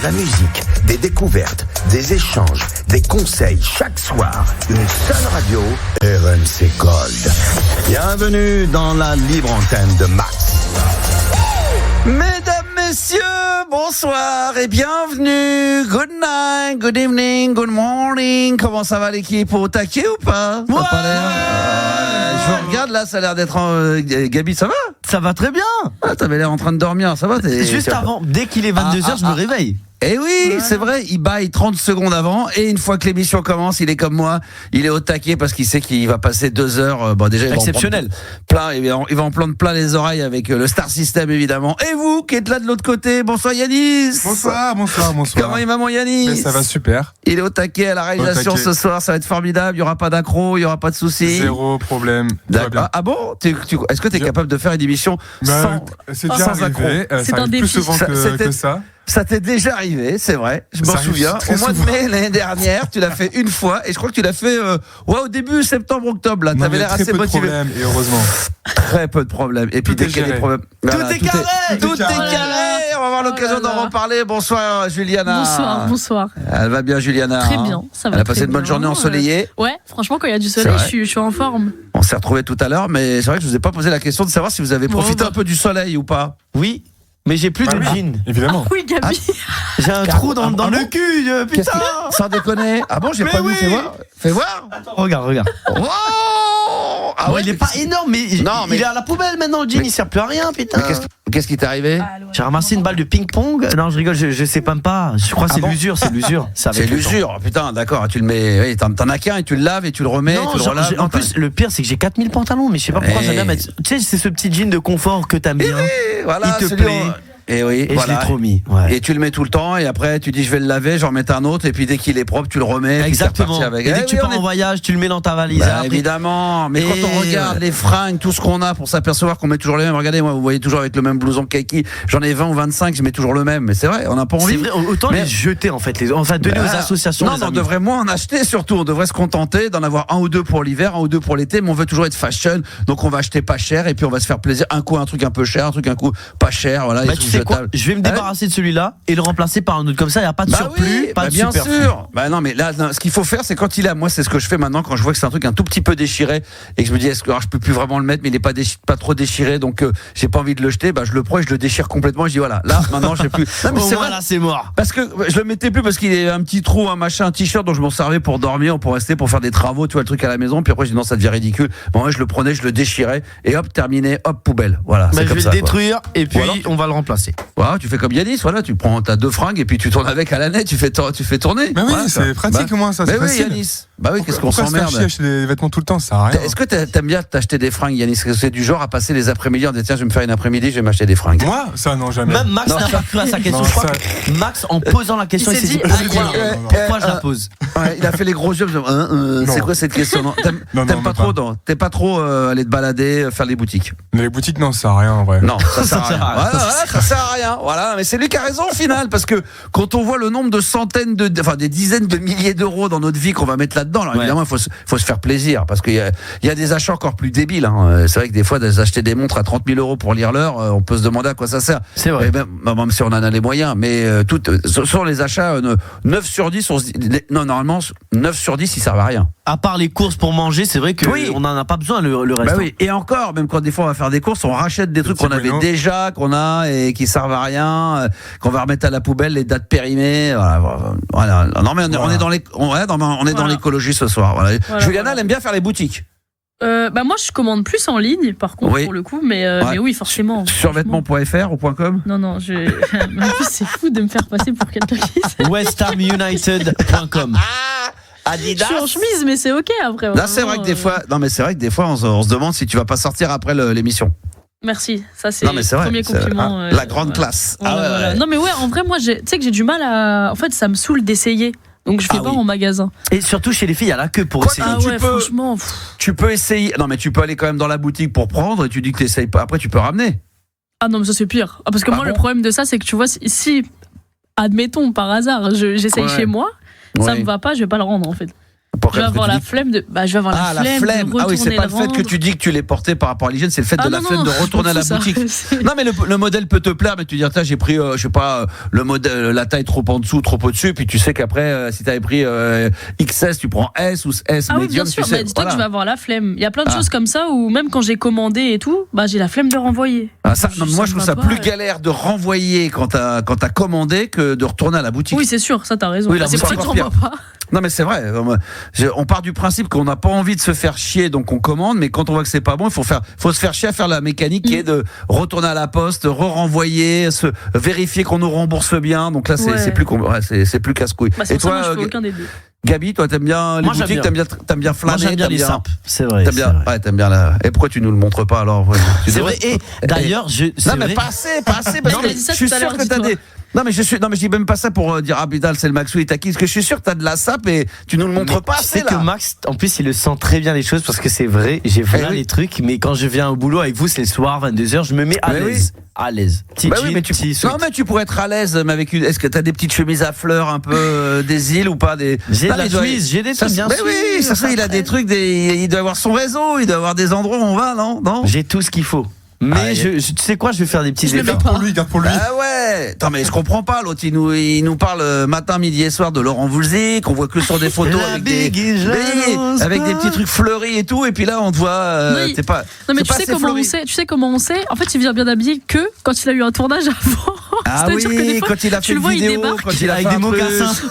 De la musique, des découvertes, des échanges, des conseils chaque soir. Une seule radio, RMC Gold. Bienvenue dans la libre antenne de Max. Mesdames, messieurs, bonsoir et bienvenue. Good night, good evening, good morning. Comment ça va l'équipe? Au taquet ou pas? Ouais. Je vous regarde là, ça a l'air d'être... Gabi, ça va? Ça va très bien. T'avais l'air en train de dormir, ça va? Juste avant, dès qu'il est 22h, je me réveille. Eh oui, c'est vrai, il baille 30 secondes avant et une fois que l'émission commence, il est comme moi, il est au taquet parce qu'il sait qu'il va passer 2 heures. Déjà, il exceptionnel. Il va en prendre plein les oreilles avec le Star System évidemment. Et vous qui êtes là de l'autre côté, bonsoir Yanis. Bonsoir. Comment il va mon Yanis? Mais ça va super. Il est au taquet à la réalisation ce soir, ça va être formidable, il n'y aura pas d'accro, il n'y aura pas de soucis. Zéro problème. D'accord. Ah bon? Est-ce que tu es capable de faire une émission sans accro? Ça arrive plus souvent que ça. Ça t'est déjà arrivé, c'est vrai. Je m'en souviens. Au mois de mai l'année dernière, tu l'as fait une fois et je crois que tu l'as fait au début septembre-octobre. Là, t'avais l'air assez motivé. Très peu de problèmes et heureusement. Très peu de problèmes. Et puis dès qu'il y a des problèmes, Tout est carré. Tout est carré. On va avoir l'occasion d'en reparler. Bonsoir Juliana. Bonsoir. Elle va bien Juliana? Très bien, ça va. Elle a passé une bonne journée ensoleillée. Ouais, franchement quand il y a du soleil, je suis en forme. On s'est retrouvés tout à l'heure, mais c'est vrai que je vous ai pas posé la question de savoir si vous avez profité un peu du soleil ou pas. Oui, mais j'ai plus de jean. Évidemment. Oui, Gabi. J'ai un trou dans le cul, putain. Sans déconner. Ah bon, j'ai pas vu. Fais voir. Attends, regarde. Wow. Ah ouais, il est pas énorme, mais il est à la poubelle maintenant, le jean, il sert plus à rien, putain. Qu'est-ce qui t'est arrivé? J'ai ramassé une balle de ping-pong. Non, je rigole, je sais même pas. Je crois que c'est l'usure. C'est l'usure, putain, d'accord. Tu le mets, oui, t'en as qu'un et tu le laves et tu le remets, tu le relaves. En plus, le pire, c'est que j'ai 4000 pantalons, mais je sais pas pourquoi ça vient mettre. Tu sais, c'est ce petit jean de confort que t'aimes bien. Voilà, il te plaît. Et oui, et voilà. je l'ai trop mis. Ouais. Et tu le mets tout le temps et après tu dis je vais le laver, j'en mets un autre et puis dès qu'il est propre tu le remets. Exactement. Avec. Et dès que tu pars en voyage, tu le mets dans ta valise. Bah, évidemment. Mais quand on regarde les fringues, tout ce qu'on a pour s'apercevoir qu'on met toujours les mêmes. Regardez, moi vous voyez toujours avec le même blouson kaki. J'en ai 20 ou 25, je mets toujours le même. Mais c'est vrai, on n'a pas envie. C'est vrai, autant les jeter en fait. Enfin donner aux associations. Non, on devrait moins en acheter surtout. On devrait se contenter d'en avoir un ou deux pour l'hiver, un ou deux pour l'été. Mais on veut toujours être fashion, donc on va acheter pas cher et puis on va se faire plaisir. Un coup un truc un peu cher, un truc un coup pas cher. Voilà. Bah, tu sais quoi, je vais me débarrasser de celui-là et le remplacer par un autre comme ça, il n'y a pas de surplus, pas de bien superflu. sûr. Bah non, mais là, ce qu'il faut faire, c'est quand il a, moi, c'est ce que je fais maintenant quand je vois que c'est un truc un tout petit peu déchiré et que je me dis, est-ce que je peux plus vraiment le mettre, mais il n'est pas trop déchiré, donc j'ai pas envie de le jeter. Bah je le prends et je le déchire complètement. Je dis voilà, là maintenant j'ai plus. Non, mais c'est mort. Parce que je le mettais plus parce qu'il y a un petit trou, un machin, un t-shirt dont je m'en servais pour dormir, pour rester, pour faire des travaux, tu vois le truc à la maison. Puis après je dis non, ça devient ridicule. Bon, ouais, je le prenais, je le déchirais et hop, terminé, hop, poubelle. Voilà. Bah, je vais le détruire et puis alors, on va le remplacer. Voilà, tu fais comme Yanis, voilà, tu prends ta 2 fringues et puis tu tournes avec à l'année, tu fais tourner. Mais oui, voilà, c'est pratique au moins ça. Mais c'est oui, facile. Yanis. Bah oui, qu'est-ce qu'on Pourquoi s'emmerde. se faire chier acheter des vêtements tout le temps, ça sert à rien. Est-ce que t'aimes bien t'acheter des fringues, Yanis? Est-ce que c'est du genre à passer les après-midi en disant tiens, je vais me faire une après-midi, je vais m'acheter des fringues? Moi, ça non, jamais. Même Max n'a pas cru à sa question. Non, Je crois que Max, en posant la question, il s'est dit pourquoi je la pose? Ouais, il a fait les gros yeux. C'est quoi cette question? T'es pas trop aller te balader, faire les boutiques? Mais les boutiques, non, ça sert à rien en vrai. Non, ça sert à rien. Voilà, ça sert à rien. Voilà, mais c'est lui qui a raison au final, parce que quand on voit le nombre de centaines des dizaines de milliers d'euros dans notre vie qu'on va mettre là-dedans, alors évidemment, il faut se faire plaisir, parce qu'il y a des achats encore plus débiles. Hein. C'est vrai que des fois, d'acheter des montres à 30 000 euros pour lire l'heure, on peut se demander à quoi ça sert. C'est vrai. Même si on en a les moyens, mais sur les achats, 9 sur 10, normalement, 9 sur 10, ils servent à rien. À part les courses pour manger, c'est vrai qu'on n'en a pas besoin le reste. Bah oui. Et encore, même quand des fois on va faire des courses, on rachète des trucs qu'on avait déjà, qu'on a et qui servent à rien, qu'on va remettre à la poubelle, les dates périmées. Voilà. Non mais on est dans l'écologie ce soir. Voilà. Juliana, elle aime bien faire les boutiques. Moi je commande plus en ligne par contre pour le coup, mais oui forcément. Survêtements.fr ou .com? Non, en plus c'est fou de me faire passer pour quelqu'un qui sait. westhamunited.com. Adidas. Je suis en chemise, mais c'est ok après. Là, c'est vrai que des fois, on se demande si tu vas pas sortir après l'émission. Merci, ça c'est le premier compliment. La grande classe. Voilà. Non mais ouais, en vrai moi, tu sais que j'ai du mal à. En fait, ça me saoule d'essayer. Donc je fais pas en magasin. Et surtout chez les filles, il y a la queue pour essayer. Franchement. Tu peux essayer. Non mais tu peux aller quand même dans la boutique pour prendre et tu dis que t'essayes pas. Après tu peux ramener. Ah non mais ça c'est pire. Parce que moi le problème de ça c'est que tu vois si admettons par hasard j'essaye chez moi, ça me va pas, je vais pas le rendre en fait. Pourquoi Je vais avoir tu la dis- flemme de. Bah, je vais avoir Ah, la flemme. De Ah oui, c'est retourner pas le fait que rendre. tu dis que tu l'es porté par rapport à l'hygiène, c'est le fait de la flemme de retourner à la je m'en fous, boutique. ça. Non, mais le modèle peut te plaire, mais tu dis, tiens, j'ai pris, je sais pas, le modèle, la taille trop en dessous, trop au-dessus, puis tu sais qu'après, si t'avais pris XS, tu prends S ou S Ah oui, medium, bien sûr, tu sais. mais dis-toi que je vais avoir la flemme. Il y a plein de Ah. choses comme ça où même quand j'ai commandé et tout, bah j'ai la flemme de renvoyer. Ah, ça, non, moi, je me trouve ça va plus pas, galère de renvoyer quand t'as commandé que de retourner à la boutique. Oui, c'est sûr, ça t'as raison. Oui, là, c'est vous pour ça que encore j'en vois pas. Non, mais c'est vrai. On part du principe qu'on n'a pas envie de se faire chier, donc on commande. Mais quand on voit que c'est pas bon, il faut se faire chier à faire la mécanique qui est de retourner à la poste, renvoyer, vérifier qu'on nous rembourse bien. Donc là, c'est plus casse-couille. Bah, c'est Et pour ça, moi, toi, je fais aucun des deux. Gabi, toi, t'aimes bien les Moi, j'aime boutiques, bien. t'aimes bien flâner, Moi, j'aime bien les sapes. C'est vrai. T'aimes c'est bien, vrai. ouais, t'aimes bien la. Et pourquoi tu nous le montres pas alors? Tu C'est devrais- vrai. Et d'ailleurs, c'est Non, mais vrai. pas assez, parce Non, que mais dis ça je suis tout à sûr l'heure, que t'as dis-toi. des. Non, mais je dis même pas ça pour dire, ah putain, c'est le Max Wheat acquis, parce que je suis sûr que t'as de la sape et tu nous le montres Mais pas tu sais assez, que là. Max, en plus, il le sent très bien les choses parce que c'est vrai. J'ai fait oui. les trucs, mais quand je viens au boulot avec vous, c'est le soir, 22h, je me mets à Mais l'aise. À l'aise. Petit Bah oui, jean, mais tu... petit Non, sweat. mais tu pourrais être à l'aise, mais avec une. Est-ce que t'as des petites chemises à fleurs un peu des îles ou pas des. J'ai Non, de la il doit- chemise, j'ai des Ça, trucs, bien mais sûr. oui, ça il a des trucs, il doit avoir son réseau, il doit avoir des endroits où on va, non? J'ai tout ce qu'il faut. Mais Ah, tu sais quoi, je vais faire des petits Je le mets efforts. pas. Garde pour lui. Ah ouais. Attends, mais je comprends pas. L'autre, il nous parle matin, midi et soir de Laurent Voulzy, qu'on voit que sur des photos La avec des, big est jalouse, avec des petits trucs fleuris et tout. Et puis là, on te voit. Oui. T'es pas. Non, mais c'est tu pas sais assez comment fleuri. on sait. Tu sais comment on sait. En fait, il vient bien habillé que quand il a eu un tournage avant. Ah C'est-à-dire oui, que des fois, quand il a tu fait le une vois, il vidéo, débarque. quand il a Avec fait des un truc. mocassins.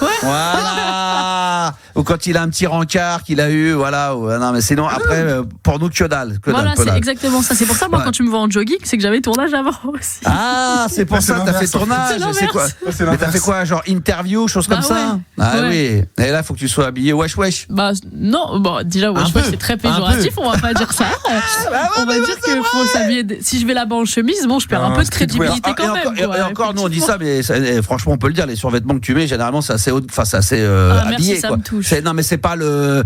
Voilà. Ou quand il a un petit rencard qu'il a eu, voilà. Non, mais sinon, après, pour nous, que dalle. Voilà, que c'est dalle. exactement ça. C'est pour ça, moi, Ouais. quand tu me vois en jogging, c'est que j'avais tournage avant aussi. Ah, c'est pour C'est ça que t'as fait l'inverse, en fait. tournage. C'est C'est quoi? l'inverse. C'est Mais t'as l'inverse. fait quoi? Genre interview, choses comme Bah ça? ouais. Ah Ouais. oui. Et là, faut que tu sois habillé wesh wesh. Bah non, bon déjà ouais, Un je crois peu, que c'est très un péjoratif, on va pas dire ça. On va dire que faut s'habiller. Si je vais là-bas en chemise, bon, je perds un Un peu de streetwear. crédibilité quand même. Et quoi, encore, nous on dit effectivement. ça, mais franchement, on peut le dire. Les survêtements que tu mets, généralement, c'est assez haut, enfin, c'est assez Ah, habillé. merci, ça quoi. me touche. Non, mais c'est pas le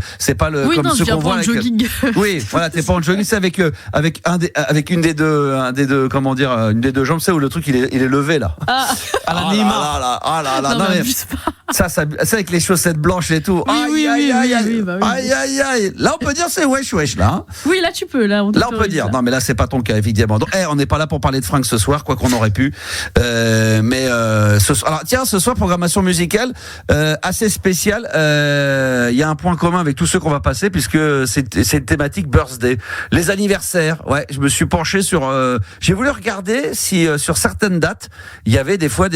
Oui, comme non, je ceux viens qu'on pas voit en avec. jogging. Oui, voilà, t'es pas en jogging, c'est avec une des deux, comment dire, une des deux jambes, c'est où le truc il est levé là. Ah, À la Ah Neymar. là, non, non, mais mais abuse pas. ça, c'est avec les chaussettes blanches et tout. Oui, oui, bah oui. Aïe. Là, on peut dire c'est wesh là. Hein. Oui, là tu peux, là Là, on peut dire. Non, mais là, c'est pas ton cas, évidemment. Donc, on n'est pas là pour parler de fringues ce soir, quoi qu'on aurait pu. Alors, tiens, ce soir, programmation musicale assez spéciale. Il y a un point commun avec tous ceux qu'on va passer, puisque c'est une thématique birthday. Les anniversaires. Ouais, je me suis penché sur. J'ai voulu regarder si sur certaines dates, il y avait des fois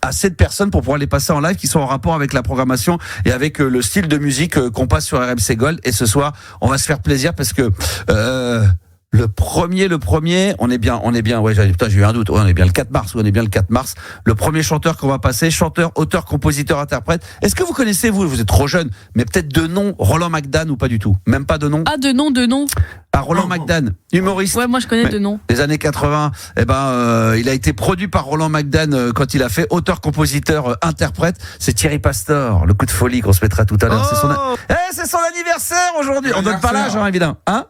assez de personnes pour pouvoir les passer en live qui sont en rapport avec la programmation et avec le style de musique qu'on passe sur RMC Gold. Et ce soir, on va se faire plaisir parce que le premier, on est bien, ouais, j'ai eu un doute, ouais, on est bien le 4 mars, le premier chanteur qu'on va passer, chanteur, auteur, compositeur, interprète. Est-ce que vous connaissez, vous êtes trop jeune, mais peut-être de nom, Roland McDan ou pas du tout? Même pas de nom? Ah, de nom. Ah, Roland McDan, humoriste. Ouais, moi je connais Mais- de nom. Les années 80, il a été produit par Roland McDan quand il a fait auteur, compositeur, interprète. C'est Thierry Pastor, le coup de folie qu'on se mettra tout à l'heure. C'est son anniversaire aujourd'hui. On donne pas l'âge, hein, évidemment. Hein?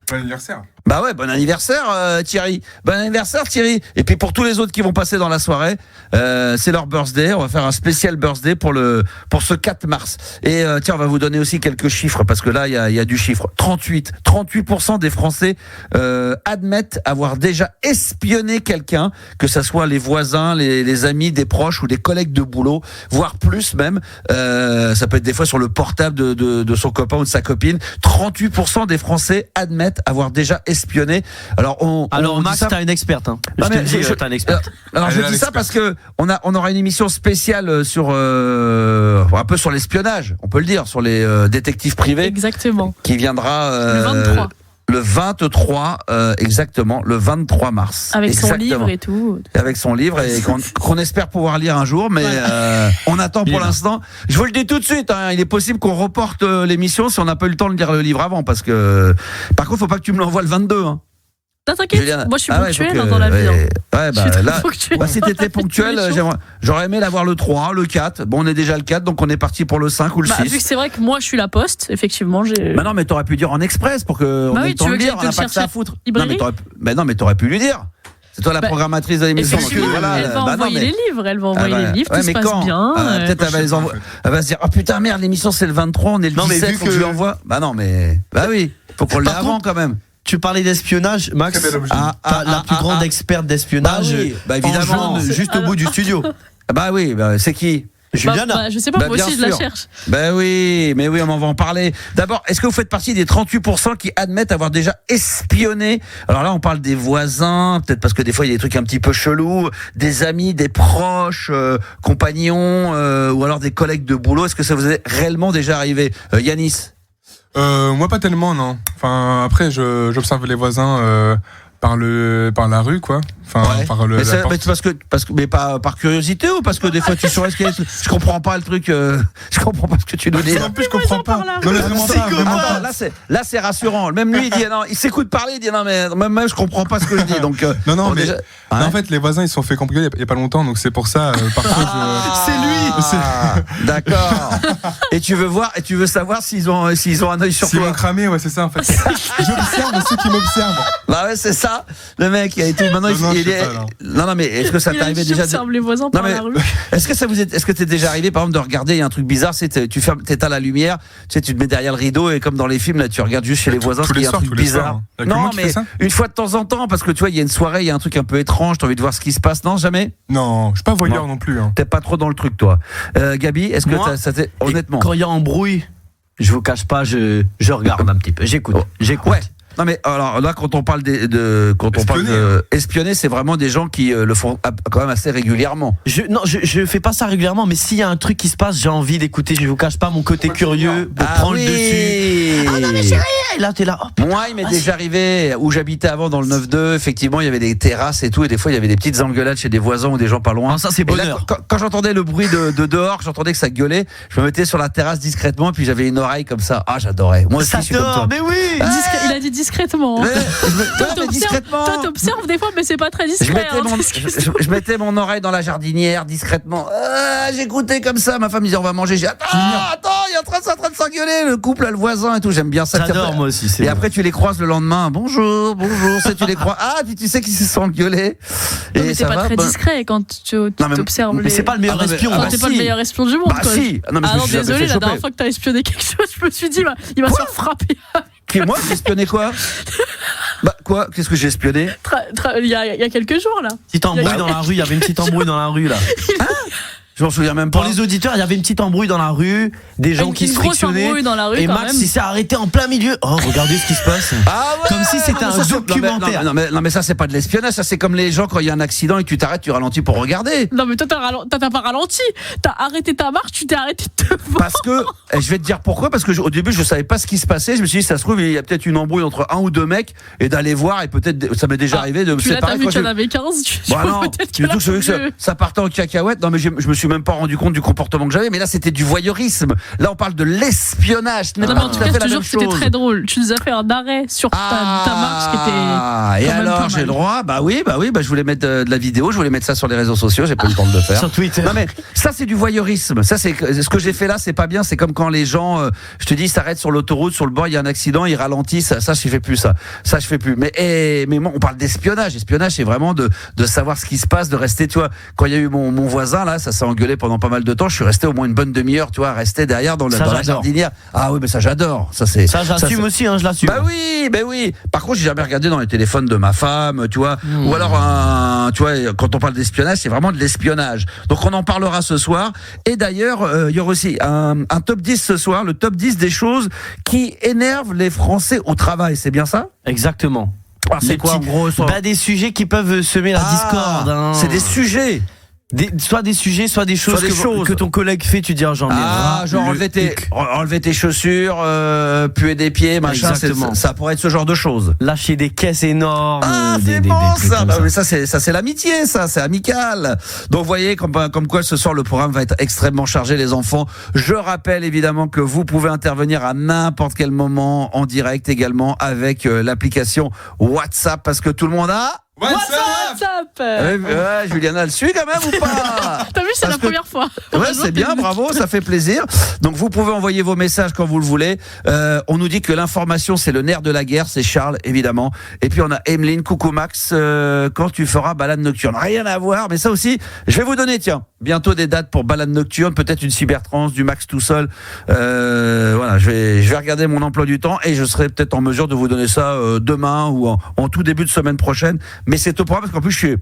Bon anniversaire. Bah ouais, bon anniversaire Thierry. Bon anniversaire Thierry. Et puis pour tous les autres qui vont passer dans la soirée, c'est leur birthday. On va faire un spécial birthday pour ce 4 mars. Et tiens, on va vous donner aussi quelques chiffres parce que là il y a du chiffre. 38% des Français admettent avoir déjà espionné quelqu'un, que ça soit les voisins, les amis, des proches ou des collègues de boulot, voire plus même. Ça peut être des fois sur le portable de son copain ou de sa copine. 38% des Français admettent avoir déjà espionné. Alors on dit Max, ça- t'as une experte. Hein. Ah, Je te mais le dis, je- t'as une experte. Alors je Elle est dis ça l'experte. parce que on aura une émission spéciale sur un peu sur l'espionnage, on peut le dire, sur les détectives privés Exactement. qui viendra Le 23. le 23 exactement, le 23 mars. Avec son Exactement. livre et tout. Avec son livre et qu'on espère pouvoir lire un jour, mais on attend pour Livre. l'instant. Je vous le dis tout de suite, hein, il est possible qu'on reporte l'émission si on n'a pas eu le temps de lire le livre avant, parce que par contre, faut pas que tu me l'envoies le 22. Hein. Non, t'inquiète, Julien- moi je suis Ah ouais, ponctuel faut que- dans la vie. Ouais, hein. ouais, Je suis très là, ponctuel. si t'étais ponctuel, Tous les jours. j'aurais aimé l'avoir le 3, le 4. Bon, on est déjà le 4, donc on est parti pour le 5 ou le Bah, 6. vu que c'est vrai que moi je suis la poste, effectivement, j'ai. Bah non, mais t'aurais pu dire en exprès pour que on Bah ait oui, le temps tu de veux que lire, j'aille on te n'a le pas que ça à chercher foutre. Non, librairie mais t'aurais pu lui dire. C'est toi la programmatrice de l'émission. Effectivement, Voilà, elle va bah envoyer non, mais- les livres, elle va envoyer Ah bah, les livres, ouais, tout se mais passe quand bien. Peut-être elle va les envoyer. Elle va se dire, oh putain, merde, l'émission c'est le 23, on est le Non, mais 17, vu faut que je que- lui envoie. Bah non, mais. Bah oui, faut qu'on l'ait Par avant contre- quand même. Tu parlais d'espionnage, Max. Très bel objet. La plus grande experte d'espionnage. Bah oui, bah évidemment. en jaune, juste au bout du studio. Bah oui, bah, c'est qui? Juliana. Je sais pas, Bah, moi bien aussi je la sûr. cherche. Ben oui, mais oui, on en va en parler. D'abord, est-ce que vous faites partie des 38% qui admettent avoir déjà espionné? Alors là, on parle des voisins, peut-être parce que des fois il y a des trucs un petit peu chelous, des amis, des proches, compagnons, ou alors des collègues de boulot. Est-ce que ça vous est réellement déjà arrivé, Yanis? Moi, pas tellement, non. Enfin, après, j'observe les voisins par la rue, quoi. Enfin, Ouais. par Mais, la ça, porte. mais mais pas par curiosité ou parce que des fois tu saurais ce qu'il y a. Je comprends pas le truc. Je comprends pas ce que tu nous dis. Non plus, je comprends pas. par la Non, mais rue. vraiment C'est pas, vraiment Ah, pas. là c'est rassurant. Même lui il dit non, il s'écoute parler, il dit non mais même je comprends pas ce que je dis. Donc Non, bon, mais déjà- mais Ouais. en fait, les voisins, ils se sont fait cambrioler il y a pas longtemps, donc c'est pour ça, parfois, C'est lui. D'accord. Et tu veux savoir s'ils ont un œil sur S'ils toi. m'ont cramé, ouais, c'est ça, en fait. J'observe ceux qui m'observent. Bah ouais, c'est ça. Le mec il a été maintenant Non, il je sais est. pas, Non mais est-ce que ça Il t'est arrivé déjà observe les voisins Non, par mais- la rue. Est-ce que t'es déjà arrivé par exemple de regarder, il y a un truc bizarre, c'est tu fermes, t'éteins la lumière, tu sais, tu te mets derrière le rideau et comme dans les films là, tu regardes juste chez les voisins tous parce qu'il y les a un soirs, truc tous les bizarre. soirs, hein. Y a que Non moi qui mais fais ça une fois de temps en temps parce que tu vois, il y a une soirée, il y a un truc un peu étrange, t'as envie de voir ce qui se passe. Non, jamais. Non, je suis pas voyeur non plus. Hein. T'es pas trop dans le truc toi. Gabi, est-ce que Moi, ça t'est honnêtement? Quand il y a embrouille, je vous cache pas, je regarde un petit peu. J'écoute. Ouais. Non mais alors là quand on parle espionner, c'est vraiment des gens qui le font quand même assez régulièrement. Je fais pas ça régulièrement, mais s'il y a un truc qui se passe, j'ai envie d'écouter. Je vous cache pas mon côté curieux pour prendre le dessus. Ah non mais chérie, et là t'es là. Oh, putain, Moi, il m'est déjà arrivé où j'habitais avant dans le 9-2, effectivement, il y avait des terrasses et tout, et des fois il y avait des petites engueulades chez des voisins ou des gens pas loin. Ah, ça, c'est Et là, bonheur. quand j'entendais le bruit de dehors, j'entendais que ça gueulait, je me mettais sur la terrasse discrètement, et puis j'avais une oreille comme ça. Ah, j'adorais. Moi aussi, ça je suis comme toi. dort, mais oui. Il a dit discrètement. Mais- Toi, Ouais, mais t'observes- discrètement. Toi, t'observes des fois, mais c'est pas très Je discret. mettais, hein, mon, parce que- je mettais mon oreille dans la jardinière discrètement. J'écoutais comme ça. Ma femme disait on va manger. J'ai dit, attends, il est en train de s'engueuler. Le couple, le voisin et tout. J'aime bien ça. J'adore moi aussi. Et après tu les croises le lendemain. Bonjour, tu les crois. Ah, puis tu sais qu'ils se sont engueulés. Non, mais t'es ça pas va, très bon. discret quand tu Non, mais- t'observes. Mais c'est pas le meilleur Ah, mais- espion. ah, Enfin, bah, t'es pas le si. meilleur espion du monde. Bah quoi. si. Non, mais je Ah me non, suis jamais désolé, fait la choper. dernière fois que t'as espionné quelque chose, je me suis dit, il va se faire frapper. Qui, moi, j'ai espionné quoi? Bah quoi? Qu'est-ce que j'ai espionné? Il y a quelques jours, là. Petite embrouille dans la rue, il y avait une petite embrouille dans la rue là. Je m'en souviens même pas. Pour les auditeurs, il y avait une petite embrouille dans la rue, des gens qui Une se grosse frictionnaient. embrouille dans la rue, Et quand Max, même. il s'est arrêté en plein milieu. Oh, regardez ce qui se passe. Ah ouais, Comme si c'était non, un mais ça, documentaire. Non mais ça c'est pas de l'espionnage, ça c'est comme les gens quand il y a un accident et que tu t'arrêtes, tu ralentis pour regarder. Non, mais toi, t'as pas ralenti. T'as arrêté ta marche, tu t'es arrêté de te voir. Parce que, et je vais te dire pourquoi, parce que au début je savais pas ce qui se passait, je me suis dit ça se trouve il y a peut-être une embrouille entre un ou deux mecs et d'aller voir et peut-être ça m'est déjà arrivé de me Puis là, t'as séparer vu quand qu'il y en je... avait 15. Bah non, peut-être que du là, tout, je savais que faut mieux. ça partait en cacahuète. Non mais je me suis même pas rendu compte du comportement que j'avais, mais là c'était du voyeurisme. Là on parle de l'espionnage, ce n'est Non, pas mais en tout tout à cas, fait je la te jure même que c'était chose. très drôle. Tu nous as fait un arrêt sur ta marche qui était. Ah, et quand même alors pas j'ai mal. le droit? Bah oui, je voulais mettre de la vidéo, je voulais mettre ça sur les réseaux sociaux, j'ai pas eu le temps de le faire. Sur Twitter. Non mais ça c'est du voyeurisme. Ça c'est ce que j'ai fait là, c'est pas bien. C'est comme quand les gens, je te dis, s'arrêtent sur l'autoroute, sur le bord, il y a un accident, ils ralentissent. Ça je fais plus ça. Ça je fais plus. Mais moi, on parle d'espionnage. Espionnage, c'est vraiment de savoir ce qui se passe, de rester. Tu vois, quand il y a eu mon voisin là, ça s'est engueulé pendant pas mal de temps. Je suis resté au moins une bonne demi-heure, tu vois, rester derrière dans la j'adore. jardinière. Ah oui, mais ça j'adore. Ça c'est. Ça, j'assume aussi, hein, je l'assume. Bah oui. Par contre, j'ai jamais regardé dans les téléphones de ma femme, tu vois. Ou alors, tu vois, quand on parle d'espionnage, c'est vraiment de l'espionnage. Donc, on en parlera ce soir. Et d'ailleurs, il y aura aussi un top 10 ce soir, le top 10 des choses qui énervent les Français au travail. C'est bien ça? Exactement. Ah, c'est Les quoi, en petits- gros, ça Bah, des sujets qui peuvent semer la discorde. Hein. C'est des sujets. Soit des sujets, soit des choses, Soit des choses. que ton collègue fait, tu dis oh, j'en ai ras Genre le hic. enlever tes chaussures, puer des pieds, machin. Exactement. Ça pourrait être ce genre de choses. Lâcher des caisses énormes. Ah, des c'est bon trucs ça. comme Bah, mais ça c'est l'amitié, ça, c'est amical. Donc vous voyez comme quoi ce soir le programme va être extrêmement chargé, les enfants. Je rappelle évidemment que vous pouvez intervenir à n'importe quel moment en direct également avec l'application WhatsApp parce que tout le monde a WhatsApp. Ouais, Juliana le suit quand même ou pas? T'as vu, c'est la première fois. Ouais, c'est bien, bravo, ça fait plaisir. Donc vous pouvez envoyer vos messages quand vous le voulez. On nous dit que l'information c'est le nerf de la guerre, c'est Charles évidemment. Et puis on a Emeline, coucou Max, quand tu feras balade nocturne. Rien à voir, mais ça aussi, je vais vous donner, tiens, bientôt des dates pour balade nocturne, peut-être une cybertrance, du Max tout seul. Voilà, je vais regarder mon emploi du temps et je serai peut-être en mesure de vous donner ça demain ou en tout début de semaine prochaine. Mais c'est au programme parce qu'en plus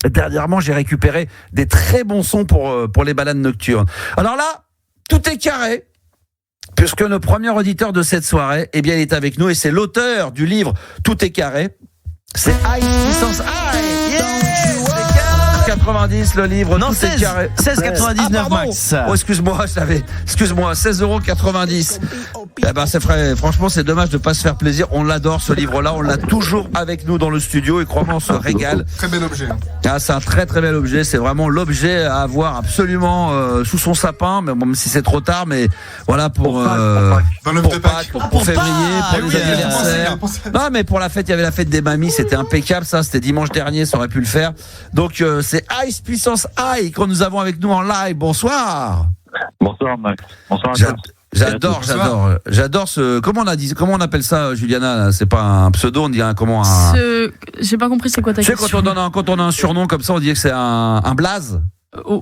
dernièrement j'ai récupéré des très bons sons pour les balades nocturnes. Alors là, tout est carré puisque le premier auditeur de cette soirée, eh bien, il est avec nous et c'est l'auteur du livre Tout est carré. C'est Ice Puissance High. Yeah, 90 le livre. Non, Tout 16, est carré. 16,99 Max. Oh, excuse-moi, 16,90 €. Eh ben, c'est vrai, franchement, c'est dommage de pas se faire plaisir. On l'adore, ce livre-là. On l'a toujours avec nous dans le studio et crois-moi, on se régale. Très bel objet. Ah, c'est un très très bel objet. C'est vraiment l'objet à avoir absolument sous son sapin, même si c'est trop tard. Mais voilà pour Dans le Pâques, pour février, pour les anniversaires. Non, mais pour la fête, il y avait la fête des mamies. C'était impeccable. Ça, c'était dimanche dernier. Ça aurait pu le faire. Donc c'est Ice Puissance High que nous avons avec nous en live. Bonsoir. Bonsoir Max. Bonsoir à tous. J'adore ce. Comment on appelle ça, Juliana? C'est pas un pseudo, on dit comment J'ai pas compris c'est quoi ta question. Tu sais, quand on a un surnom comme ça, on dit que c'est un blaze.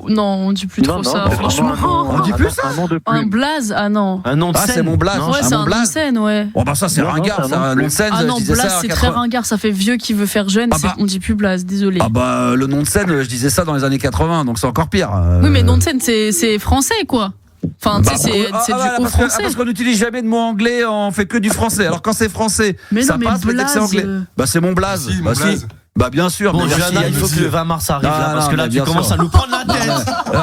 Non, on dit plus trop ça, franchement. On dit plus ça. Un blaze, ah non. Un nom de scène. C'est mon blaze. Ouais, c'est un nom de scène, ouais. Bon, bah ça, c'est ringard, c'est un nom de scène. Ah non, blaze, c'est très ringard, ça fait vieux qui veut faire jeune. On dit plus blaze, désolé. Ah bah, le nom de scène, je disais ça dans les années 80, donc c'est encore pire. Oui, mais nom de scène, c'est français, quoi. Enfin, c'est du haut français. Parce qu'on n'utilise jamais de mots anglais, on fait que du français. Alors quand c'est français, ça passe, mais dès que c'est anglais. Bah, c'est mon blaze. Bah, si. Bah bien sûr. Bon, Juliana, il faut que le 20 mars arrive là, parce que là tu commences à nous prendre la tête.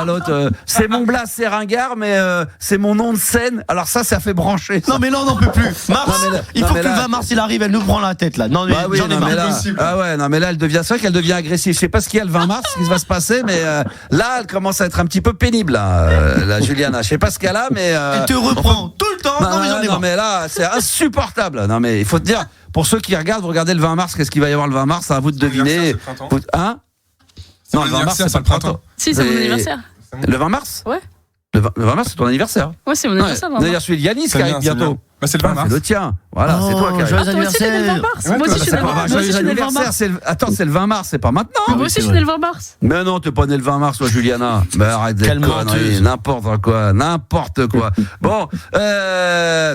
L'autre, c'est mon blaze, c'est ringard, mais c'est mon nom de scène. Alors ça fait brancher. Ça. Non mais là on n'en peut plus. Mars, il faut que le 20 mars il arrive, elle nous prend la tête là. Non mais j'en ai marre. Ah ouais, non mais là elle devient, c'est vrai qu'elle devient agressive. Je sais pas ce qu'il y a le 20 mars, ce qui va se passer, mais là elle commence à être un petit peu pénible la Juliana. Je sais pas ce qu'elle a, mais elle te reprend tout le temps. Non mais j'en ai marre. Non mais là c'est insupportable. Non mais il faut te dire. Pour ceux qui regardent, vous regardez le 20 mars, qu'est-ce qu'il va y avoir le 20 mars? C'est à vous de deviner. Hein? Non, le 20 mars, c'est pas le printemps. Si, c'est mon anniversaire. Le 20 mars? Ouais. Le 20 mars, c'est ton anniversaire. Ouais, c'est mon anniversaire. D'ailleurs, celui de Yanis qui arrive bientôt. Bah, c'est le 20 mars. C'est le tien. Voilà, c'est toi qui arrive. Joyeux anniversaire. Moi aussi, je suis né le 20 mars. Joyeux anniversaire. Attends, c'est le 20 mars, c'est pas maintenant. Moi aussi, je suis né le 20 mars. Mais non, t'es pas né le 20 mars, toi, Juliana. Mais arrête d'être connerie. N'importe quoi. Bon,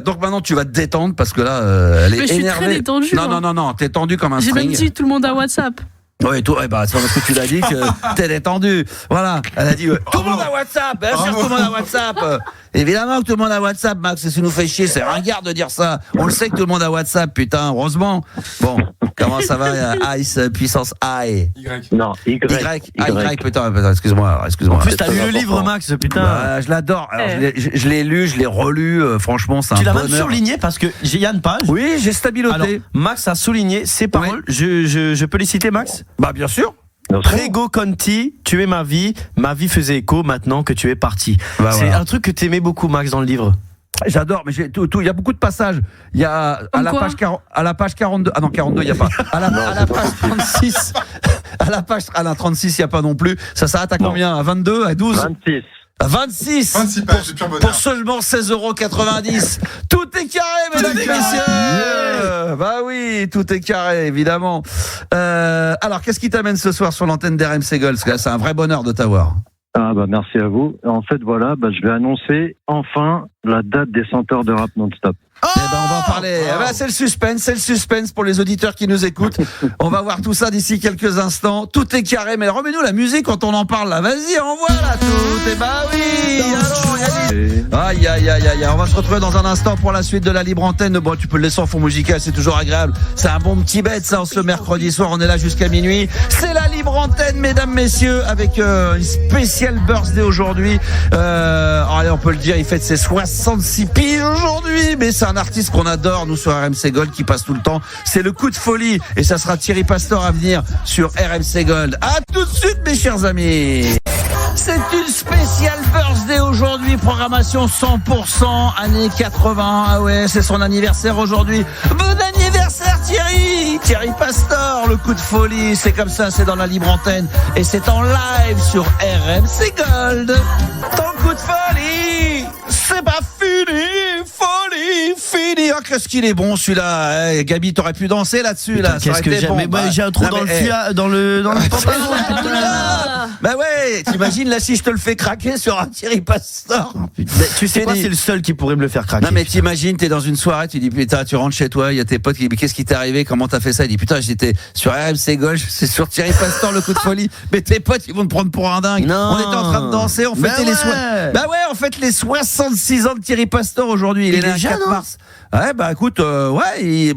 donc maintenant, tu vas te détendre parce que là, elle est énervée. Mais je suis très détendue. Non, t'es tendu comme un string. J'ai même dit tout le monde à WhatsApp. Oui, c'est pas parce que tu l'as dit que t'es détendu. Voilà, elle a dit tout le monde a WhatsApp. Bien sûr, tout le monde a WhatsApp. Évidemment que tout le monde a WhatsApp, Max. C'est ce qui nous fait chier. C'est ringard de dire ça. On le sait que tout le monde a WhatsApp, putain. Heureusement. Bon, comment ça va, Ice Puissance High? Non, Y, putain, excuse-moi. En plus, t'as lu le livre, Max, putain. Bah, je l'adore. Alors, je l'ai lu, je l'ai relu. Franchement, c'est un bonheur. Tu l'as même souligné parce que il y a une page. Oui, j'ai stabiloté. Alors, Max a souligné ses paroles. Je peux les citer, Max? Bah, bien sûr. Prego Conti, tu es ma vie faisait écho maintenant que tu es parti. Bah, c'est un truc que t'aimais beaucoup, Max, dans le livre. J'adore, mais j'ai tout. Il y a beaucoup de passages. Il y a à la page 42. Ah non, 42, il y a pas. À la page 36. À la page 36, il y a pas non plus. Ça s'arrête à combien? À 22, à 12? 26. 26 pages, pour seulement 16,90 €. Tout est carré, mesdames et messieurs. Bah oui, tout est carré, évidemment. Alors, qu'est-ce qui t'amène ce soir sur l'antenne d'RMC Gold? Parce que là, c'est un vrai bonheur de t'avoir. Ah bah merci à vous. En fait, voilà, je vais annoncer enfin la date des 100 heures de rap non-stop. Eh ben, on va en parler. Eh ben, c'est le suspense pour les auditeurs qui nous écoutent. On va voir tout ça d'ici quelques instants. Tout est carré, mais remets-nous la musique quand on en parle là. Vas-y, envoie là tout. Et bah oui. Aïe. On va se retrouver dans un instant pour la suite de la libre antenne. Bon, tu peux le laisser en fond musical, c'est toujours agréable. C'est un bon petit bête ça, ce mercredi soir. On est là jusqu'à minuit. C'est la libre antenne, mesdames, messieurs, avec une spéciale birthday aujourd'hui. Allez, on peut le dire, il fête ses 66 piges aujourd'hui, mais c'est un artiste qu'on adore, nous, sur RMC Gold, qui passe tout le temps. C'est le coup de folie, et ça sera Thierry Pastor à venir sur RMC Gold. À tout de suite, mes chers amis. C'est une spéciale birthday aujourd'hui, programmation 100% années 80. Ah ouais, c'est son anniversaire aujourd'hui. Bon anniversaire anniversaire Thierry Pastor, le coup de folie, c'est comme ça, c'est dans la libre antenne et c'est en live sur RMC Gold. Ton coup de folie, c'est pas fini, fini. Oh, qu'est-ce qu'il est bon celui-là. Hey, Gabi, t'aurais pu danser là-dessus. Putain, là. qu'est-ce que j'aime. Mais moi, j'ai un trou dans le pantalon. Bah ouais, t'imagines là si je te le fais craquer sur un Thierry Pastor. Tu sais quoi, c'est le seul qui pourrait me le faire craquer. Non mais t'imagines, t'es dans une soirée, tu dis putain, tu rentres chez toi, il y a tes potes qui disent mais qu'est-ce qui t'est arrivé, comment t'as fait ça? Il dit putain, j'étais sur RMC Gauche, c'est sur Thierry Pastor le coup de folie. Mais tes potes ils vont te prendre pour un dingue. Non. On était en train de danser, on fêtait on fête les 66 ans de Thierry Pastor aujourd'hui. Il est né le 4 mars. Ouais bah écoute, moi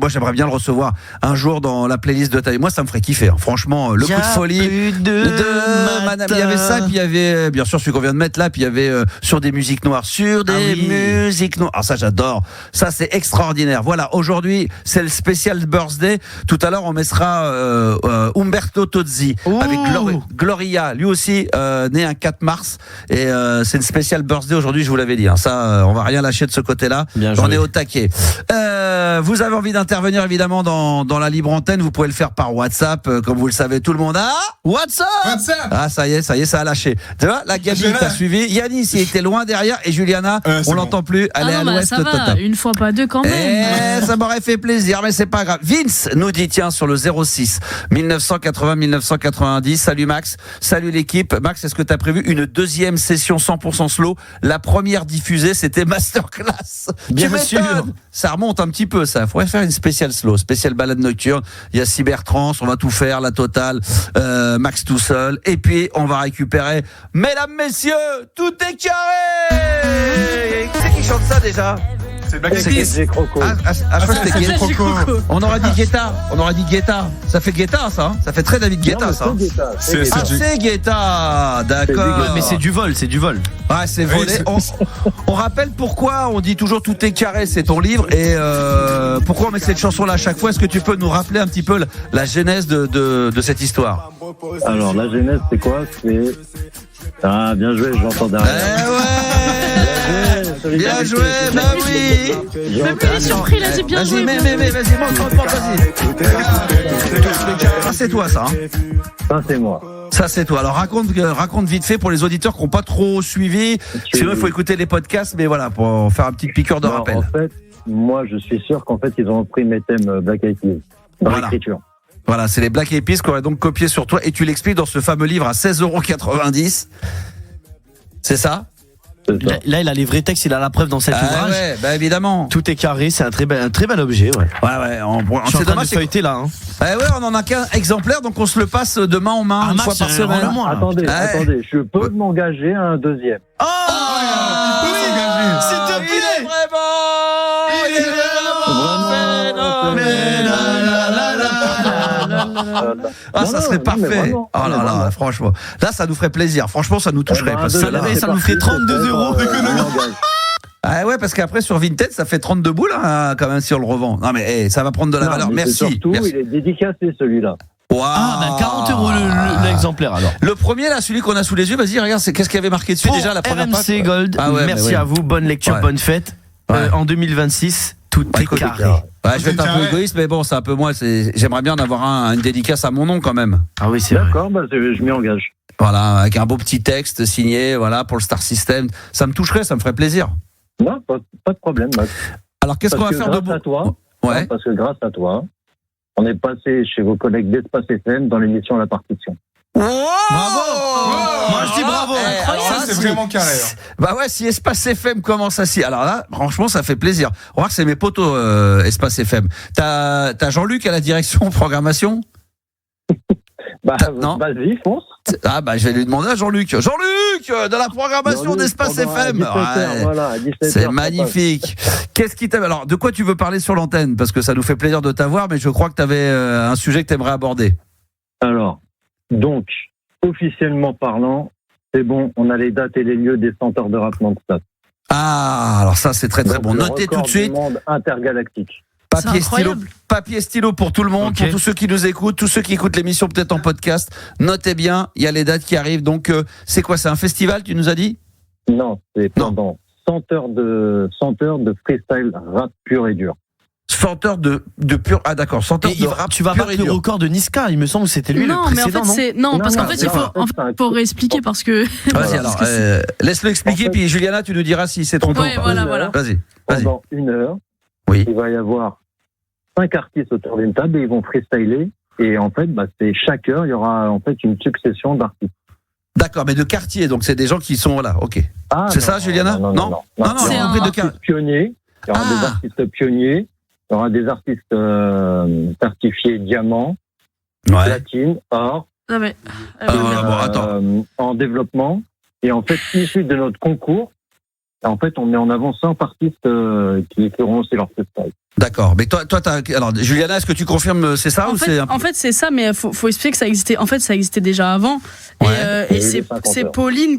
j'aimerais bien le recevoir un jour dans la playlist de ta vie. Moi ça me ferait kiffer, hein. Franchement, le coup de folie de Madame. Il y avait ça, puis il y avait bien sûr celui qu'on vient de mettre là, puis il y avait sur des musiques noires, musiques noires. Ah ça j'adore, ça c'est extraordinaire. Voilà, aujourd'hui c'est le spécial birthday. Tout à l'heure on mettra Umberto Tozzi avec Gloria, lui aussi né un 4 mars et c'est une spéciale birthday aujourd'hui, je vous l'avais dit. Hein. Ça, on va rien lâcher de ce côté-là. On est au taquet. Vous avez envie d'intervenir évidemment dans la libre antenne, vous pouvez le faire par WhatsApp, comme vous le savez, tout le monde a WhatsApp. Ah ça y est, ça a lâché. Tu vois, la Gabi t'a suivi, Yanis il était loin derrière et Juliana, on l'entend plus, elle est à l'ouest. Ça va, une fois pas deux quand même. Ça m'aurait fait plaisir, mais c'est pas grave. Vince nous dit tiens sur le 06 1980 1990. Salut Max, salut l'équipe. Max, est-ce que t'as prévu une deuxième session 100% slow? La première diffusée c'était Masterclass. Bien sûr. Ça remonte un petit peu ça. Faudrait faire une spéciale slow, spéciale balade nocturne. Il y a Cybertrans, on va tout faire, la totale, Max tout seul. Et puis on va récupérer, mesdames, messieurs, tout est carré. Qui c'est qui chante ça déjà? C'est Black Eyed Peas. C'est Croco. Je crois que c'était Guetta. Croco. On aurait dit Guetta. Ça fait Guetta ça, hein. Ça fait très David Guetta Non, ça. c'est Guetta, d'accord. Mais c'est du vol. Ouais, c'est volé. On rappelle pourquoi on dit toujours tout est carré, c'est ton livre et pourquoi on met cette chanson là à chaque fois. Est-ce que tu peux nous rappeler un petit peu la genèse de cette histoire? Alors la genèse c'est quoi? C'est bien joué, j'entends derrière. Bien joué, bah oui. Même lui, il est surpris, il a dit bien joué. Vas-y, monte, vas-y. Ça, c'est toi, ça. Hein. Ça, c'est moi. Ça, c'est toi. Alors, raconte vite fait pour les auditeurs qui n'ont pas trop suivi. Sinon, il faut écouter les podcasts, mais voilà, pour faire un petit piqueur de rappel. En fait, moi, je suis sûr qu'en fait, ils ont repris mes thèmes Black Eyed Peas dans l'écriture. Voilà, c'est les Black Eyed Peas qu'on aurait donc copié sur toi et tu l'expliques dans ce fameux livre à 16,90 €. C'est ça? Là, il a les vrais textes, il a la preuve dans cet ouvrage. Ouais, bah évidemment. Tout est carré, c'est un très bel objet. Ouais. C'est dommage. Feuilleté là. Hein. On en a qu'un exemplaire, donc on se le passe de main en main une fois par semaine. Attendez, je peux m'engager à un deuxième. Il peut s'engager. S'il te plaît. Il est vraiment phénoménal. Ça serait parfait. Oh là là, franchement. Là, ça nous ferait plaisir. Franchement, ça nous toucherait. Parce que ça nous ferait 32 € d'économie. Ah ouais, parce qu'après sur Vinted, ça fait 32 boules hein, quand même si on le revend. Non mais ça va prendre de la valeur. Merci. Surtout, il est dédicacé celui-là. Wow. 40 € l'exemplaire alors. Le premier là, celui qu'on a sous les yeux, vas-y, regarde, qu'est-ce qu'il y avait marqué dessus déjà la première page. RMC Gold. Merci à vous, bonne lecture, bonne fête. En 2026, tout est carré. Ouais, je vais être un peu égoïste, mais bon, c'est un peu moi. J'aimerais bien en avoir une dédicace à mon nom quand même. Ah oui, c'est vrai. D'accord, je m'y engage. Voilà, avec un beau petit texte signé, voilà, pour le Star System. Ça me toucherait, ça me ferait plaisir. Non, pas de problème, Max. Alors, qu'est-ce qu'on va faire de bon? Ouais. Parce que grâce à toi, on est passé chez vos collègues d'Espace FM dans l'émission La Partition. Oh bravo. Moi je dis bravo. Ça c'est vraiment carré. Bah ouais, si Espace FM commence assis, alors là, franchement, ça fait plaisir. On va voir que c'est mes potos Espace FM. T'as Jean-Luc à la direction programmation? Non. Vas-y, fonce. Je vais lui demander à Jean-Luc. Jean-Luc, de la programmation d'Espace FM. 17h, voilà, 17h, c'est magnifique. Qu'est-ce qui t'aime? Alors, de quoi tu veux parler sur l'antenne? Parce que ça nous fait plaisir de t'avoir, mais je crois que tu avais un sujet que tu aimerais aborder. Alors, donc, officiellement parlant, c'est bon, on a les dates et les lieux des Senteurs de rap non-stop. Alors ça, c'est très très bon. Notez tout de suite. Monde intergalactique. Papier stylo pour tout le monde, pour tous ceux qui nous écoutent, tous ceux qui écoutent l'émission peut-être en podcast. Notez bien, il y a les dates qui arrivent. Donc, c'est quoi? C'est un festival, tu nous as dit? Non, c'est pendant 100 heures de freestyle rap pur et dur. Chanteur de pur. Ah d'accord, chanteur de rap. Tu vas pur battre et le dur. record de Niska, il me semble que c'était lui le Non, mais en précédent, fait, c'est. Non, parce qu'en fait, il faut réexpliquer parce que. Vas-y alors, laisse-le expliquer, En fait- puis Juliana, tu nous diras si c'est trompé. Ouais, ou pas. voilà. Vas-y. Pendant 1 heure, Oui. il va y avoir 5 artistes autour d'une table et ils vont freestyler. Et en fait, c'est chaque heure, il y aura en fait une succession d'artistes. D'accord, mais de quartier, donc c'est des gens qui sont là, ok. Ah, C'est non, ça, Juliana? Non. Non, Il y C'est aura un- des artistes pionniers, il y aura des artistes pionniers, il y aura des artistes certifiés diamant, platine, or, Non, mais. bon, attends. en développement. Et en fait, issus de notre concours, en fait, on met en avant 100 artistes qui feront aussi leur freestyle. D'accord, mais toi, alors Juliana, est-ce que tu confirmes c'est ça En ou c'est un peu... fait, c'est ça, mais faut expliquer que ça existait. En fait, ça existait déjà avant. Ouais. Et Oui, c'est les 50 heures. Pauline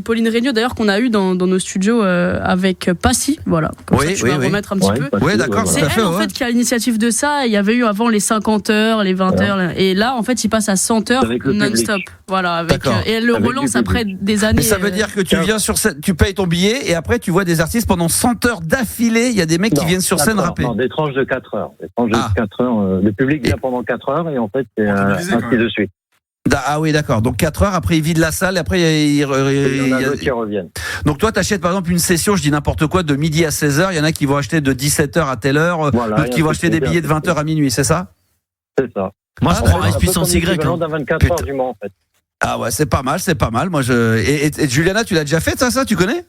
Pauline Regnault d'ailleurs qu'on a eu dans nos studios avec Passy. Voilà. Comme Oui, ça, tu oui, vas oui. remettre un petit peu. Oui, d'accord, C'est tout à fait, elle en ouais. fait qui a l'initiative de ça. Il y avait eu avant les 50 heures, les 20 heures, et là en fait il passe à 100 heures Avec le non-stop. public. Voilà. D'accord. Et elle le Avec relance du après public. des années. Mais ça veut dire que tu viens sur scène, tu payes ton billet et après tu vois des artistes pendant 100 heures d'affilée. Il y a des mecs qui viennent sur scène rapper. Non, des tranches de 4 heures. Des tranches de Ah. 4 heures. Le public vient pendant 4 heures et en fait, c'est Organisé, quand ainsi même. de suite. Ah oui, d'accord. Donc 4 heures, après ils vident la salle, et après Il y en a d'autres qui reviennent. Donc toi, t'achètes par exemple une session, je dis n'importe quoi, de midi à 16h. Il y en a qui vont acheter de 17h à telle heure, Voilà, d'autres qui vont et acheter des billets de 20h à minuit, c'est ça? C'est ça. Moi, je Ah, prends ouais, un Un peu puissance comme Y. l'équivalent hein. d'un 24 Putain. heures du Mans, en fait. Ah ouais, c'est pas mal, c'est pas mal. Moi, et Juliana, tu l'as déjà fait ça, tu connais?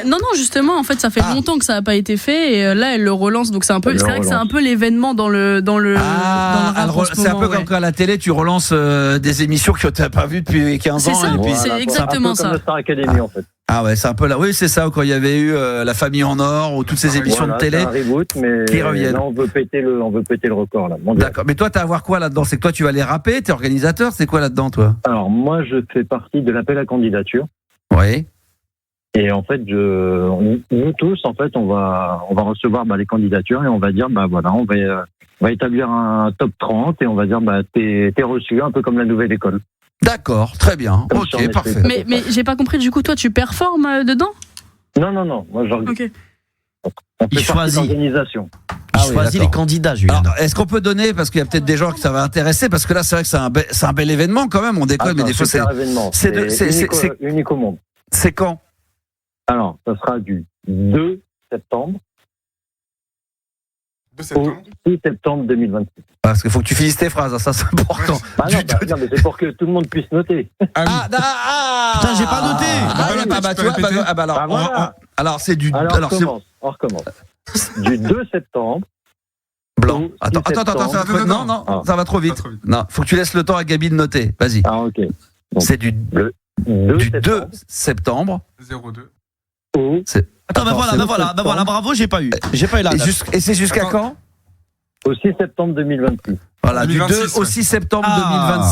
Non, justement, en fait, ça fait longtemps que ça n'a pas été fait et là, elle le relance. Donc c'est un peu, Elle c'est le vrai que c'est relance. un peu l'événement dans le dans le rap en ce c'est un moment, peu comme quand à la télé, tu relances des émissions que tu n'as pas vues depuis 15 C'est ans. ça, et puis, c'est Voilà, exactement un peu ça. comme le Star Academy, en fait. Ah ouais, c'est un peu là. Oui, c'est ça, quand il y avait eu La Famille en Or ou toutes ces émissions Voilà, de télé. c'est un reboot, mais qui reviennent. là, on veut péter le record, là. mondial. D'accord. Mais toi, t'as à voir quoi là-dedans? C'est que toi, tu vas les rapper, t'es organisateur, c'est quoi là-dedans, toi? Alors, moi, je fais partie de l'appel à candidature. Oui. Et en fait, nous tous, en fait, on va recevoir les candidatures et on va dire, voilà, on va établir un top 30 et on va dire, t'es reçu, un peu comme la nouvelle école. D'accord, très bien. Comme sur Ok, Netflix. parfait. Mais j'ai pas compris, du coup, toi, tu performes dedans? Non, moi, Ok. on Il fait partie choisit. d'organisation. Ah Il oui, choisit d'accord. les candidats, Julien. Alors, est-ce qu'on peut donner, parce qu'il y a peut-être des gens que ça va intéresser, parce que là, c'est vrai que c'est un bel événement quand même, on déconne, mais des fois, super événement. c'est de- c'est- Unique au monde. c'est quand? Alors, ça sera du 2 septembre 2 au septembre. 6 septembre 2026. Parce qu'il faut que tu finisses tes phrases, hein, ça c'est important. Non, mais c'est pour que tout le monde puisse noter. Putain, j'ai pas noté. Alors c'est du Alors, on recommence. Du 2 septembre. blanc. au Attends, 6 ça va trop, Non, non, Ah. ça va trop vite. Pas trop vite. Non, faut que tu laisses le temps à Gabi de noter. Vas-y. Ah, ok. Donc, C'est du 2 2 septembre. 02. au Attends, voilà, bravo, j'ai pas eu. J'ai pas eu la Et, date. et c'est jusqu'à Attends. quand? au 6 septembre 2026. Voilà, du 2026, 2 au ouais. 6 septembre Ah,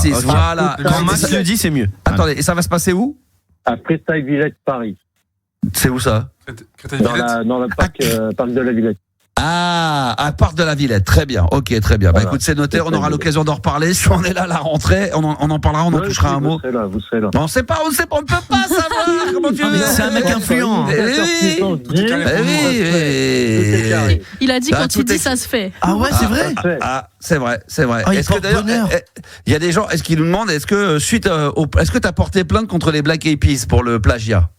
2026. ok. Voilà. Quand Et Max ça- le dit, c'est mieux. Attendez, et ça va se passer où? À Freestyle Villette Paris. C'est où ça? Créteil Dans Villette. le parc de la Villette. Ah, à Parc de la Villette. Très bien. Ok, très bien. Bah Voilà. écoute, c'est noté. On aura l'occasion d'en reparler. Si on est là à la rentrée, on en parlera, on en Ouais, touchera si, un mot. Vous serez là. On sait pas, on peut pas savoir. Comment tu Ah, mais veux? c'est un mec influent. Eh oui. Tout est carré pour nous. Eh oui. carré. Il a dit Ah, quand tout il dit est- ça se fait. Ah ouais, c'est vrai. Ah, c'est vrai, c'est vrai. Ah, il Est-ce que porte d'ailleurs, bonheur. il y a des gens, est-ce qu'ils nous demandent, est-ce que est-ce que t'as porté plainte contre les Black Eyed Peas pour le plagiat?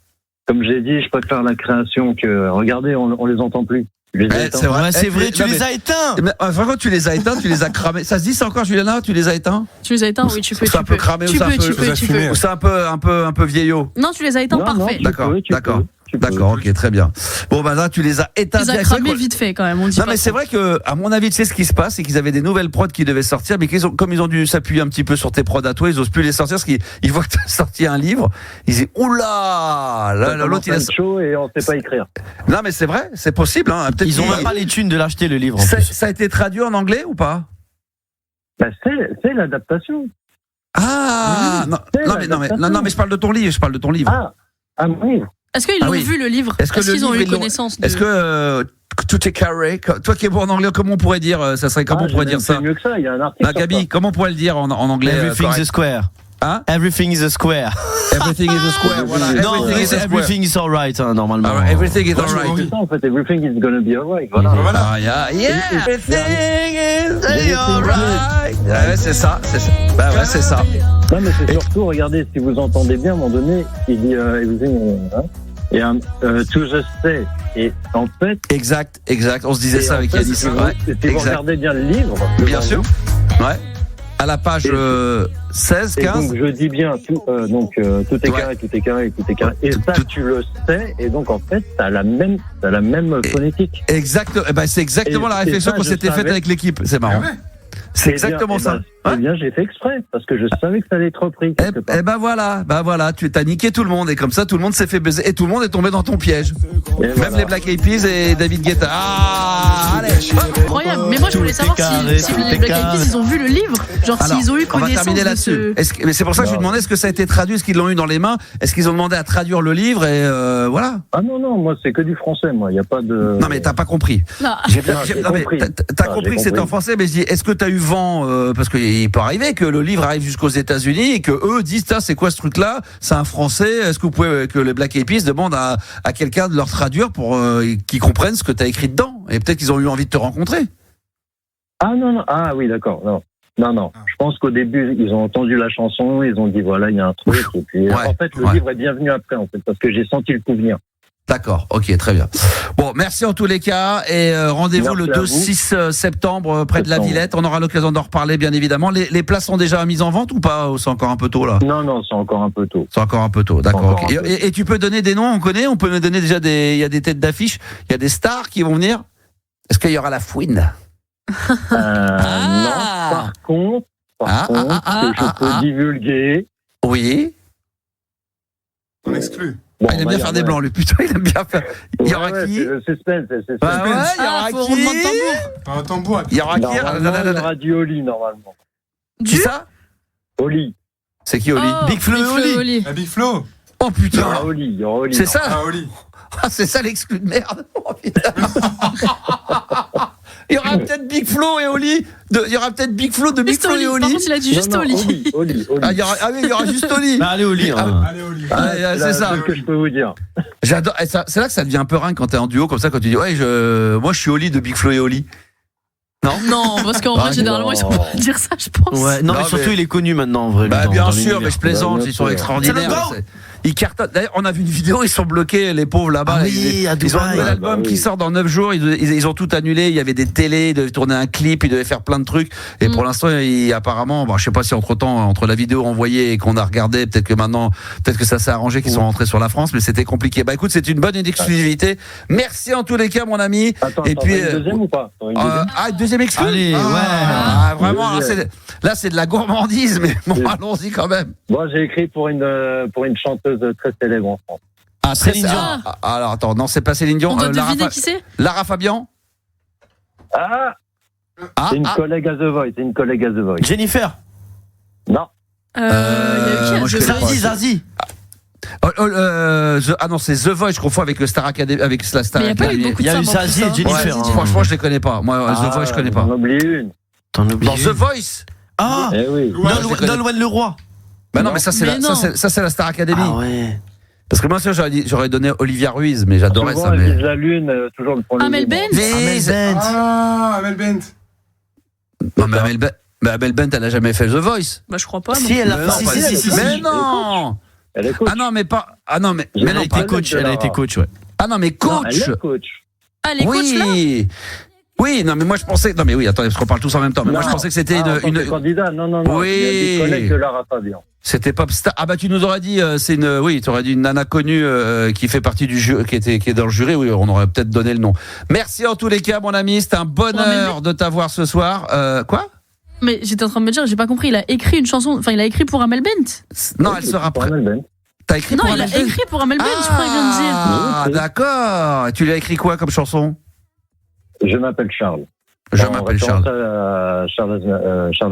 Comme j'ai dit, je préfère la création que. Regardez, on les entend plus. Je les ai Ouais, éteints. c'est vrai. Ouais, c'est vrai, Non, tu mais- les as éteints. Mais, franchement, tu les as éteints, tu les as cramés. Ça se dit ça encore, Juliana? Tu les as éteints? Tu les as éteints? Oui, tu peux. C'est un peu cramé ou Tu c'est un peux, peu- tu peux, tu assumé. peux. Ou c'est un peu vieillot? Non, tu les as éteints, Non, parfait. tu D'accord, peux, tu d'accord. peux, tu peux. D'accord, ok, très bien. Bon, bah là, tu les as éteints. Tu les as direct. C'est vrai cramés qu'on- vite fait quand même. On dit Non, pas mais c'est trop. vrai que, à mon avis, tu sais ce qui se passe, c'est qu'ils avaient des nouvelles prods qui devaient sortir, mais comme ils ont dû s'appuyer un petit peu sur tes prods à toi, ils osent plus les sortir parce qu'ils voient que tu as sorti un livre. Ils disent, oula! Là, l'autre, il a. chaud et on sait pas écrire. Non, mais c'est vrai, c'est possible, hein. Peut-être Ils ont qu'il- même pas les thunes de l'acheter, le livre, en ça, plus. ça a été traduit en anglais ou pas? C'est l'adaptation. Ah! Oui, Non, c'est non, mais, non, mais, l'adaptation. non, mais je parle de ton livre, Ah, oui. Est-ce qu'ils Ah ont oui. vu le livre? Est-ce que Est-ce le qu'ils ont livre, eu ils l'ont- connaissance de... Est-ce que tout est carré? Toi qui es bon en anglais, comment on pourrait dire, ça serait comment on pourrait dire ça? C'est mieux que ça, il y a un article. Ah, Gabi, comment on pourrait le dire en anglais? Everything's correct a square. Hein? Everything is a square. Everything is a square. Voilà. Non, Everything is a square. everything is alright, hein, normalement. Ah, everything is Moi, je- alright. C'est ça, en fait, everything is gonna be alright. Voilà. Voilà. Ah, yeah. Everything is Alright. Ouais, c'est ça. Bah ouais, c'est ça. Non, mais c'est surtout, regardez, si vous entendez bien, à un moment donné, il dit everything, hein, et to the stay. Et en fait, Exact. On se disait et ça en avec fait, Yanis. si vous, Ouais. si vous Exact. regardez bien le livre, Bien sûr. Ouais. À la page 16, et 15. donc je dis bien tout, tout est Ouais. carré, tout est carré, tout est carré. Et ça, Tout- tu le sais, et donc en fait, t'as la même phonétique. Exact. Eh ben, c'est exactement Et- la et réflexion ça, qu'on je s'était faite savais. avec l'équipe. C'est Ah marrant. ouais. C'est Eh bien, exactement eh ça. ben, Ouais. Eh bien, j'ai fait exprès, parce que je savais que ça allait être repris quelque part. Eh ben voilà, tu t'as niqué tout le monde et comme ça tout le monde s'est fait baiser et tout le monde est tombé dans ton piège. Et Même voilà. les Black Eyed Peas et David Guetta. Ah, allez. Incroyable. Mais moi, je voulais savoir si les Black Eyed Peas, ils ont vu le livre. Genre, Alors, s'ils ont eu on va connaissance terminer de là-dessus. ce. Mais c'est pour ça que je lui demandais est-ce que ça a été traduit, est-ce qu'ils l'ont eu dans les mains, est-ce qu'ils ont demandé à traduire le livre et voilà. Ah non, moi, c'est que du français, moi. Il n'y a pas de. Non mais t'as pas compris. Non. J'ai bien, Non, j'ai non, mais compris. t'as Ah, compris j'ai que c'était en compris. français, mais je dis, est-ce que t'as eu vent, parce qu'il peut arriver que le livre arrive jusqu'aux États-Unis et que eux disent, c'est quoi ce truc-là? C'est un français. Est-ce que vous pouvez, que les Black Eyed Peas demandent à quelqu'un de leur traduire pour qu'ils comprennent ce que t'as écrit dedans? Et peut-être qu'ils ont eu envie de te rencontrer. Ah non. Ah oui, d'accord. Non. Je pense qu'au début, ils ont entendu la chanson, ils ont dit voilà, il y a un truc. Et puis, Ouais, en fait, le ouais. livre est bien venu après, en fait, parce que j'ai senti le coup venir. D'accord, ok, très bien. Bon, merci en tous les cas et rendez-vous Merci le à 2-6 septembre près de la Septembre. Villette. On aura l'occasion d'en reparler bien évidemment. Les places sont déjà mises en vente ou pas? Ou c'est encore un peu tôt là? Non, c'est encore un peu tôt. C'est encore un peu tôt, d'accord. Encore ok. un peu. Et tu peux donner des noms, on connaît? On peut me donner déjà il y a des têtes d'affiche, il y a des stars qui vont venir? Est-ce qu'il y aura la fouine? Non, par contre, que je peux divulguer. Oui. On exclut. Bon, Ah, il aime on va bien dire, faire des ouais. blancs, lui. Putain, il aime bien faire. Il y aura Ouais, qui? c'est le suspense, c'est le suspense. Bah ouais, il y Ah, aura faut roulement de qui? tambour. Un tambour. Il y aura qui? Normalement, il y aura du Oli, normalement. Qui ça? Oli. C'est qui, Oli? Oh, Big Flo et Oli. La Big Flo. Oh Il y putain! aura Oli, il y aura Oli. C'est ça? Ah, Oli. Ah, c'est ça l'exclu de merde. Oh, putain. Il y aura peut-être Big Flo et Oli. Il y aura peut-être Big Flo de Big Juste Flo et Oli. Oli. Par contre, il a dit juste Non, Oli. Oli. Ah, il y aura juste Oli. Bah, allez au lit. hein. Allez, Oli. Ah, c'est ça. C'est ce que je peux vous dire. J'adore. Et ça, c'est là que ça devient un peu ringue quand t'es en duo comme ça, quand tu dis ouais, moi je suis Oli de Big Flo et Oli. Non. Non, parce qu'en Ah, vrai, généralement, non. ils sont pas à dire ça, je pense. Ouais, non, Non, mais surtout, mais- il est connu maintenant, en vrai. lui, Bah dans- bien dans sûr, l'univers. mais je plaisante, Bah, bien ils sont sûr. extraordinaires. C'est le gars. C'est- Ils cartonnent. D'ailleurs, on a vu une vidéo, ils sont bloqués, les pauvres là-bas. Ah oui, à ils ont un Dubaï. nouvel album Ah bah qui oui. sort dans 9 jours. Ils ont tout annulé. Il y avait des télés, ils devaient tourner un clip, ils devaient faire plein de trucs. Et pour l'instant, apparemment, bon, je sais pas si entre la vidéo envoyée et qu'on a regardé, peut-être que ça s'est arrangé qu'ils sont rentrés sur la France, mais c'était compliqué. Bah écoute, c'est une bonne exclusivité. Merci en tous les cas, mon ami. Attends, Et t'en puis, as une deuxième ou pas? T'en as une deuxième deuxième exclu. Allez, ouais. Ah, vraiment, Deuxième. là c'est de la gourmandise, mais bon, Oui. allons-y quand même. Moi, j'ai écrit pour une chanteuse très célèbre en France. Ah, Céline Dion. Alors attends, non, c'est pas Céline Dion. On doit Lara, deviner qui c'est. Lara Fabian. Ah, Ah, c'est une collègue à The Voice. Jennifer. Non. Il y a eu moi, qui je à The connais pas. Voice Zazie. non, c'est The Voice, je confonds avec le Star Academy, avec la Star Mais il y a pas eu Academy. beaucoup Il y de a eu femmes en Zazie plus, et hein. Jennifer. Ouais, hein. franchement, je les connais pas. Moi, The Voice, je connais pas. On oublie une. T'en oublies. Dans The Voice. Ah, Eh oui. Ouais, je les connais. Nolwenn Leroy. Bah non, Non. mais ça c'est Mais non. c'est la Star Academy. Ah ouais. Parce que moi, j'aurais donné Olivia Ruiz, mais j'adorais Souvent, ça. elle Mais... vise la lune, toujours le premier. Amel Bent. Viz. Ah, Amel Bent. Non, mais Amel Bent, elle a jamais fait The Voice. Bah, je crois pas. Si, non. elle a Mais non, pas- si. Mais non. Elle est coach. Ah non, mais pas. Ah non, mais Elle Elle a non, été pas. coach, elle a été coach, ouais. Ah non, mais Non, elle coach. est coach. Ah, les coachs là. Oui, non, mais moi je pensais. Non, mais oui, attendez, parce qu'on parle tous en même temps. Mais moi je pensais que c'était en tant que une. candidat. Non. Oui. Il y a des collègues de Lara Fabian. C'était Popstar. Ah bah tu nous aurais dit, c'est une. Oui, tu aurais dit une nana connue qui fait partie du jury, qui est dans le jury. Oui, on aurait peut-être donné le nom. Merci en tous les cas, mon ami. C'était un bonheur de t'avoir ce soir. Quoi? Mais j'étais en train de me dire, j'ai pas compris. Il a écrit une chanson. Enfin, il a écrit pour Amel Bent. Non, elle sera Pour prête. Amel Bent. T'as écrit Non, pour il a Amel Bent écrit pour Amel Bent, je crois qu'il vient de dire. Ah, Oui. d'accord. Et tu lui as écrit quoi comme chanson? Je m'appelle Charles. Je En m'appelle référence Charles. à Charles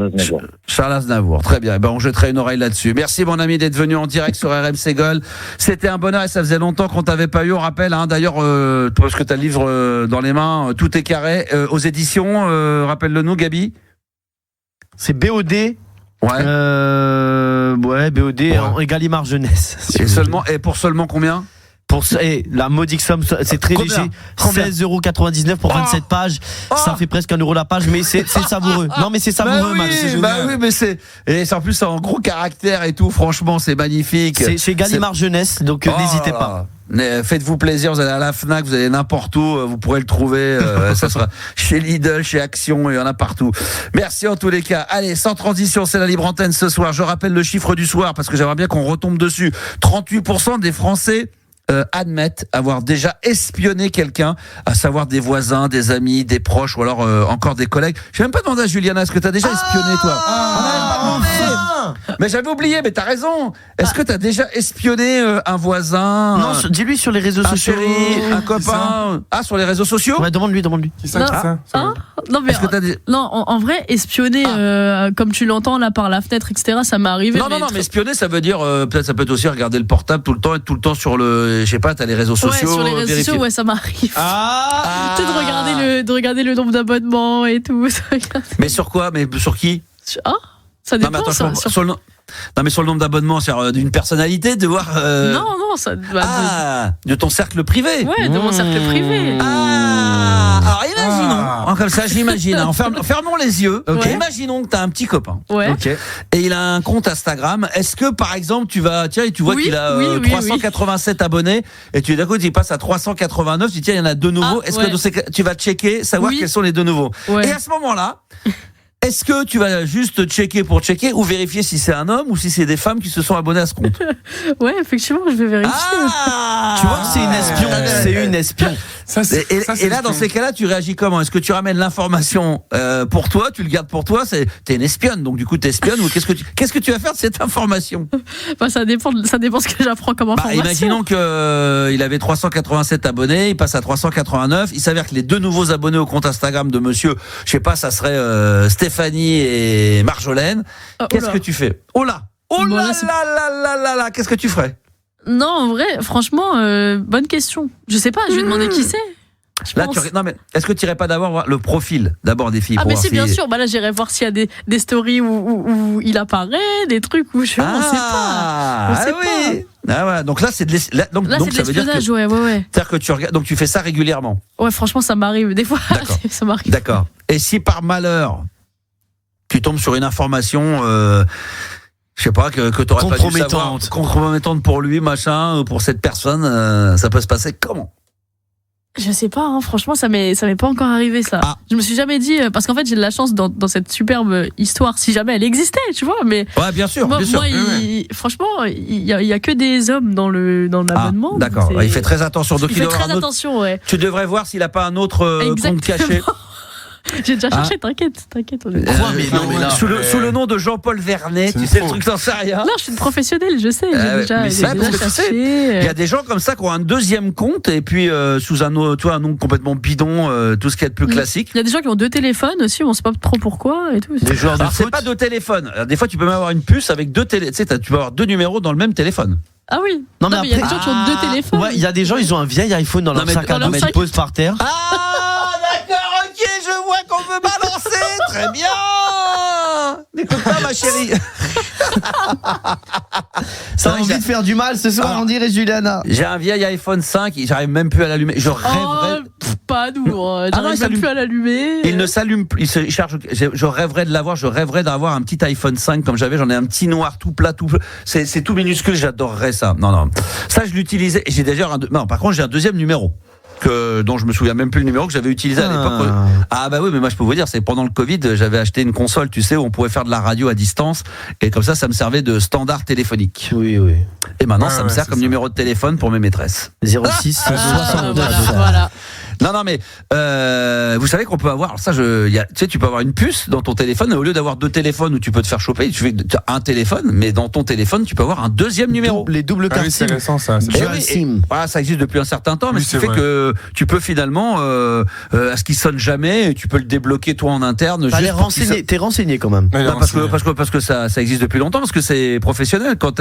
Aznavour. Charles Aznavour. Très bien. Ben, on jetterait une oreille là-dessus. Merci, mon ami, d'être venu en direct sur RMC Gold. C'était un bonheur et ça faisait longtemps qu'on t'avait pas eu. On rappelle, hein, d'ailleurs, parce que tu as le livre dans les mains, tout est carré. Aux éditions, rappelle-le nous, Gabi. C'est BOD Ouais. Ouais, BOD en Gallimard jeunesse. Et pour seulement combien? Pour la modique somme, c'est très Combien léger. 16,99€ pour 27 pages. Ça fait presque 1€ la page, mais c'est savoureux. Non, mais c'est savoureux, Max. Oui, mais et en plus, c'est en gros caractère et tout. Franchement, c'est magnifique. C'est chez Gallimard Jeunesse, donc n'hésitez pas. Faites-vous plaisir, vous allez à la Fnac, vous allez n'importe où, vous pourrez le trouver. Ça sera chez Lidl, chez Action, il y en a partout. Merci en tous les cas. Allez, sans transition, c'est la libre antenne ce soir. Je rappelle le chiffre du soir parce que j'aimerais bien qu'on retombe dessus. 38% des Français admettent avoir déjà espionné quelqu'un, à savoir des voisins, des amis, des proches ou alors encore des collègues. J'ai même pas demandé à Juliana, est-ce que t'as déjà espionné toi? Mais j'avais oublié, mais t'as raison. Est-ce que t'as déjà espionné un voisin? Non, dis-lui sur les réseaux sociaux. Chéri, un copain. Sur les réseaux sociaux? Ouais, demande-lui. Qui ça? Non, mais en vrai, espionner, comme tu l'entends là par la fenêtre, etc., ça m'est arrivé. Non, mais espionner, ça veut dire, peut-être ça peut être aussi regarder le portable tout le temps, être tout le temps sur le, je sais pas, t'as les réseaux sociaux. Ouais, sur les réseaux sociaux, ouais, ça m'arrive. Tu sais, de regarder le nombre d'abonnements et tout. Mais sur quoi? Mais sur qui? Ça dépend. Non, mais attends, non, mais sur le nombre d'abonnements, c'est d'une personnalité, de voir. Non, ça. De ton cercle privé. Ouais, de mon cercle privé. Alors imaginons, comme ça, j'imagine. Fermons les yeux. Okay. Imaginons que t'as un petit copain. Ouais. Okay. Et il a un compte Instagram. Est-ce que par exemple tu vois qu'il a 387 abonnés et d'un coup il passe à 389, tu dis tiens, il y en a deux nouveaux. Est-ce que tu vas checker, savoir quels sont les deux nouveaux? Et à ce moment-là. Est-ce que tu vas juste checker pour checker ou vérifier si c'est un homme ou si c'est des femmes qui se sont abonnées à ce compte? Ouais, effectivement, je vais vérifier. Tu vois, c'est une espion. C'est une espion. Et là, dans ces cas-là, tu réagis comment? Est-ce que tu ramènes l'information pour toi, tu le gardes pour toi? T'es une espionne, donc du coup t'espionnes ou qu'est-ce que tu vas faire de cette information? Ça dépend ce que j'apprends comme information. Imaginons que il avait 387 abonnés, il passe à 389. Il s'avère que les deux nouveaux abonnés au compte Instagram de monsieur, je sais pas, ça serait Stéphanie et Marjolaine. Qu'est-ce que tu fais? Oh là là, qu'est-ce que tu ferais? Non, en vrai, franchement, bonne question. Je sais pas, je vais demander qui c'est. Non, mais est-ce que tu irais pas d'abord voir le profil d'abord des filles? Mais c'est bien sûr. Là, j'irai voir s'il y a des stories où il apparaît, des trucs où on sait pas. Ouais. Donc là, c'est de l'espionnage, ouais. C'est-à-dire que tu regardes, donc tu fais ça régulièrement. Ouais, franchement, ça m'arrive des fois. Ça m'arrive. D'accord. Et si par malheur tu tombes sur une information, je sais pas, que t'aurais pas dû savoir, compromettante pour lui, machin, pour cette personne, ça peut se passer comment? Je sais pas, franchement, ça m'est pas encore arrivé, ça. Je me suis jamais dit, parce qu'en fait, j'ai de la chance dans cette superbe histoire, si jamais elle existait, tu vois, mais. Ouais, bien sûr. Franchement, il y a que des hommes dans l'abonnement. D'accord. Il fait très attention. Donc, il fait très attention, ouais. Tu devrais voir s'il a pas un autre compte caché. J'ai déjà cherché, t'inquiète. Sous le nom de Jean-Paul Vernet, tu sais le truc, t'en sais rien. Non, je suis une professionnelle, je sais. J'ai déjà cherché. Il y a des gens comme ça qui ont un deuxième compte et puis sous un nom complètement bidon, tout ce qui est de plus classique. Il y a des gens qui ont deux téléphones aussi, on sait pas trop pourquoi et tout. Alors c'est pas deux téléphones. Des fois tu peux même avoir une puce avec deux téléphones. Tu sais, tu peux avoir deux numéros dans le même téléphone. Ah oui. Non, mais il y a des gens qui ont deux téléphones. Ouais, il y a des gens, ils ont un vieil iPhone dans leur sac à dos, mais ils posent par terre. D'accord, ok, je vois qu'on veut balancer. Très bien. N'écoute pas, ma chérie. Ça a envie de faire du mal ce soir, on dirait Juliana. J'ai un vieil iPhone 5, j'arrive même plus à l'allumer. Je rêverais. Pas nous, j'arrive même plus à l'allumer. Il ne s'allume plus, il se charge. Je rêverais de l'avoir, je rêverais d'avoir un petit iPhone 5 comme j'en ai un petit noir tout plat, c'est tout minuscule, j'adorerais ça. Non. Ça, je l'utilisais, et j'ai déjà par contre, j'ai un deuxième numéro. Dont je me souviens même plus le numéro que j'avais utilisé à l'époque. Bah oui, mais moi je peux vous dire, c'est pendant le Covid, j'avais acheté une console, tu sais, où on pouvait faire de la radio à distance, et comme ça me servait de standard téléphonique. Oui. Et maintenant, ça me sert comme numéro de téléphone pour mes maîtresses. 06 69. Voilà. Non, mais vous savez qu'on peut avoir, tu sais, tu peux avoir une puce dans ton téléphone, et au lieu d'avoir deux téléphones où tu peux te faire choper, tu fais un téléphone, mais dans ton téléphone, tu peux avoir un deuxième numéro. Les doubles cartes SIM. C'est récent, ça. Voilà, ça existe depuis un certain temps, mais ce qui fait que tu peux finalement, à ce qu'il sonne jamais, tu peux le débloquer toi en interne. T'es renseigné quand même. Parce que ça existe depuis longtemps, parce que c'est professionnel. Comme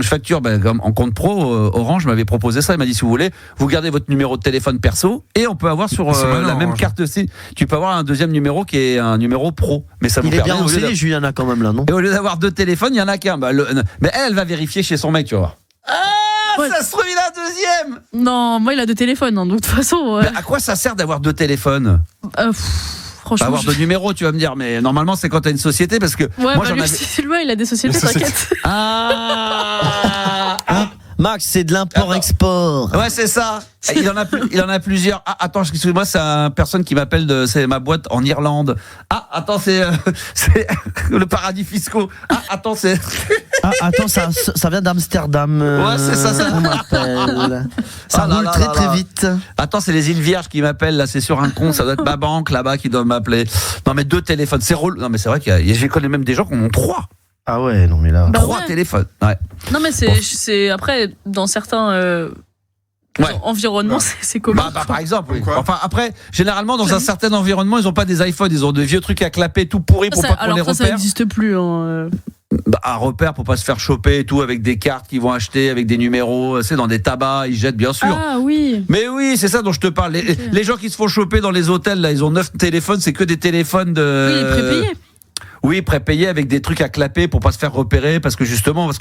je facture, en compte pro, Orange m'avait proposé ça. Il m'a dit, si vous voulez, vous gardez votre numéro de téléphone perso et on peut avoir sur C'est malin, la même Orange. carte SIM, tu peux avoir un deuxième numéro qui est un numéro pro. Mais ça vous Il est permet bien au lieu renseigné, Juliana, quand même, là, non? et au lieu d'avoir 2 téléphones, il y en a qu'un. Mais elle va vérifier chez son mec, tu vas voir. Ouais. Ça se trouve, il a un deuxième. Non, moi il a 2 téléphones, hein, donc de toute façon. Mais à quoi ça sert d'avoir 2 téléphones? Franchement. Avoir 2 numéros, tu vas me dire. Mais normalement, c'est quand t'as une société parce que Ouais, moi bah j'en lui, avais. Sylvain, il a des sociétés, Des sociétés. t'inquiète. Ah. Max, c'est de l'import-export. Ouais, c'est ça. Il en a plusieurs. Ah, attends, excuse-moi, c'est une personne qui m'appelle c'est ma boîte en Irlande. Ah, attends, c'est le paradis fiscaux. Ah, attends, c'est. Ah, attends, ça vient d'Amsterdam. Ouais, c'est ça, on m'appelle. Ça Ah là roule là très là très là. vite. Attends, c'est les îles Vierges qui m'appellent. Là, c'est sur un compte. Ça doit être ma banque là-bas qui doit m'appeler. Non, mais 2 téléphones, c'est relou. Non, mais c'est vrai je connais même des gens qui en ont 3. Ah ouais, non mais là. Bah 3 ouais. téléphones. Ouais. Non, mais c'est après, dans certains Ouais. environnements, c'est commun. Bah, par exemple, oui. Quoi Enfin, après, généralement, dans un certain environnement, ils ont pas des iPhones, ils ont de vieux trucs à clapper tout pourris pour pas qu'on alors les ça repère. n'existe plus. Hein. Bah, un repère pour pas se faire choper et tout, avec des cartes qu'ils vont acheter, avec des numéros, c'est dans des tabacs, ils jettent bien sûr. Ah oui. Mais oui, c'est ça dont je te parle. Les gens qui se font choper dans les hôtels, là, ils ont 9 téléphones, c'est que des téléphones de. Oui, prépayé. Oui, prépayés avec des trucs à clapper pour pas se faire repérer, parce que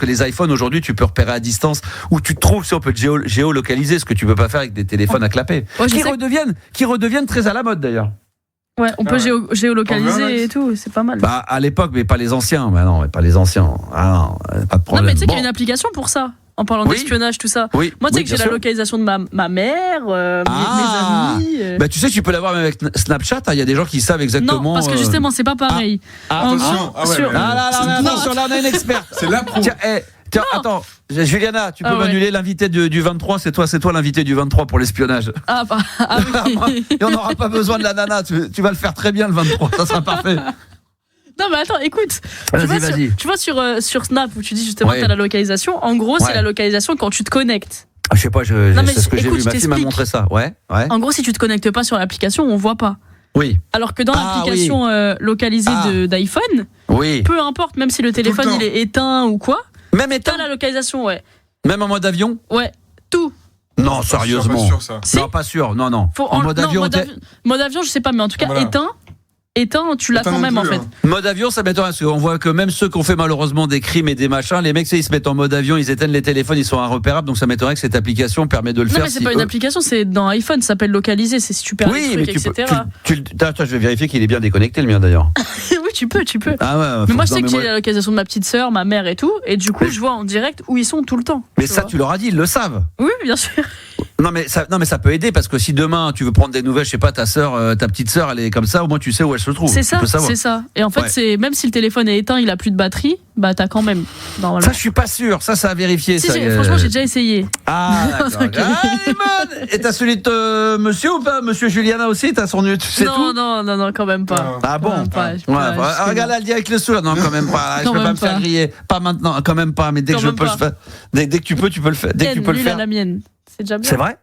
les iPhones aujourd'hui, tu peux repérer à distance où tu te trouves, si on peut te géolocaliser, ce que tu peux pas faire avec des téléphones à clapper. Ouais, je sais. Qui redeviennent très à la mode d'ailleurs. Ouais, on peut géolocaliser En vrai, et tout, c'est pas mal. Bah, à l'époque, mais pas les anciens. Bah non, mais pas les anciens. Ah non, pas de Non, problème. mais tu sais qu'il y a Bon. une application pour ça, en parlant Oui. d'espionnage, tout ça. Oui, Moi, tu sais oui, que j'ai bien la sûr. localisation de ma mère, Ah. mes amis. Bah, tu sais, tu peux l'avoir même avec Snapchat. Il y a des gens qui savent exactement. Non, parce que justement, c'est pas pareil. En attention. gros, Ah ouais, sur- mais- Ah là là, Non. attention, là on a une experte. C'est la pro. Tiens, attends, Juliana, tu peux Ah ouais. m'annuler l'invité du 23, c'est toi l'invité du 23 pour l'espionnage. Ah, bah, ah oui. Et on n'aura pas besoin de la nana, tu vas le faire très bien le 23, ça sera parfait. Non, mais attends, écoute. Vas-y. Tu vois sur Snap où tu dis justement Ouais. t'as la localisation. En gros, Ouais. c'est la localisation quand tu te connectes. Ah, je sais pas, Non, mais c'est ce que j'ai écoute, vu, je ma fille m'a t'explique. montré ça. Ouais. En gros, si tu te connectes pas sur l'application, on voit pas. Oui, Alors que dans Ah, l'application localisée Ah. d'iPhone, oui. peu importe, même si le téléphone temps. il est éteint ou quoi, Même éteint, t'as la localisation, ouais. même en mode avion. Ouais, tout. Non, sérieusement. Pas sûr, ça. Si. Non, pas sûr. Non. Faut En mode non, avion, mode avion, je sais pas, mais en tout cas, Voilà. éteint, tu l'as Éteint quand non même en plus, fait. hein. mode avion, ça m'étonne parce qu'on voit que même ceux qui ont fait malheureusement des crimes et des machins, les mecs, ils se mettent en mode avion, ils éteignent les téléphones, ils sont irrépérables, donc ça m'étonnerait que cette application permet de le Non, faire. mais c'est si pas une eux- application, c'est dans iPhone, ça s'appelle localiser, c'est si tu perds Oui, les mais trucs, tu peux. etc. Attends, je vais vérifier qu'il est bien déconnecté le mien d'ailleurs. Oui, tu peux. Ah ouais. Mais moi, je non, sais que mais j'ai moi- la localisation de ma petite sœur, ma mère et tout, et du coup, je vois en direct où ils sont tout le temps. Mais ça, vois. tu leur as dit, ils le savent. Oui, bien sûr. Non mais ça peut aider parce que si demain tu veux prendre des nouvelles, je sais pas, ta petite sœur, elle est comme ça, au moins tu sais où elle se trouve. C'est Tu ça, peux savoir. c'est ça. Et en fait, Ouais. c'est même si le téléphone est éteint, il a plus de batterie, bah t'as quand même. Normalement. Ça, je suis pas sûr. Ça a vérifié. Si, ça. franchement, j'ai déjà essayé. Ah, d'accord. Ok. Ah, elle est bonne. Et t'as celui de monsieur ou pas, monsieur Juliana aussi, t'as son tu sais non, tout. non, quand même pas. Ah Quand bon. même pas, je peux Ouais, pas, bah, je sais regarde, pas. elle dit avec le sourire. Non, quand même pas. Je Quand peux pas même me faire pas. griller. Pas maintenant, quand même pas. Mais dès que Quand je même peux le pas. faire. Dès que tu peux le faire. Dès que tu peux le Lui, il a faire. la mienne. C'est déjà bien. C'est vrai.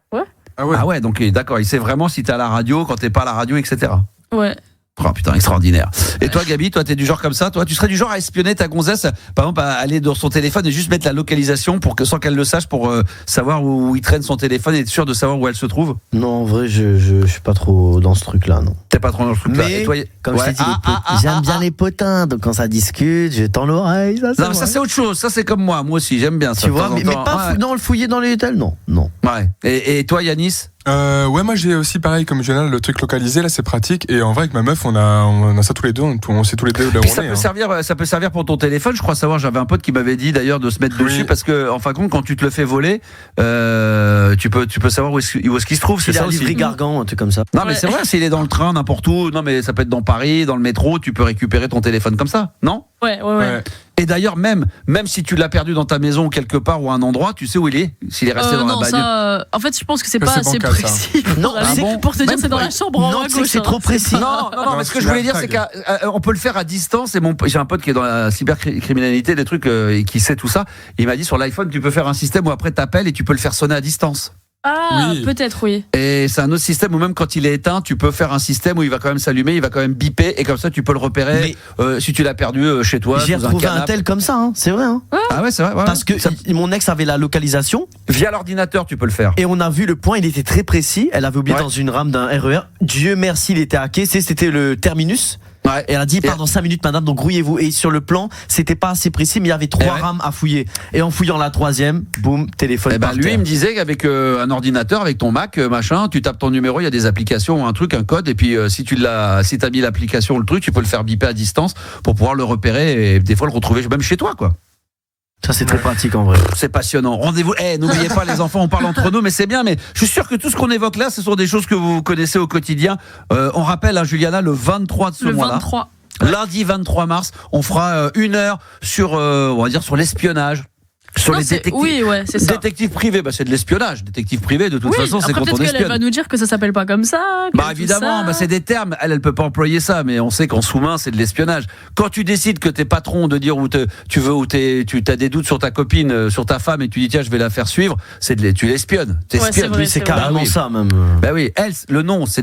Ah ouais. Ah ouais, donc d'accord, il sait vraiment si t'es à la radio, quand t'es pas à la radio, etc. Ouais. Oh putain, extraordinaire. Et toi, Gabi, toi, t'es du genre comme ça, toi, tu serais du genre à espionner ta gonzesse, par exemple, à aller dans son téléphone et juste mettre la localisation pour que, sans qu'elle le sache, pour savoir où il traîne son téléphone et être sûr de savoir où elle se trouve. Non, en vrai, je suis pas trop dans ce truc-là, non. T'es pas trop dans le truc là. Mais, Et toi, comme ouais. je t'ai dit, j'aime bien les potins, donc quand ça discute, je tends l'oreille, ça, c'est Non, mais ça vrai. c'est autre chose. Ça c'est comme moi aussi, j'aime bien ça. Tu de vois, temps en mais temps. pas Ouais. dans le fouiller dans les hôtels, non. Ouais. Et toi, Yanis? Ouais, moi j'ai aussi pareil comme Juliana, le truc localisé là c'est pratique et en vrai avec ma meuf on a ça tous les deux, on sait tous les deux où Puis on ça est. peut servir, ça peut servir pour ton téléphone. Je crois savoir, j'avais un pote qui m'avait dit d'ailleurs de se mettre Oui. dessus parce que en fin de compte, quand tu te le fais voler, tu peux savoir où est-ce qu'il se trouve. C'est Il ça a un aussi. livre Gargan, un truc comme ça. Non mais Ouais. c'est vrai, s'il est dans le train, n'importe où, non mais ça peut être dans Paris, dans le métro, tu peux récupérer ton téléphone comme ça, non? Ouais. Ouais. Et d'ailleurs même si tu l'as perdu dans ta maison ou quelque part ou à un endroit, tu sais où il est, s'il est resté dans non, la bagnole. ça, en fait, je pense que c'est Ça, pas c'est assez bancal, ça. précis. Non, aller- c'est- bon pour te dire, même c'est dans pas- la chambre en non, haut à tu sais que gauche. c'est hein. trop précis. Non, mais ce que je voulais dire, c'est qu'on peut le faire à distance. Et j'ai un pote qui est dans la cybercriminalité, des trucs, et qui sait tout ça. Il m'a dit sur l'iPhone, tu peux faire un système où après t'appelles et tu peux le faire sonner à distance. Ah, Oui. peut-être, oui. Et c'est un autre système où même quand il est éteint, tu peux faire un système où il va quand même s'allumer, il va quand même biper, et comme ça tu peux le repérer si tu l'as perdu chez toi. J'ai sous retrouvé un canapé. tel comme ça, hein, c'est vrai. Hein. Ah ouais, c'est vrai. Ouais, Parce que ça- mon ex avait la localisation via l'ordinateur, tu peux le faire. et on a vu le point, il était très précis. Elle avait oublié Ouais. dans une rame d'un RER. Dieu merci, il était hacké. C'était le terminus. Ouais. Et elle a dit, dans 5 minutes, madame, donc grouillez-vous. Et sur le plan, c'était pas assez précis, mais il y avait 3 ouais. rames à fouiller. Et en fouillant la 3e, boum, téléphone. Eh ben, par lui, terre. il me disait qu'avec un ordinateur, avec ton Mac, machin, tu tapes ton numéro, il y a des applications, un truc, un code, et puis si t'as mis l'application, le truc, tu peux le faire biper à distance pour pouvoir le repérer et des fois le retrouver même chez toi, quoi. Ça, c'est très pratique en vrai. C'est passionnant. Rendez-vous. N'oubliez pas, les enfants, on parle entre nous, mais c'est bien. Mais je suis sûr que tout ce qu'on évoque là, ce sont des choses que vous connaissez au quotidien. On rappelle, Juliana, le 23 de ce Le mois-là. 23. Lundi 23 mars, on fera 1 heure sur, on va dire, sur l'espionnage. Sur Non, les c'est- détectives. oui, ouais, c'est ça. Détective privé, c'est de l'espionnage. Détective privé, de toute Oui, façon, c'est après quand on peut-être qu'elle espionne. va nous dire que ça s'appelle pas comme ça. que Bah tout évidemment, ça. c'est des termes. Elle peut pas employer ça, mais on sait qu'en sous-main, c'est de l'espionnage. Quand tu décides que t'es patron de dire tu as des doutes sur ta copine, sur ta femme, et tu dis tiens, je vais la faire suivre, tu l'espionnes. Ouais, c'est vrai, Oui, c'est c'est carrément vrai. ça même. Bah oui, le nom, c'est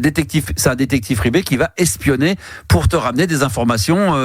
un détective privé qui va espionner pour te ramener des informations